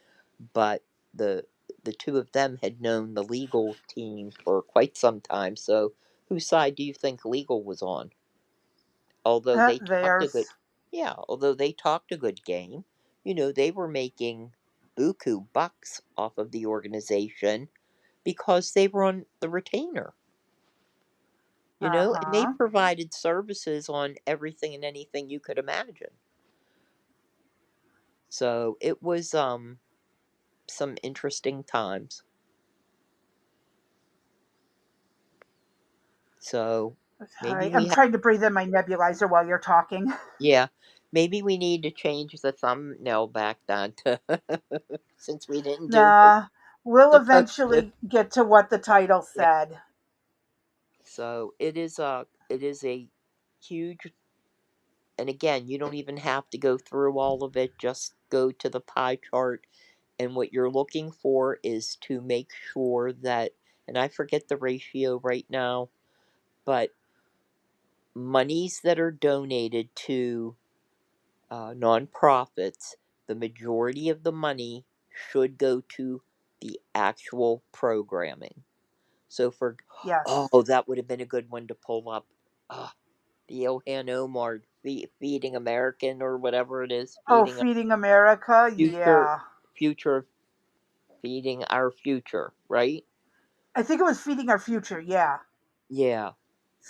S2: But the the two of them had known the legal team for quite some time, so whose side do you think legal was on? Although they talked a good,
S1: Theirs.
S2: yeah, although they talked a good game, they were making buku bucks off of the organization because they were on the retainer, and they
S1: Uh-huh.
S2: provided services on everything and anything you could imagine. So it was some interesting times. So maybe
S1: Sorry, I'm
S2: we have,
S1: trying to breathe in my nebulizer while you're talking.
S2: yeah, maybe we need to change the thumbnail back down to since we didn't do what
S1: Nah, we'll
S2: we're supposed to.
S1: eventually get to what the title
S2: Yeah.
S1: said.
S2: So it is a huge, and again, you don't even have to go through all of it. Just go to the pie chart, and what you're looking for is to make sure that, and I forget the ratio right now, but monies that are donated to nonprofits, the majority of the money should go to the actual programming. So
S1: Yes.
S2: oh, that would have been a good one to pull up. Ah, the Ilhan Omar feeding American or whatever it is,
S1: Oh,
S2: feeding
S1: Feeding America?
S2: future,
S1: Yeah.
S2: future, feeding our future, right?
S1: I think it was Feeding Our Future, yeah.
S2: Yeah,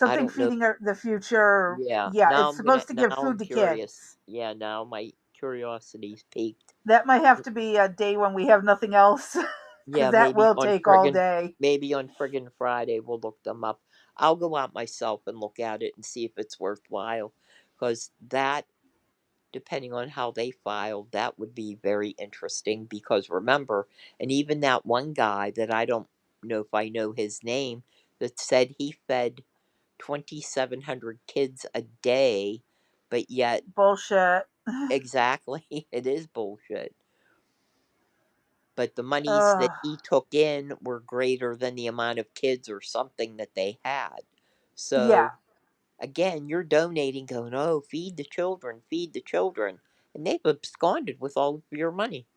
S2: I
S1: Something
S2: don't know.
S1: Feeding the Future.
S2: Yeah,
S1: Yeah,
S2: now
S1: it's supposed to
S2: now
S1: give
S2: I'm
S1: food to
S2: curious.
S1: kids.
S2: Yeah, now my curiosity's peaked.
S1: That might have to be a day when we have nothing else, because
S2: Yeah,
S1: that will take all day.
S2: maybe on friggin' Friday we'll look them up. I'll go out myself and look at it and see if it's worthwhile, because that, depending on how they filed, that would be very interesting. Because remember, and even that one guy that I don't know if I know his name, that said he fed 2,700 kids a day, but yet,
S1: Bullshit.
S2: exactly, it is bullshit. But the monies that
S1: Ugh.
S2: he took in were greater than the amount of kids or something that they had.
S1: Yeah.
S2: So again, you're donating, going, oh, feed the children, and they've absconded with all of your money.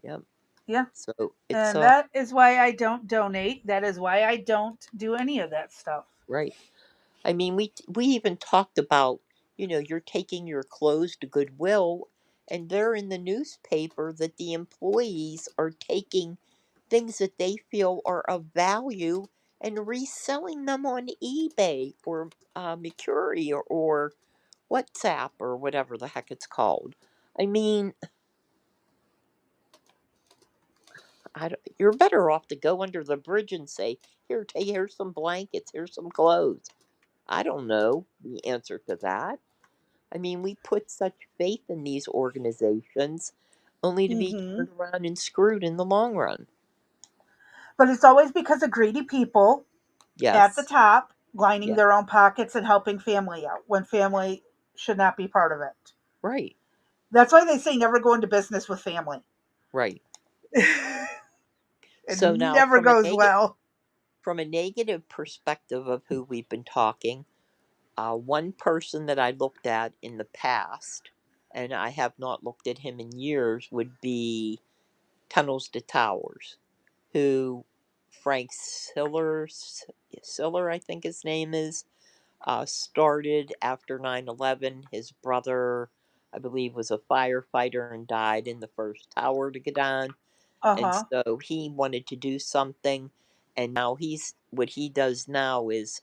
S2: Yep.
S1: Yeah.
S2: So it's
S1: And that is why I don't donate. That is why I don't do any of that stuff.
S2: right. I mean, we even talked about, you're taking your clothes to Goodwill, and they're in the newspaper that the employees are taking things that they feel are of value and reselling them on eBay or Mercury or WhatsApp or whatever the heck it's called. I mean, you're better off to go under the bridge and say, here's some blankets, here's some clothes. I don't know the answer to that. I mean, we put such faith in these organizations only to be
S1: Hmm.
S2: turned around and screwed in the long run.
S1: But it's always because of greedy people at the
S2: Yes.
S1: top lining
S2: Yeah.
S1: their own pockets and helping family out when family should not be part of it.
S2: Right.
S1: That's why they say never go into business with family.
S2: Right.
S1: It
S2: So now,
S1: never goes well.
S2: from a negative perspective of who we've been talking, one person that I looked at in the past, and I have not looked at him in years, would be Tunnels to Towers, who Frank Siller, I think his name is, started after 9/11. His brother, I believe, was a firefighter and died in the first tower to get on.
S1: Uh
S2: And
S1: huh.
S2: so he wanted to do something. And now what he does now is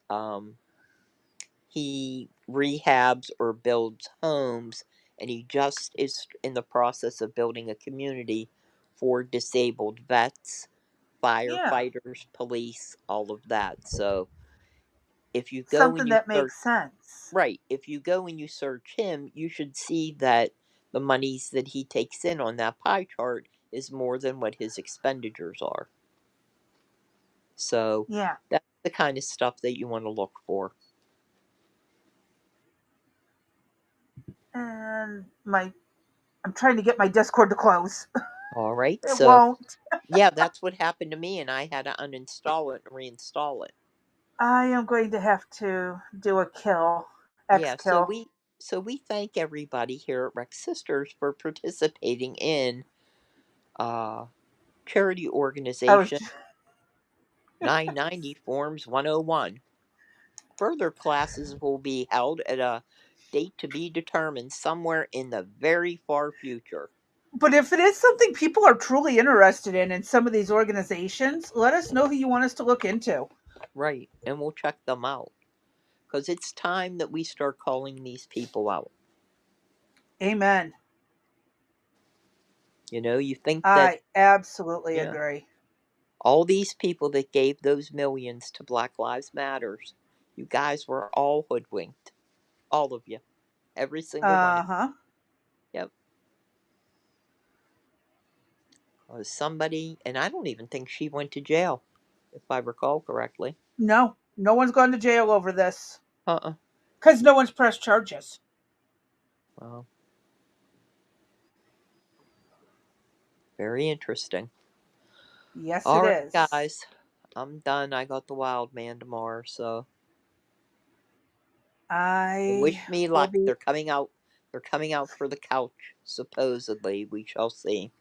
S2: he rehabs or builds homes. And he just is in the process of building a community for disabled vets,
S1: Yeah.
S2: firefighters, police, all of that. So if you go and
S1: Something
S2: you
S1: that
S2: search,
S1: makes sense.
S2: right, if you go and you search him, you should see that the monies that he takes in on that pie chart is more than what his expenditures are. So
S1: Yeah.
S2: that's the kind of stuff that you want to look for.
S1: And I'm trying to get my Discord to close.
S2: All right.
S1: It
S2: So
S1: won't.
S2: yeah, that's what happened to me, and I had to uninstall it and reinstall it.
S1: I am going to have to do a kill. X
S2: Yeah. So
S1: kill.
S2: we thank everybody here at Rex Sisters for participating in uh charity
S1: I was
S2: organization 990 Forms 101. Further classes will be held at a date to be determined somewhere in the very far future.
S1: But if it is something people are truly interested in some of these organizations, let us know who you want us to look into.
S2: Right, and we'll check them out. Because it's time that we start calling these people out.
S1: Amen.
S2: You think that,
S1: I absolutely
S2: yeah,
S1: agree.
S2: all these people that gave those millions to Black Lives Matters, you guys were all hoodwinked. All of you. Every single one of
S1: Uh huh.
S2: you. Yep. Somebody, and I don't even think she went to jail, if I recall correctly.
S1: No, no one's gone to jail over this
S2: Uh-uh.
S1: because no one's pressed charges.
S2: Well, very interesting.
S1: Yes,
S2: All
S1: it
S2: right,
S1: is.
S2: guys. I'm done. I got the wild man tomorrow, so
S1: I
S2: wish me
S1: will
S2: luck.
S1: be.
S2: They're coming out. They're coming out for the couch, supposedly. We shall see.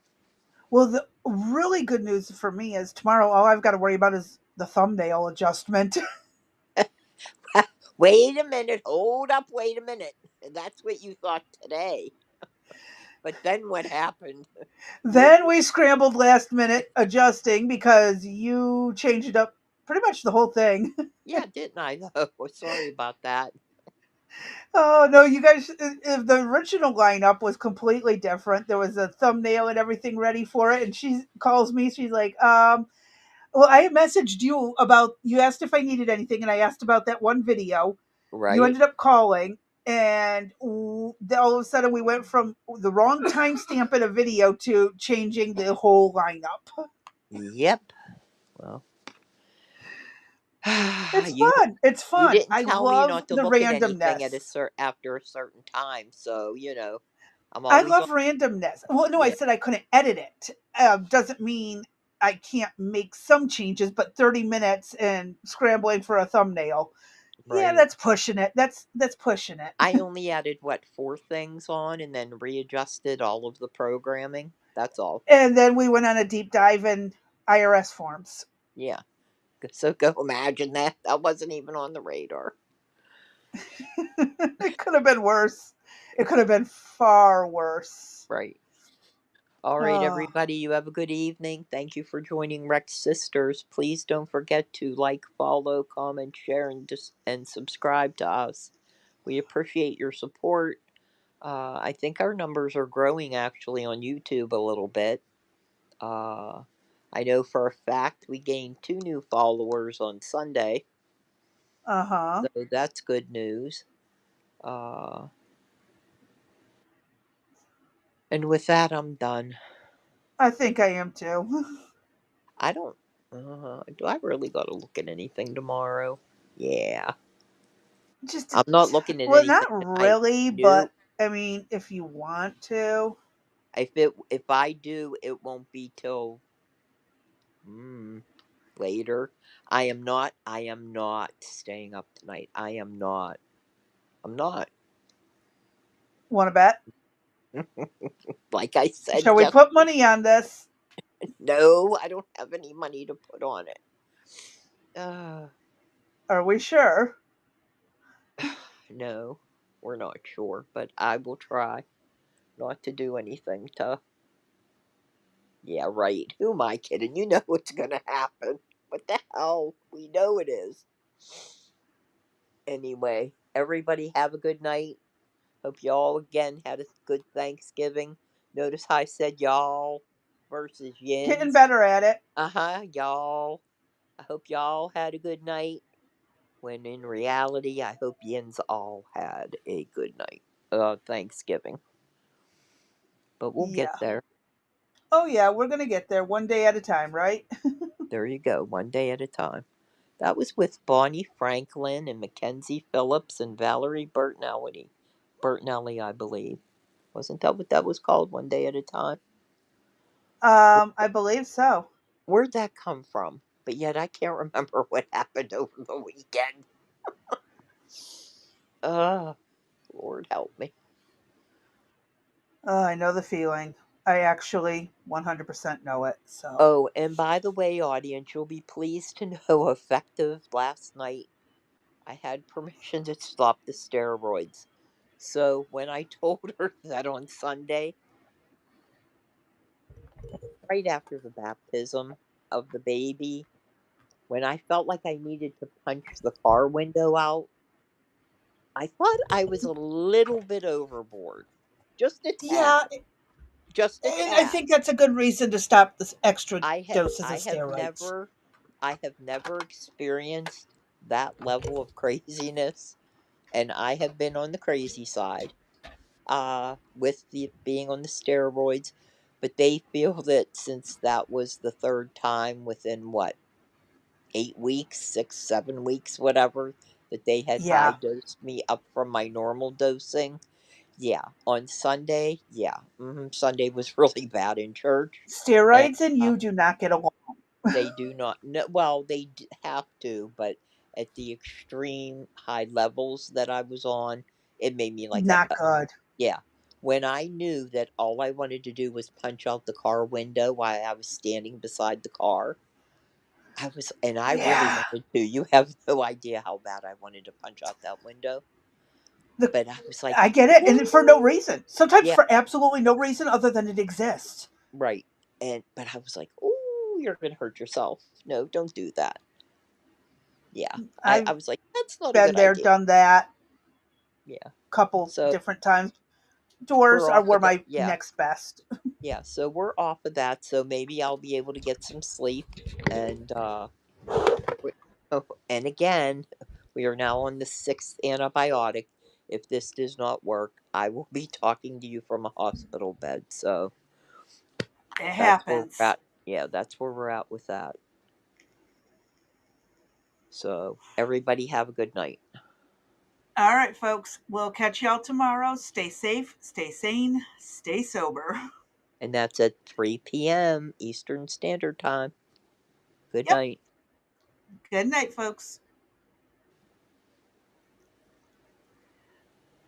S1: Well, the really good news for me is tomorrow, all I've got to worry about is the thumbnail adjustment.
S2: Wait a minute. Hold up. Wait a minute. That's what you thought today. But then what happened? You,
S1: Then we scrambled last minute adjusting because you changed up pretty much the whole thing.
S2: yeah, didn't I? Though. Sorry about that.
S1: Oh no, you guys! If the original lineup was completely different, there was a thumbnail and everything ready for it, and she calls me. She's like, well, I messaged you about. You asked if I needed anything, and I asked about that one video. You
S2: Right?
S1: ended up calling, and all of a sudden we went from the wrong timestamp in a video to changing the whole lineup.
S2: Yep. Well,
S1: It's
S2: you
S1: fun. It's
S2: you
S1: fun.
S2: didn't
S1: I
S2: tell me
S1: love
S2: not to
S1: the
S2: look at anything at
S1: randomness.
S2: after a certain time. So I'm
S1: I
S2: always on.
S1: love randomness. Well, no, I
S2: Yeah.
S1: said I couldn't edit it. Doesn't mean I can't make some changes, but 30 minutes and scrambling for a thumbnail. Yeah,
S2: Right.
S1: that's pushing it. That's pushing it.
S2: I only added what, four things on and then readjusted all of the programming. That's all.
S1: And then we went on a deep dive in IRS forms.
S2: Yeah. So go imagine that. That wasn't even on the radar.
S1: It could have been worse. It could have been far worse.
S2: Right. All right,
S1: Oh,
S2: everybody, you have a good evening. Thank you for joining Rex Sisters. Please don't forget to like, follow, comment, share, and subscribe to us. We appreciate your support. I think our numbers are growing actually on YouTube a little bit. Uh, I know for a fact we gained 2 new followers on Sunday,
S1: uh huh.
S2: so that's good news. Uh, and with that, I'm done.
S1: I think I am too.
S2: I don't. Do I really got to look at anything tomorrow? Yeah.
S1: Just
S2: I'm not looking at
S1: well,
S2: anything
S1: not
S2: tonight.
S1: really, but
S2: Nope.
S1: I mean, if you want to.
S2: If I do, it won't be till later. I am not staying up tonight. I am not. I'm not.
S1: Want to bet?
S2: Like I said
S1: Shall we
S2: just
S1: put money on this?
S2: no, I don't have any money to put on it. Uh,
S1: Are we sure?
S2: no, we're not sure, but I will try not to do anything to. Yeah, right. Who am I kidding? You know what's gonna happen. What the hell? We know it is. Anyway, everybody have a good night. Hope y'all again had a good Thanksgiving. Notice how I said y'all versus
S1: Getting
S2: yins.
S1: better at it.
S2: Y'all. I hope y'all had a good night. When in reality, I hope yins all had a good night. Thanksgiving. But we'll get
S1: Yeah.
S2: there.
S1: Oh, yeah, we're going to get there one day at a time, right?
S2: There you go, one day at a time. That was with Bonnie Franklin and Mackenzie Phillips and Valerie Bertinelli. Bertinelli, I believe. Wasn't that what that was called? One day at a time?
S1: I believe so.
S2: Where'd that come from? But yet I can't remember what happened over the weekend. Lord help me.
S1: I know the feeling. I actually 100% know it. So,
S2: Oh, and by the way, audience, you'll be pleased to know effective last night, I had permission to stop the steroids. So when I told her that on Sunday, right after the baptism of the baby, when I felt like I needed to punch the car window out, I thought I was a little bit overboard. Just a
S1: yeah,
S2: tad. Just a
S1: and I
S2: tad.
S1: think that's a good reason to stop this extra
S2: I have
S1: doses of
S2: I have
S1: steroids.
S2: never I have never experienced that level of craziness, and I have been on the crazy side with the being on the steroids, but they feel that since that was the third time within what 8 weeks, 6, 7 weeks, whatever, that they had high
S1: Yeah.
S2: dosed me up from my normal dosing. Yeah, on Sunday, yeah, Sunday was really bad in church, and
S1: Steroids and you do not get along.
S2: they do not. No, well, have to, but at the extreme high levels that I was on, it made me like
S1: Not good.
S2: yeah. When I knew that all I wanted to do was punch out the car window while I was standing beside the car, and I really
S1: Yeah.
S2: wanted to. You have no idea how bad I wanted to punch out that window.
S1: The,
S2: But I was like,
S1: I get it, and for no
S2: "Ooh."
S1: reason. Sometimes
S2: Yeah,
S1: for absolutely no reason other than it exists.
S2: right. But I was like, "Ooh, you're gonna hurt yourself. No, don't do that." Yeah, I
S1: I've
S2: was like, "That's not a
S1: been
S2: good
S1: there,
S2: idea."
S1: done that,
S2: Yeah.
S1: couple
S2: So
S1: different times. Doors
S2: we're
S1: are
S2: off
S1: were
S2: of that.
S1: my
S2: Yeah,
S1: next best.
S2: yeah. So we're off of that. So maybe I'll be able to get some sleep and oh, and again, we are now on the sixth antibiotic. If this does not work, I will be talking to you from a hospital bed. So
S1: It
S2: that's where we're
S1: happens.
S2: at. Yeah, that's where we're at with that. So everybody have a good night.
S1: All right, folks. We'll catch y'all tomorrow. Stay safe, stay sane, stay sober.
S2: And that's at 3 p.m. Eastern Standard Time. Good
S1: Yep.
S2: night.
S1: Good night, folks.